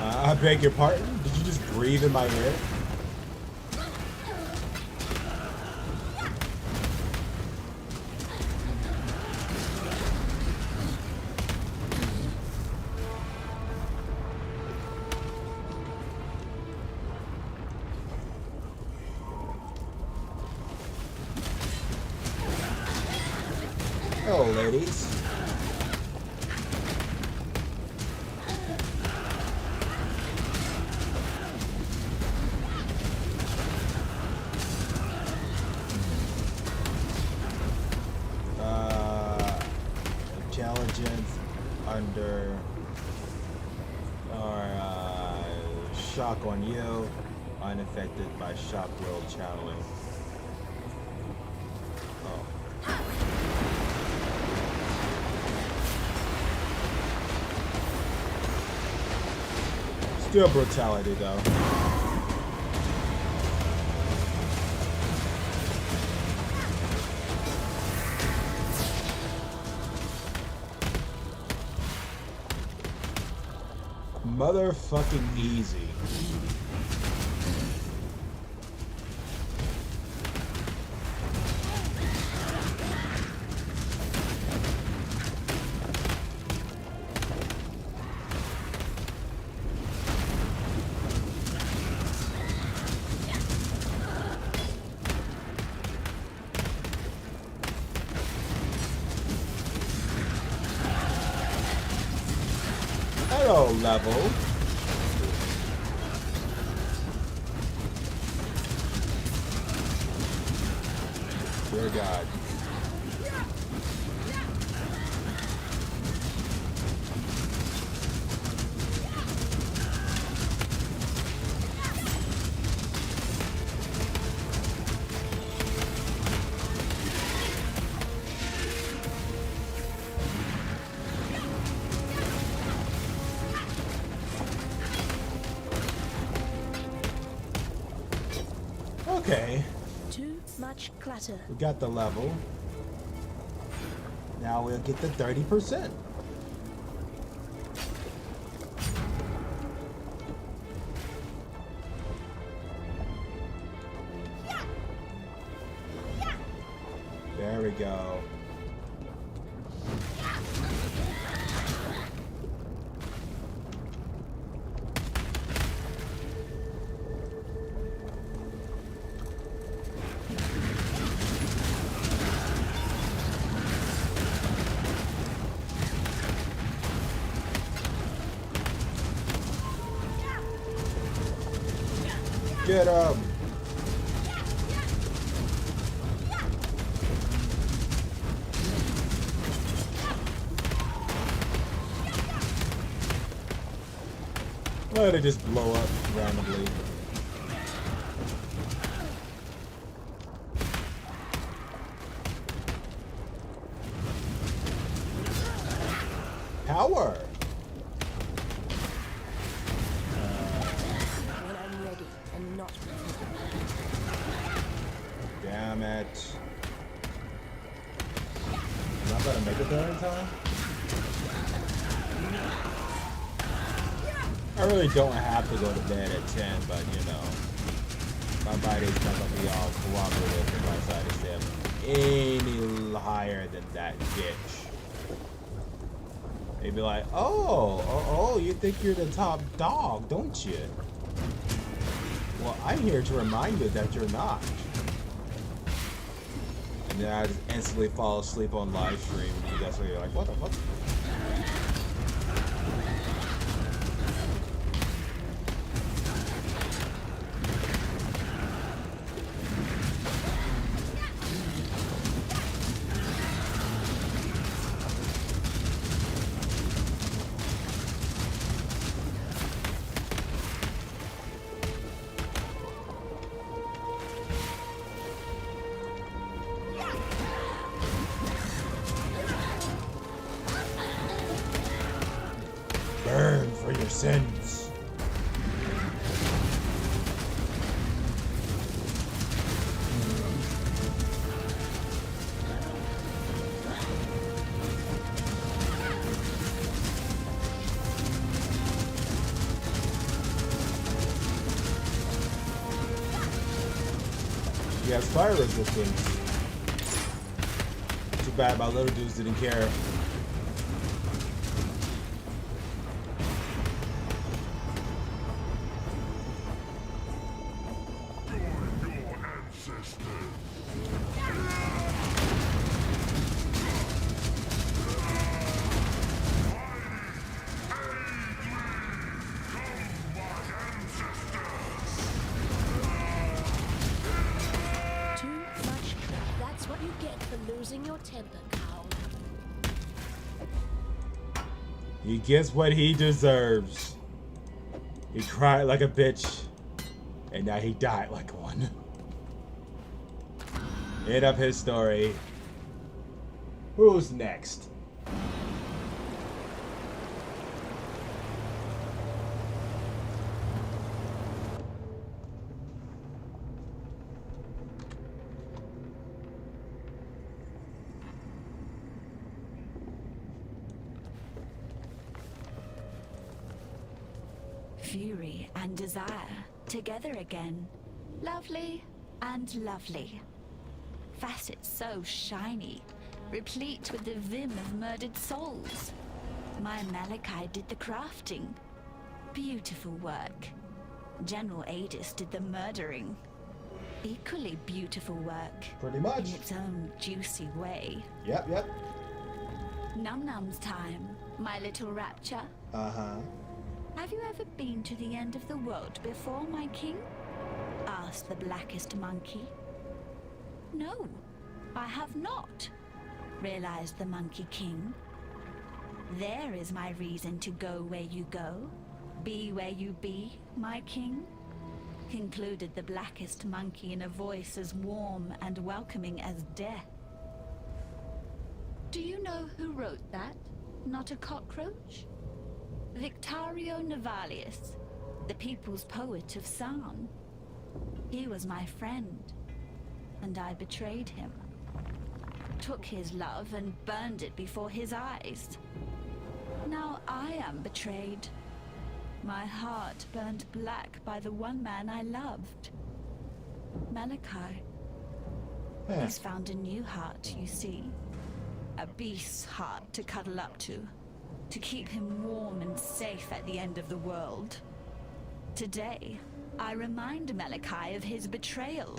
I beg your pardon? Did you just breathe in my ear? Hello, ladies. Intelligence under or shock on you, unaffected by shock world channeling. Still brutality though. Motherfucking easy. Hello, level. Dear God. Okay. Too much clutter. We got the level. Now we'll get the 30%. There we go. Get him! Let it just blow up randomly. Power! When I'm ready and not Damn it. I'm not gonna make it there in time? I really don't have to go to bed at 10, but you know, my body's not gonna be all cooperative if I decide to stay up any higher than that bitch. They'd be like, oh, you think you're the top dog, don't you? Well, I'm here to remind you that you're not. And then I just instantly fall asleep on live stream, and you guys are like, what the fuck? Burn for your sins. He has fire resistance. Too bad my little dudes didn't care. losing your temper, Carl. He gets what he deserves. He cried like a bitch, and now he died like one. End of his story. Who's next? Fury and desire together again. Lovely and lovely. Facets so shiny, replete with the vim of murdered souls. My Malachi did the crafting. Beautiful work. General Adis did the murdering. Equally beautiful work. Pretty much. In its own juicy way. Yep. Num Num's time, my little rapture. Uh-huh. Have you ever been to the end of the world before, my king? Asked the blackest monkey. No, I have not, realized the Monkey King. There is my reason to go where you go, be where you be, my king, concluded the blackest monkey in a voice as warm and welcoming as death. Do you know who wrote that? Not a cockroach? Victorio Navalius, the people's poet of San. He was my friend, and I betrayed him. Took his love and burned it before his eyes. Now I am betrayed. My heart burned black by the one man I loved. Malachi. He's found a new heart, you see. A beast's heart to cuddle up to keep him warm and safe at the end of the world. Today, I remind Malachi of his betrayal.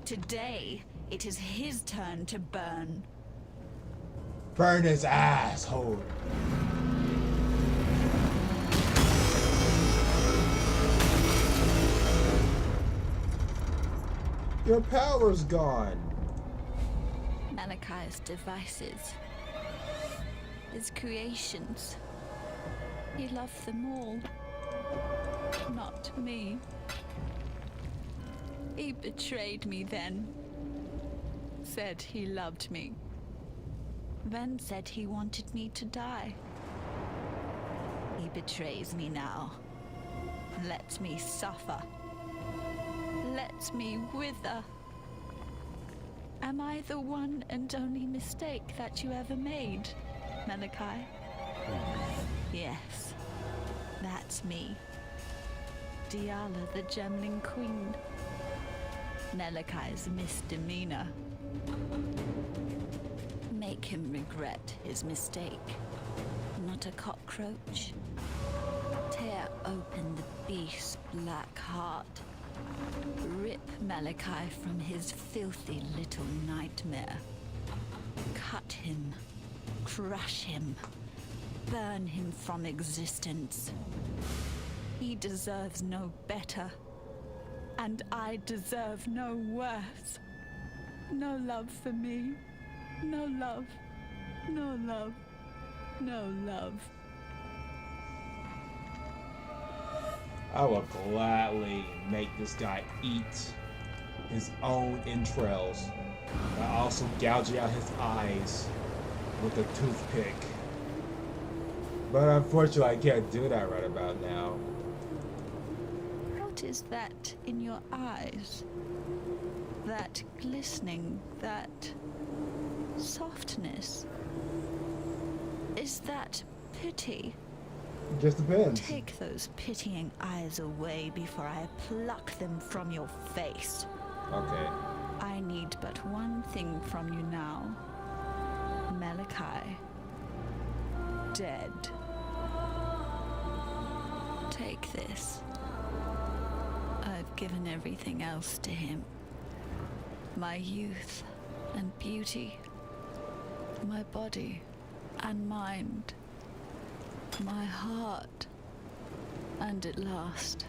Today, it is his turn to burn. Burn his asshole. Your power's gone. Malachi's devices. His creations. He loved them all. Not me. He betrayed me then. Said he loved me. Then said he wanted me to die. He betrays me now. Lets me suffer. Lets me wither. Am I the one and only mistake that you ever made, Malachi? Yes, that's me. Diala, the Gemling Queen. Malachi's misdemeanor. Make him regret his mistake. Not a cockroach. Tear open the beast's black heart. Rip Malachi from his filthy little nightmare. Cut him. Crush him. Burn him from existence. He deserves no better. And I deserve no worse. No love for me. No love. No love. No love. I will gladly make this guy eat his own entrails by also gouging out his eyes with a toothpick. But unfortunately, I can't do that right about now. What is that in your eyes? That glistening, that softness? Is that pity? It just depends. Take those pitying eyes away before I pluck them from your face. Okay. I need but one thing from you now. Malachi. Dead. Take this. I've given everything else to him. My youth and beauty. My body and mind. My heart. And at last,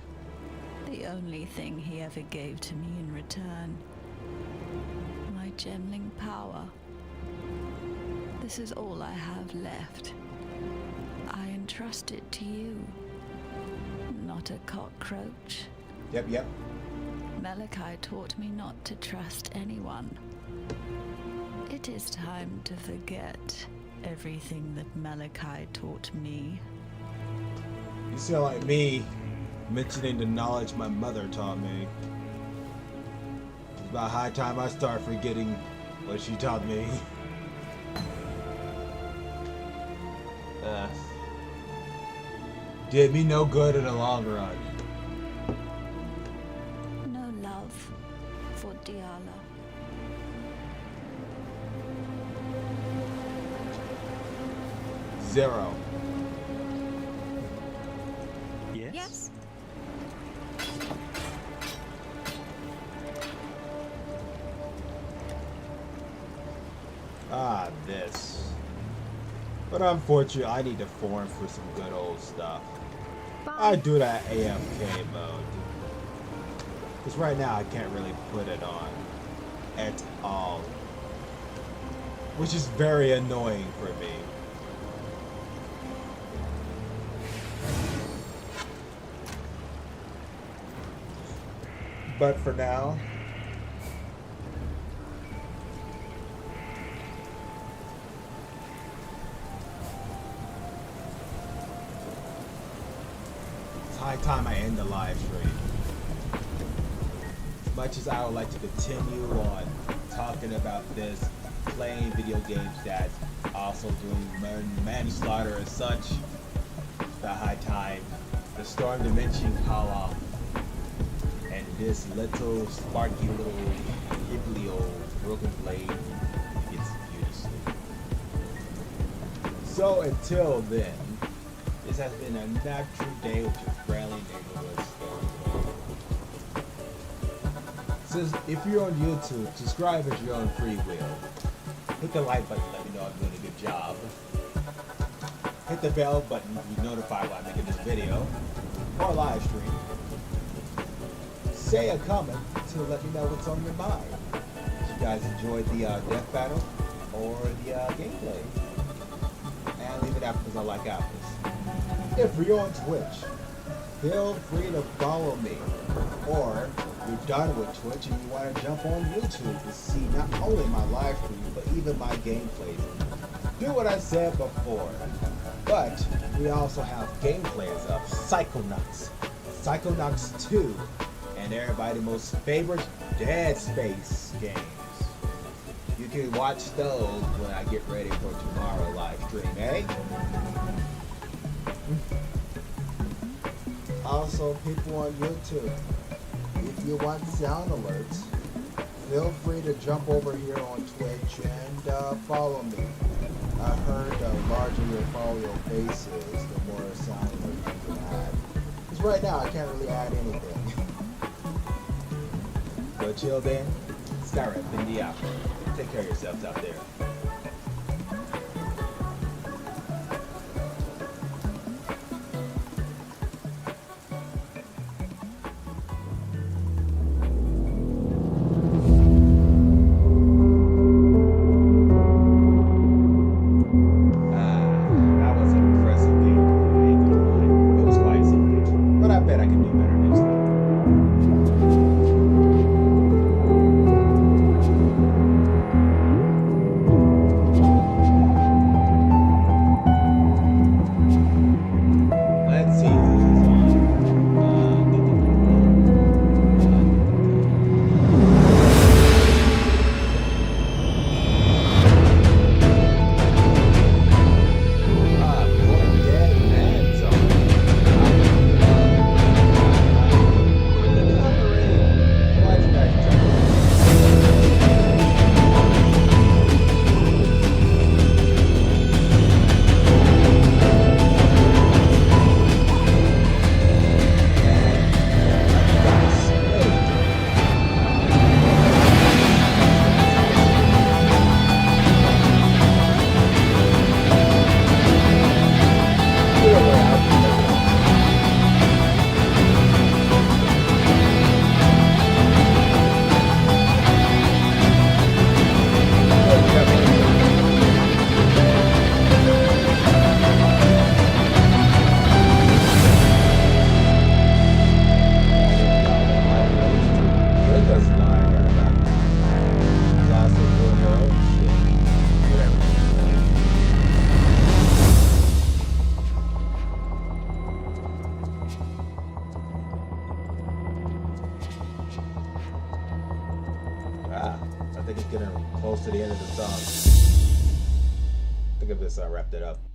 the only thing he ever gave to me in return. My gemling power. This is all I have left. I entrust it to you, not a cockroach. Yep. Malachi taught me not to trust anyone. It is time to forget everything that Malachi taught me. You sound like me mentioning the knowledge my mother taught me. It's about high time I start forgetting what she taught me. Did me no good in the long run. No love for Diala. Zero. Yes? Ah, this. But unfortunately, I need to form for some good old stuff. I do that AFK mode. Because right now I can't really put it on at all. Which is very annoying for me. But for now, it's high time I end the live stream. As much as I would like to continue on talking about this, playing video games that also doing manslaughter and such, it's about high time the Storm Dimension call off. And this little sparky little hibbly old broken blade gets you to sleep. So until then, this has been another day with your friendly neighborhood story. So if you're on YouTube, subscribe at your own free will. Hit the like button, let me know I'm doing a good job. Hit the bell button to be notified when I make this video or live stream. Say a comment to let me know what's on your mind. If you guys enjoyed the death battle or the gameplay. And leave it out because I like apples. If you're on Twitch, feel free to follow me. Or if you're done with Twitch and you want to jump on YouTube to see not only my live stream, but even my gameplays. Do what I said before. But we also have gameplays of Psychonauts, Psychonauts 2, and everybody's most favorite Dead Space games. You can watch those when I get ready for tomorrow live stream, eh? Also, people on YouTube, if you want sound alerts, feel free to jump over here on Twitch and follow me. I heard the larger your follow your base is, the more sound alerts you can add. Because right now I can't really add anything. But till then, Skyrider Infinity out. Take care of yourselves out there. think it's getting close to the end of the song. I think I've just wrapped it up.